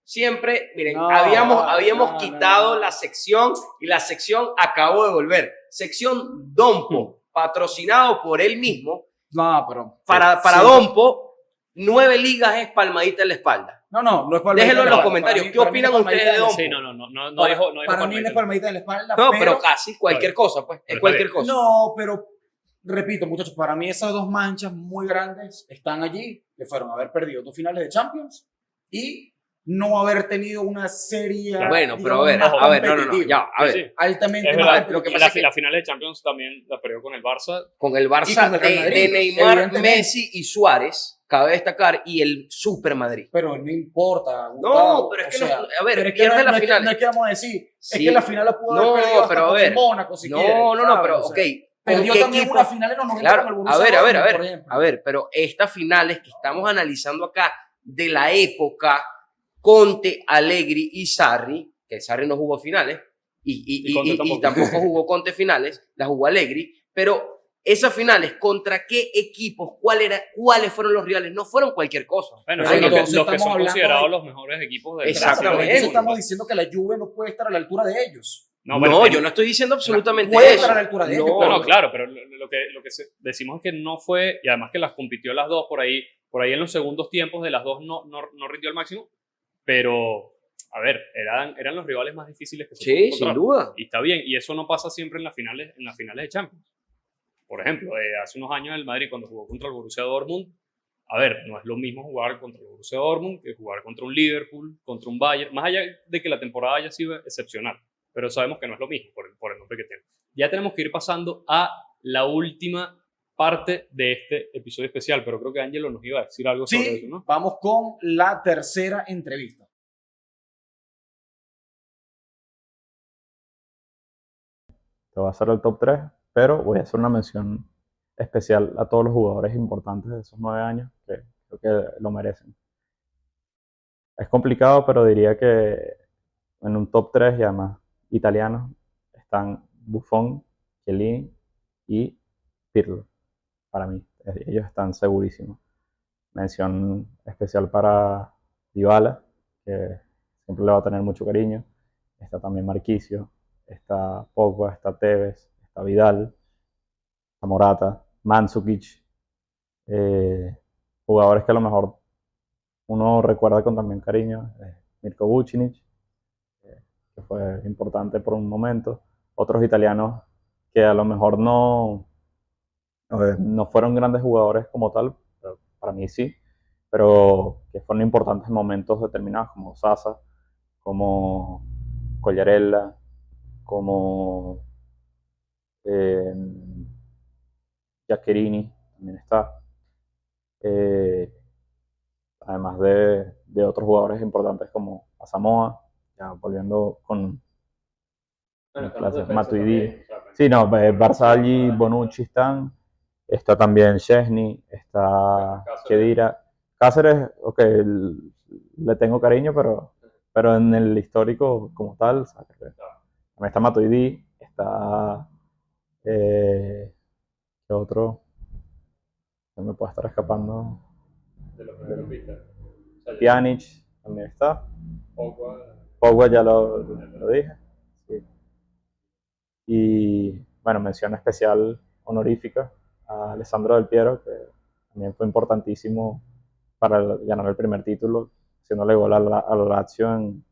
Siempre, miren, No, habíamos no, quitado no. la sección y la sección acabó de volver. Sección Dompo, patrocinado por él mismo. No, pero. Para sí. Dompo, 9 ligas es palmadita en la espalda. No es palmadita Déjenlo en la los espalda. comentarios. Para mí- ¿Qué para mí opinan no es palmadita ustedes de en la Dompo? Sí, no dijo Para mí no es palmadita. palmadita en la espalda. No, pero casi cualquier cosa, pues. Es Pero cualquier está cosa. No, pero repito, muchachos, para mí esas dos manchas muy grandes están allí, que fueron haber perdido dos finales de Champions y no haber tenido una serie. Bueno, pero digamos, a ver, más no, competitiva. ya, a ver. Sí, Altamente Es más verdad, competitiva. lo que pasa es que- las finales de Champions también la perdió con el Barça. Con el Y Barça con el Real Madrid, de Neymar, evidentemente. Messi y Suárez, cabe destacar, y el Super Madrid. Pero no importa. No, Gustavo, pero es o que sea, no, a ver, pero es que pierde no, la no es que- final. no es que vamos a decir, Sí. es que la final la pudo haber No, perdido hasta pero a con ver. el Mónaco si No, quiere, no, ¿sabes? pero O ok. sea, ¿con perdió qué también equipo? una final en los 90 Claro, con el a Borussia ver, Dortmund, por ejemplo. a ver, pero estas finales que estamos analizando acá de la época Conte, Allegri y Sarri, que Sarri no jugó finales Y Conte y tampoco. tampoco jugó Conte finales, la jugó Allegri, pero esas finales, ¿contra qué equipos? ¿Cuáles fueron los rivales? No fueron cualquier cosa. Bueno, Pero son entonces los que estamos son hablando considerados de- los mejores equipos del Exactamente. Exactamente. del Entonces mundo. estamos diciendo que la Juve no puede estar a la altura de ellos. No, No, bueno, yo no estoy diciendo absolutamente puede eso. estar a la altura de ellos, No, pero- no, claro, pero lo que decimos es que no fue, y además que las compitió las dos por ahí en los segundos tiempos de las dos no rindió al máximo, pero a ver, eran los rivales más difíciles que se Sí, pueden sin encontrar. duda. Y está bien, y eso no pasa siempre en las finales de Champions. Por ejemplo, hace unos años el Madrid cuando jugó contra el Borussia Dortmund, a ver, no es lo mismo jugar contra el Borussia Dortmund que jugar contra un Liverpool, contra un Bayern, más allá de que la temporada haya sido excepcional, pero sabemos que no es lo mismo por el nombre que tiene. Ya tenemos que ir pasando a la última parte de este episodio especial, pero creo que Ángelo nos iba a decir algo sobre eso, Sí, ¿no? vamos con la tercera entrevista. Te voy a hacer el top 3, pero voy a hacer una mención especial a todos los jugadores importantes de esos 9 años que creo que lo merecen. Es complicado, pero diría que en un top 3 y además italianos están Buffon, Chiellini y Pirlo. Para mí, ellos están segurísimos. Mención especial para Dybala, que siempre le va a tener mucho cariño. Está también Marquisio, está Pogba, está Tevez, está Vidal, está Morata, Mandzukic, jugadores que a lo mejor uno recuerda con también cariño, Mirko Vucinic, que fue importante por un momento, otros italianos que a lo mejor no fueron grandes jugadores como tal, pero para mí sí, pero que fueron importantes en momentos determinados, como Sasa, como Collarella, como eh, Giaccherini, también está. Eh, Además de otros jugadores importantes como Asamoah, ya volviendo con Matuidi. Sí, no, Barzagli, Bonucci están. Está también Szczesny, está Khedira. Cáceres, ok, le tengo cariño, pero en el histórico como tal, también está Matuidi, está ¿qué otro? No me puede estar escapando. De los mediocampistas. Pjanic también está. Pogba ya lo dije. Sí. Y bueno, mención especial honorífica a Alessandro Del Piero, que también fue importantísimo para ganar el primer título, haciéndole gol a la Lazio en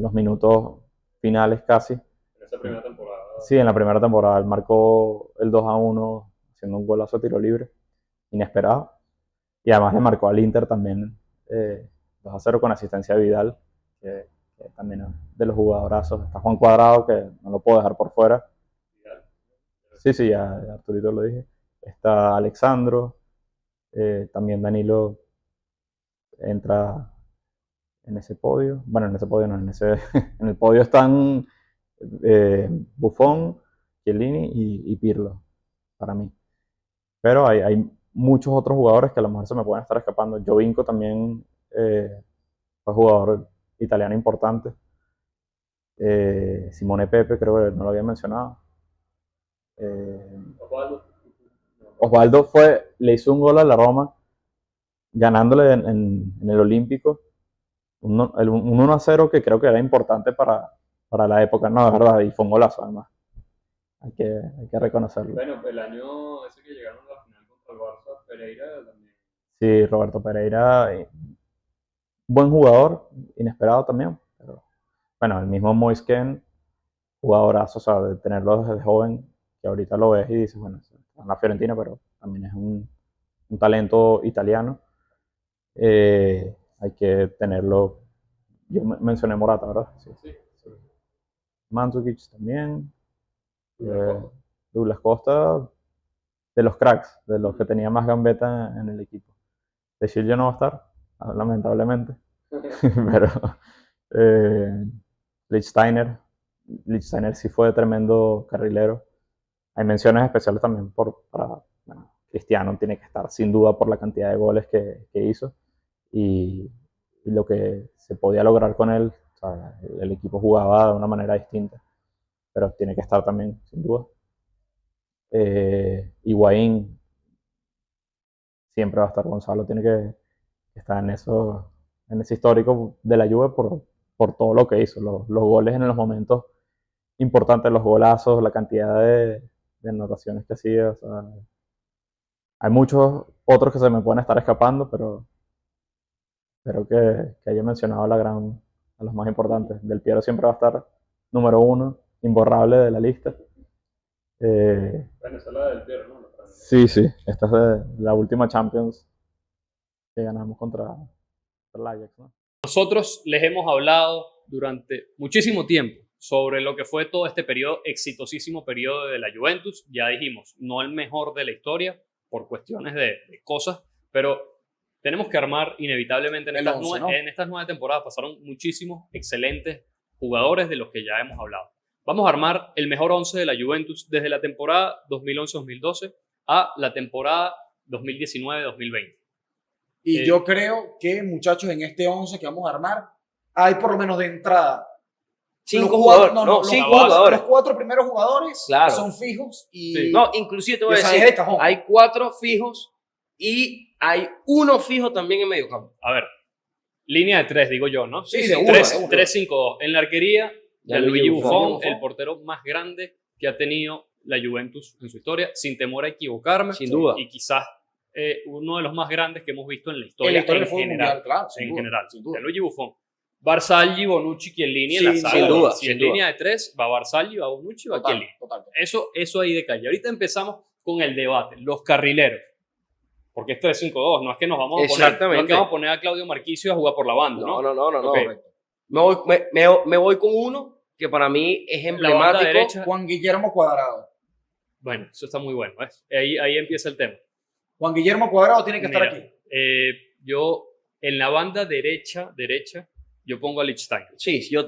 los minutos finales casi. En esa primera temporada. Sí, en la primera temporada. Él marcó el 2-1 haciendo un golazo de tiro libre, inesperado. Y además le marcó al Inter también 2-0 con asistencia de Vidal, que también es de los jugadorazos. Está Juan Cuadrado, que no lo puedo dejar por fuera. Sí, sí, ya Arturito lo dije. Está Alexandro, también Danilo entra en ese podio. Bueno, en ese podio no, en el podio están Buffon, Chiellini y Pirlo, para mí. Pero hay muchos otros jugadores que a lo mejor se me pueden estar escapando. Jovinko también fue jugador italiano importante. Simone Pepe, creo que no lo había mencionado. Osvaldo le hizo un gol a la Roma, ganándole en el Olímpico, un 1-0 que creo que era importante para la época, no, de verdad, y fue un golazo además. Hay que reconocerlo. Bueno, el año ese que llegaron a la final contra el Barça, Pereira también. Sí, Roberto Pereira, buen jugador, inesperado también, pero bueno, el mismo Moise Kean, jugadorazo, o sea, de tenerlo desde joven, que ahorita lo ves y dices, bueno, está en la Fiorentina, pero también es un talento italiano. Hay que tenerlo. Yo mencioné Morata, ¿verdad? Sí. Mandzukic también. Douglas Costa, de los cracks, de los que tenía más gambeta en el equipo. De Chile no va a estar, lamentablemente. Pero Lichtsteiner sí fue tremendo carrilero. Hay menciones especiales también bueno, Cristiano tiene que estar sin duda por la cantidad de goles que hizo y lo que se podía lograr con él. O sea, el equipo jugaba de una manera distinta, pero tiene que estar también, sin duda. Higuaín, siempre va a estar. Gonzalo tiene que estar en ese histórico de la Juve por todo lo que hizo, los goles en los momentos importantes, los golazos, la cantidad de anotaciones que hacía. O sea, hay muchos otros que se me pueden estar escapando, pero Espero que haya mencionado a los más importantes. Del Piero siempre va a estar número 1, imborrable de la lista. Venezuela del Piero, ¿no? Sí, sí, esta es de la última Champions que ganamos contra el Ajax, ¿no? Nosotros les hemos hablado durante muchísimo tiempo sobre lo que fue todo este periodo, exitosísimo periodo de la Juventus. Ya dijimos, no el mejor de la historia por cuestiones de cosas, pero tenemos que armar inevitablemente en estas 9 temporadas pasaron muchísimos excelentes jugadores de los que ya hemos hablado. Vamos a armar el mejor 11 de la Juventus desde la temporada 2011-2012 a la temporada 2019-2020. Y yo creo que, muchachos, en este 11 que vamos a armar, hay por lo menos de entrada 5 jugadores. Los 4 primeros jugadores son fijos. Y sí. No, inclusive te voy a es decir, de cajón. hay 4 fijos y hay 1 fijo también en medio campo. A ver, línea de 3, digo yo, ¿no? Sí, de uno. 3-5-2. En la arquería, Gianluigi Buffon, Buffon, el portero más grande que ha tenido la Juventus en su historia, sin temor a equivocarme. Sin duda. Y quizás uno de los más grandes que hemos visto en la historia, En la historia del en fútbol general. mundial, claro. Sin duda. Gianluigi Buffon. Barzagli, Bonucci, Chiellini en la Sin saga. duda, Si sin en duda. línea de 3 va Barzagli, va Bonucci, va Chiellini. Total. Eso ahí de calle. Ahorita empezamos con el debate, los carrileros. Porque esto es 5-2, no es que nos vamos a poner, Exactamente. no es que vamos a poner a Claudio Marquisio a jugar por la banda, ¿no? No. Ok. Me voy con uno que para mí es La banda emblemático. derecha, Juan Guillermo Cuadrado. bueno, eso está muy bueno, ¿ves? Ahí empieza el tema. Juan Guillermo Cuadrado tiene que estar Mira, aquí. Yo, en la banda derecha, yo pongo a Lichtsteiner. Sí, yo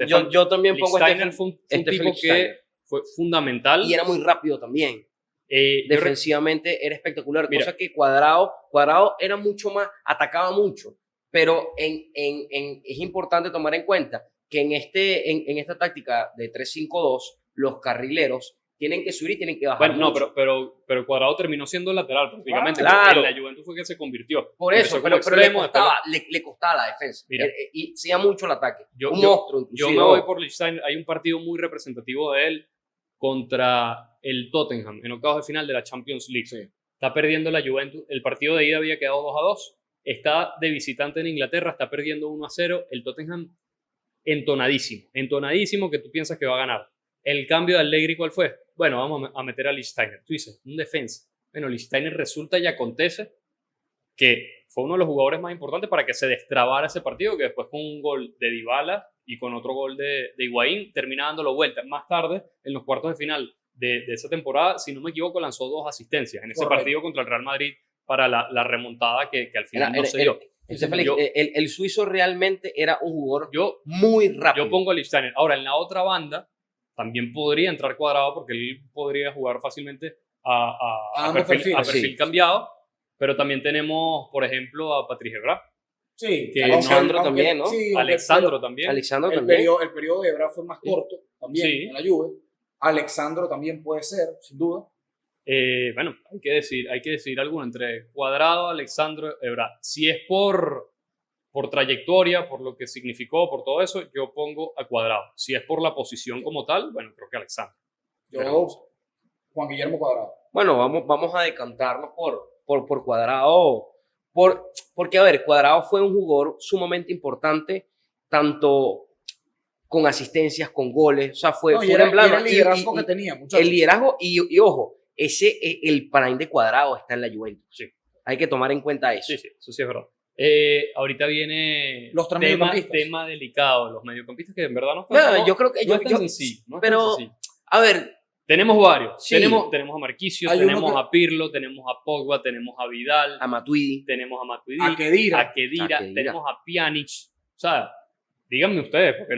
también pongo Lichtsteiner fue un tipo Lichtsteiner. que fue fundamental. Y era muy rápido también. Yo Defensivamente era espectacular. Mira. Cosa que Cuadrado era mucho más, atacaba mucho. Pero es importante tomar en cuenta que en esta táctica de 3-5-2, los carrileros tienen que subir y tienen que bajar. Bueno, no, mucho. pero Cuadrado terminó siendo lateral prácticamente. Claro. En la Juventus fue que se convirtió. Por eso, Empezó pero como le extremo, le costaba la defensa. Mira. Y hacía mucho el ataque. Yo- Un yo- monstruo, Yo inclusive. me voy por Lichtsteiner. Hay un partido muy representativo de él contra el Tottenham en octavos de final de la Champions League. Sí. Está perdiendo la Juventus. El partido de ida había quedado 2-2. Está de visitante en Inglaterra, está perdiendo 1-0. El Tottenham entonadísimo que tú piensas que va a ganar. El cambio de Allegri, ¿cuál fue? Bueno, vamos a meter a Lichtsteiner. Tú dices, un defensa. Bueno, Lichtsteiner resulta y acontece que fue uno de los jugadores más importantes para que se destrabara ese partido, que después con un gol de Dybala y con otro gol de Higuaín termina dándolo vuelta. Más tarde, en los cuartos de final de esa temporada, si no me equivoco, lanzó 2 asistencias en ese Correcto. partido contra el Real Madrid para la remontada que al final no se dio. Entonces, Félix, Yo- el suizo realmente era un jugador Yo, muy rápido. yo pongo a Lichtsteiner. Ahora, en la otra banda, también podría entrar Cuadrado porque él podría jugar fácilmente a ambos perfil perfiles, cambiado, pero también tenemos, por ejemplo, a Patrice Evra, Sí. que Alexandro también, ¿no? Sí, Alexandro también. Alexandro El también. periodo de Ebra fue más corto también Sí. en la Juve. Alexandro también puede ser, sin duda. Bueno, hay que decir alguno entre Cuadrado, Alexandro, Evra. Si es por trayectoria, por lo que significó, por todo eso, yo pongo a Cuadrado. Si es por la posición como tal, bueno, creo que Alexandro. Yo, Juan Guillermo Cuadrado. Bueno, vamos a decantarnos por Cuadrado. Porque, a ver, Cuadrado fue un jugador sumamente importante, tanto con asistencias, con goles. O sea, fue Y un era emblema. el liderazgo que tenía, muchachos. El liderazgo, y ojo, el prime de Cuadrado está en la Juventus. Sí. Hay que tomar en cuenta eso. Sí, eso sí es verdad. Ahorita viene Los tres tema mediocampistas. delicado, los mediocampistas que en verdad no están No, tan- yo creo que no es tan sencillo, no es tan pero, sencillo. a ver, Tenemos varios. Sí. Tenemos a Marquisio, Hay uno tenemos que- a Pirlo, tenemos a Pogba, tenemos a Vidal, a Matuidi, tenemos a Matuidi, A Khedira. a Khedira, A Khedira. tenemos a Pjanic. O sea, díganme ustedes, porque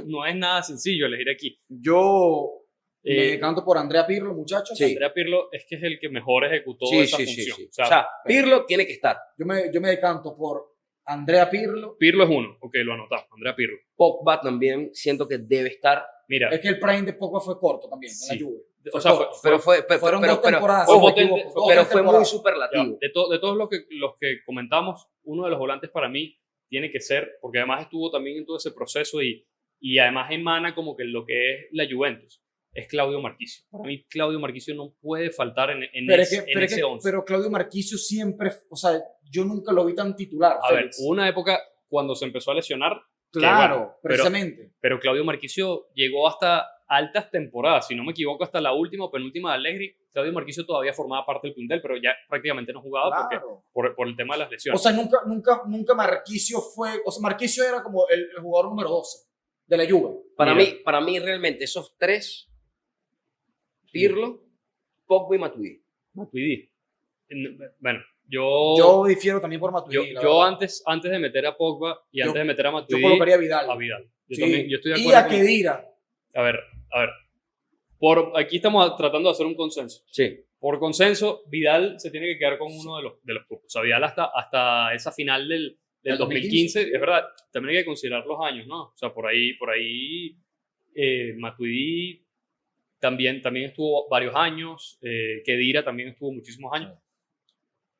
no es nada sencillo elegir aquí. Yo me Eh, decanto por Andrea Pirlo, muchachos. Sí. Andrea Pirlo es que es el que mejor ejecutó sí, esa sí, sí, función. sí. O sea, O sea, Pirlo tiene que estar. Yo me decanto por Andrea Pirlo. Pirlo es uno. Ok, lo anotamos. Andrea Pirlo. Pogba también siento que debe estar. Mira, Es que el prime de Pogba fue corto también Sí. en la Juve. o sea, corto. Fueron dos temporadas. fue si no me potente, equivoco, dos, Pero tres fue muy temporadas. ya, superlativo. de todos los que comentamos, uno de los volantes para mí tiene que ser, porque además estuvo también en todo ese proceso y además emana como que lo que es la Juventus, es Claudio Marquisio. Para mí Claudio Marquisio no puede faltar en ese 11. Pero Claudio Marquisio siempre, o sea, yo nunca lo vi tan titular. A ver, Félix. hubo una época cuando se empezó a lesionar. Claro, bueno, precisamente. Pero Claudio Marquisio llegó hasta altas temporadas, si no me equivoco, hasta la última o penúltima de Allegri. Claudio Marquisio todavía formaba parte del plantel, pero ya prácticamente no jugaba Claro. por el tema de las O lesiones. sea, nunca Marquisio fue. O sea, Marquisio era como el jugador número 12 de la Juve. Para mí realmente esos tres, Pirlo, Pogba y Matuidi. Matuidi. Bueno, yo Yo difiero también por Matuidi. la yo verdad. antes de meter a Pogba y Yo- antes de meter a Yo Matuidi, colocaría a Vidal. a Vidal. Yo Sí. también, yo estoy de Y acuerdo a con- Khedira. A ver. Aquí estamos tratando de hacer un consenso. Sí. Por consenso, Vidal se tiene que quedar con uno de los cupos. O sea, Vidal hasta esa final del Del 2015, es verdad, también hay que considerar los años, ¿no? O sea, por ahí Matuidi también estuvo varios años, Khedira también estuvo muchísimos años.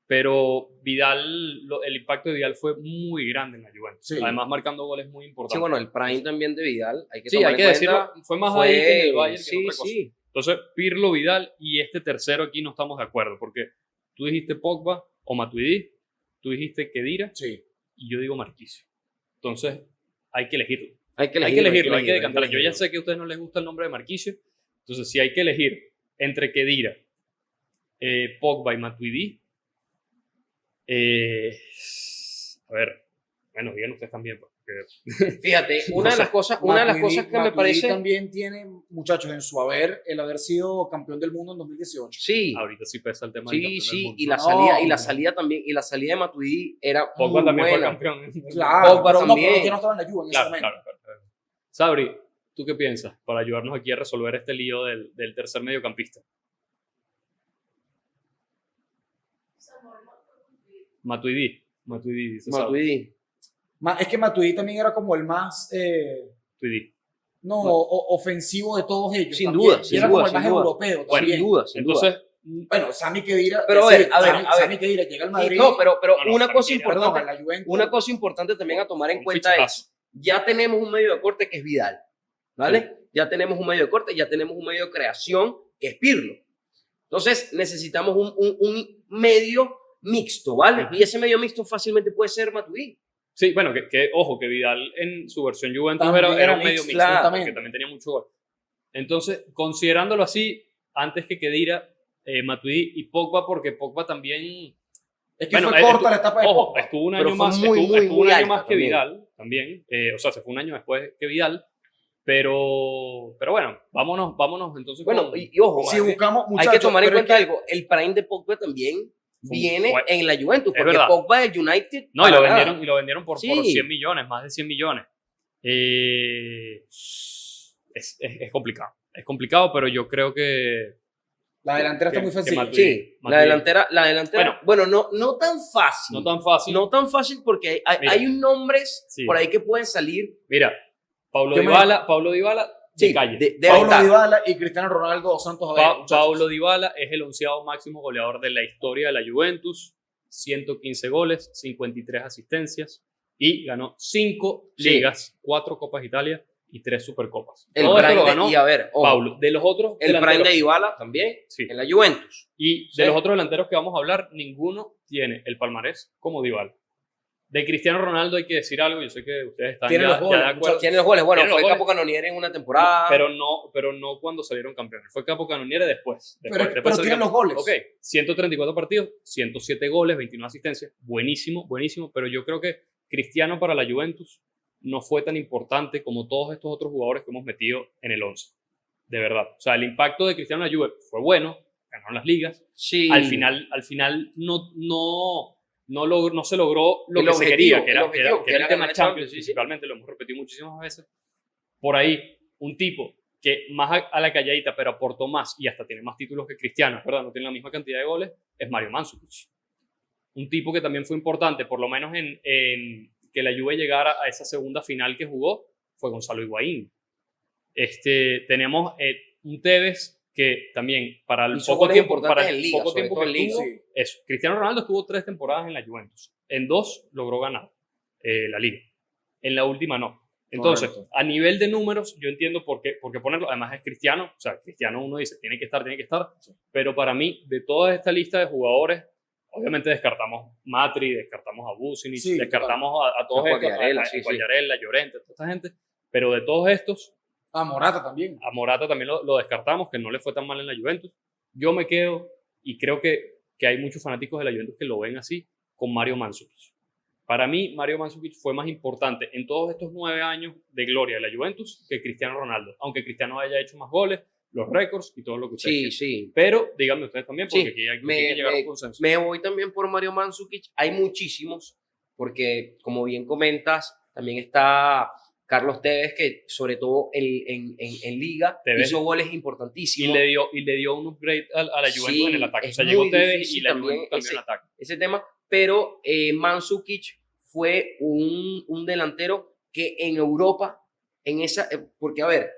Pero Vidal, el impacto de Vidal fue muy grande en la Juventus. Sí. Además, marcando goles muy importantes. Sí, bueno, el prime también de Vidal, hay que Sí, tomar hay que en decirlo, cuenta, fue más ahí que en el Bayern que sí, en otra cosa. sí. Entonces, Pirlo, Vidal y este tercero aquí no estamos de acuerdo, porque tú dijiste Pogba o Matuidi, tú dijiste Khedira Sí. y yo digo Marquisio. Entonces, hay que elegirlo. Hay que Hay que elegirlo, hay que elegirlo. decantarlo. Yo ya sé que a ustedes no les gusta el nombre de Marquisio, entonces si hay que elegir entre Khedira, Pogba y Matuidi, a ver, bueno, digan ustedes también, porque Fíjate, una de las cosas que me Matuidi parece... también tiene, muchachos, en su haber el haber sido campeón del mundo en 2018. Sí, ahorita sí pesa el tema del sí, campeón del sí, mundo. y la No, salida, hombre. también, y la salida de Matuidi era Pogba muy también fue buena. campeón. Claro, Pogba pero también. ya no estaba en la Juve en ese Claro, momento. claro. Sabri, ¿tú qué piensas para ayudarnos aquí a resolver este lío del tercer mediocampista? Matuidi, dice Sabri. Matuidi. Es que Matuidi también era como el más Matuidi. ofensivo de todos ellos. Sin también. duda, Y sin era duda, como el sin más duda. europeo Bueno, también. Sin duda. Entonces, Bueno, Sami Khedira. Pero a ver, Sami Khedira llega al Madrid. No, pero No, una Sami cosa Khedira, perdón, importante, a la Juventus. una cosa importante también a tomar en un cuenta fichajazo. es, ya tenemos un medio de corte que es Vidal, ¿vale? Ya tenemos un medio de corte, ya tenemos un medio de creación que es Pirlo. Entonces necesitamos un medio mixto, ¿vale? Ujú. Y ese medio mixto fácilmente puede ser Matuidi. Sí, bueno, ojo, que Vidal en su versión Juventus También era era un medio mixto, mixto, porque exactamente. también tenía mucho gol. Entonces, considerándolo así, antes que Khedira, Matuidi y Pogba, porque Pogba también... Es que Bueno, fue corta la etapa de ojo, Pogba. estuvo un Pero año fue más, muy, muy, estuvo muy un año alta más que también. Vidal también. O sea, se fue un año después que Vidal. Pero bueno, vámonos entonces Bueno, con... y ojo, Si buscamos, hay muchachos, que tomar en pero es cuenta que- algo, el prime de Pogba también viene Bueno, en la Juventus, es porque verdad. Pogba del United... No, y para lo nada. vendieron por Sí. 100 millones, más de 100 millones. Es complicado. Es complicado, pero yo creo que... La delantera está que- muy que sencilla. Matuidi- Sí, la delantera, bueno, no tan fácil. No tan fácil. No tan fácil porque Mira. hay nombres Sí. por ahí que pueden salir Mira, Paulo Yo me- Dybala de sí, calle. debe Paulo estar. Dybala y Cristiano Ronaldo dos Santos Aveiro, muchachos. Paulo Dybala es el 11º máximo goleador de la historia de la Juventus. 115 goles, 53 asistencias y ganó 5 Sí. ligas, 4 Copas Italia y 3 Supercopas. El Todo esto prime lo ganó y a ver, ojo, Paulo. De los otros el prime delanteros, de Dybala también Sí. en la Juventus. y Sí. de los otros delanteros que vamos a hablar, ninguno tiene el palmarés como Dybala. De Cristiano Ronaldo hay que decir algo, yo sé que ustedes están Tiene ya, los goles, ya de acuerdo. Tiene los goles, bueno, Tiene los fue goles. capo canoniere en una temporada. Pero no cuando salieron campeones. Fue capo canoniere después. Pero Después tiene salieron- los goles. Ok, 134 partidos, 107 goles, 29 asistencias. Buenísimo. Pero yo creo que Cristiano para la Juventus no fue tan importante como todos estos otros jugadores que hemos metido en el 11. De verdad. O sea, el impacto de Cristiano en la Juve fue bueno. Ganaron las ligas. Sí. Al final no se logró lo El que se objetivo, quería, que el era, objetivo, que era el que era tema ganar Champions, Champions, sí, sí. principalmente, lo hemos repetido muchísimas veces. Por ahí, un tipo que más a la calladita, pero aportó más y hasta tiene más títulos que Cristiano, ¿verdad? No tiene la misma cantidad de goles, es Mario Mandzukic. Un tipo que también fue importante, por lo menos en que la Juve llegara a esa segunda final que jugó, fue Gonzalo Higuaín. Tenemos un Tevez que también para el Hizo poco goles tiempo, importantes para el en Liga, poco sobre tiempo todo que en Liga. estuvo, Sí. eso. Cristiano Ronaldo estuvo 3 temporadas en la Juventus. En 2 logró ganar la Liga. En la última no. Entonces, Correcto. a nivel de números, yo entiendo por qué ponerlo. Además es Cristiano. O sea, Cristiano uno dice, tiene que estar. Pero para mí, de toda esta lista de jugadores, Obviamente descartamos Matri, descartamos a Vucinic, Sí, descartamos a todos A estos, Quagliarella, a sí, sí. Quagliarella, Llorente, toda esta gente, pero de todos estos, A Morata también. a Morata también lo descartamos, que no le fue tan mal en la Juventus. Yo me quedo, y creo que hay muchos fanáticos de la Juventus que lo ven así, con Mario Mandzukic. Para mí, Mario Mandzukic fue más importante en todos estos 9 años de gloria de la Juventus que Cristiano Ronaldo, aunque Cristiano haya hecho más goles, los récords y todo lo que ustedes Sí, quieran. sí. Pero díganme ustedes también, porque Sí, aquí hay que llegar a un consenso. Me voy también por Mario Mandzukic. Hay muchísimos, porque como bien comentas, también está Carlos Tevez, que sobre todo en Liga Tevez. hizo goles Y importantísimos. le dio un upgrade a la Juventus Sí, en el ataque. O es sea, llegó muy Tevez y difícil la también Juventus cambió en ataque. ese tema, pero Mandzukic fue un delantero que en Europa, porque a ver,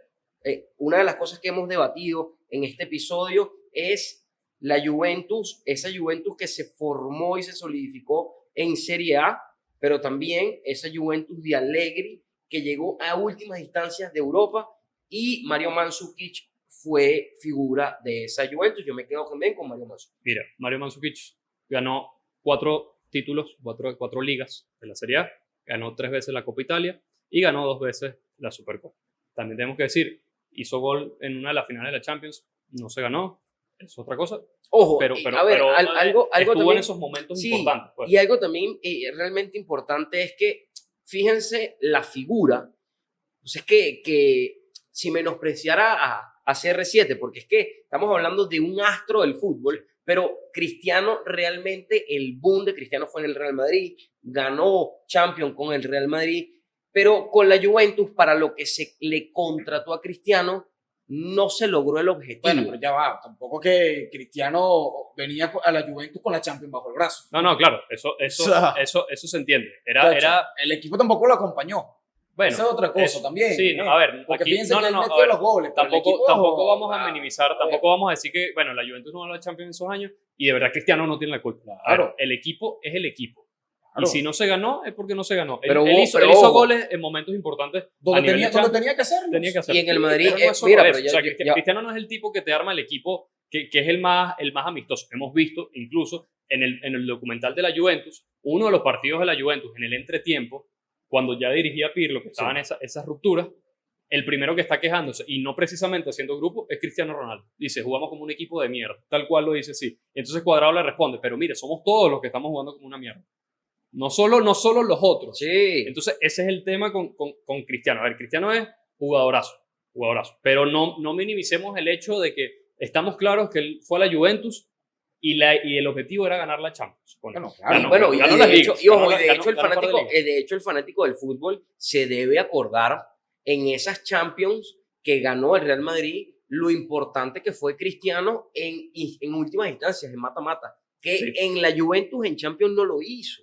una de las cosas que hemos debatido en este episodio es la Juventus, esa Juventus que se formó y se solidificó en Serie A, pero también esa Juventus de Allegri que llegó a últimas instancias de Europa, y Mario Mandzukic fue figura de esa Juventus. Yo me quedo también con Mario Mandzukic. Mira, Mario Mandzukic ganó 4 títulos, 4 ligas de la Serie A, ganó 3 veces la Copa Italia y ganó 2 veces la Supercopa. También tenemos que decir, hizo gol en una de las finales de la Champions, no se ganó, es otra cosa, Ojo, pero, a ver, algo estuvo también, en esos momentos sí, importantes. Pues. y algo también realmente importante es que, fíjense, la figura, pues es que si menospreciara a CR7, porque es que estamos hablando de un astro del fútbol, pero Cristiano realmente, el boom de Cristiano fue en el Real Madrid, ganó Champions con el Real Madrid, pero con la Juventus, para lo que se le contrató a Cristiano, no se logró el objetivo. Bueno, pero ya va. Tampoco que Cristiano venía a la Juventus con la Champions bajo el brazo. No, claro, eso se entiende. Era El equipo tampoco lo acompañó. bueno, Esa es otra cosa eso, también. Sí, a ver, porque aquí, fíjense que él a metió ver, los goles. pero el equipo- tampoco vamos a Ah, minimizar, tampoco vamos a decir que, bueno, la Juventus no ganó la Champions en esos años y de verdad Cristiano no tiene la culpa. Claro. A ver, el equipo es el equipo. Claro. Y si no se ganó, es porque no se ganó. Pero él hizo ojo. goles en momentos importantes. a Donde nivel tenía, de donde Champions. tenía que hacerlo. Tenía que hacerlo. Y en el Madrid, Pero no es solo mira, eso. pero O sea, Cristiano no es el tipo que te arma el equipo que es el más amistoso. Hemos visto incluso en el documental de la Juventus, uno de los partidos de la Juventus en el entretiempo, cuando ya dirigía Pirlo, que estaban esas rupturas, el primero que está quejándose, y no precisamente haciendo grupo, es Cristiano Ronaldo. Dice, jugamos como un equipo de mierda. Tal cual lo dice así. Entonces Cuadrado le responde, pero mire, somos todos los que estamos jugando como una mierda. No solo los otros. Sí. Entonces ese es el tema con Cristiano. A ver, Cristiano es jugadorazo. Pero no minimicemos el hecho de que estamos claros que él fue a la Juventus y el objetivo era ganar la Champions. Bueno, claro. Bueno, y ganó de las hecho, ligas, y ojo, ganó- de hecho, ganó un par de ligas. el fanático del fútbol se debe acordar en esas Champions que ganó el Real Madrid lo importante que fue Cristiano en últimas instancias, en mata-mata, que Sí. en la Juventus en Champions no lo hizo.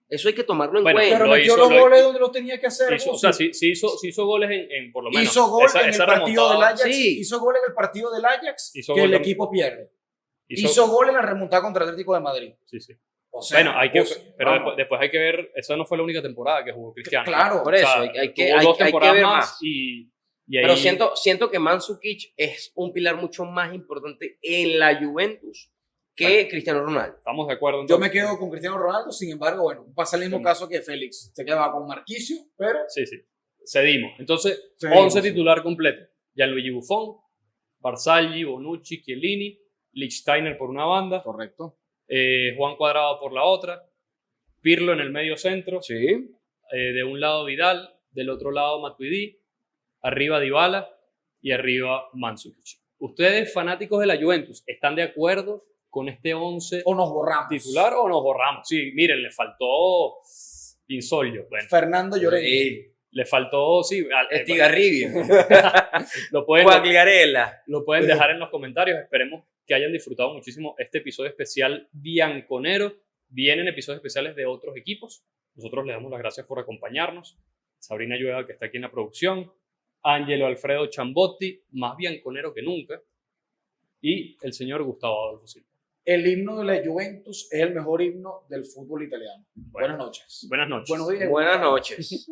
Eso hay que tomarlo en Bueno, cuenta. Pero lo metió hizo, los lo- goles donde los tenía que hacer. O sea, sí hizo goles en por lo menos. Hizo gol esa en el partido del remontada. Ajax. Sí. Hizo gol en el partido del Ajax Hizo que gol el también. equipo pierde. Hizo- Hizo gol en la remontada contra el Atlético de Madrid. Sí, sí. O sea, Bueno, pero vamos. después hay que ver, esa no fue la única temporada que jugó Cristiano. Claro. Por eso, O sea, hay que- tuvo hay- 2 hay que temporadas ver más más. y ahí, Pero siento que Mandzukic es un pilar mucho más importante en la Juventus que Cristiano Ronaldo. estamos de acuerdo. Yo entonces. me quedo con Cristiano Ronaldo, sin embargo, bueno, pasa el mismo Sí. caso que Félix. Se quedaba con Marquisio, pero Sí. Cedimos. Entonces, Cedimos, 11 sí. titular completo. Gianluigi Buffon, Barzagli, Bonucci, Chiellini, Lichtsteiner por una banda, correcto. Juan Cuadrado por la otra, Pirlo en el medio centro, Sí. de un lado Vidal, del otro lado Matuidi, arriba Dybala y arriba Mandzukic. ¿Ustedes, fanáticos de la Juventus, están de acuerdo con este 11 O nos borramos. titular o nos borramos? Sí, miren, le faltó Insolio. Bueno, Fernando Llorente. le faltó, sí. Estigarribia. Lo pueden, Quagliarella. lo pueden dejar en los comentarios. Esperemos que hayan disfrutado muchísimo este episodio especial bianconero. Vienen episodios especiales de otros equipos. Nosotros les damos las gracias por acompañarnos. Sabrina Llueva, que está aquí en la producción. Ángelo Alfredo Chambotti, más bianconero que nunca. Y el señor Gustavo Adolfo Silva. El himno de la Juventus es el mejor himno del fútbol italiano. Buenas noches. Buenas noches. Buenos días. Buenas noches.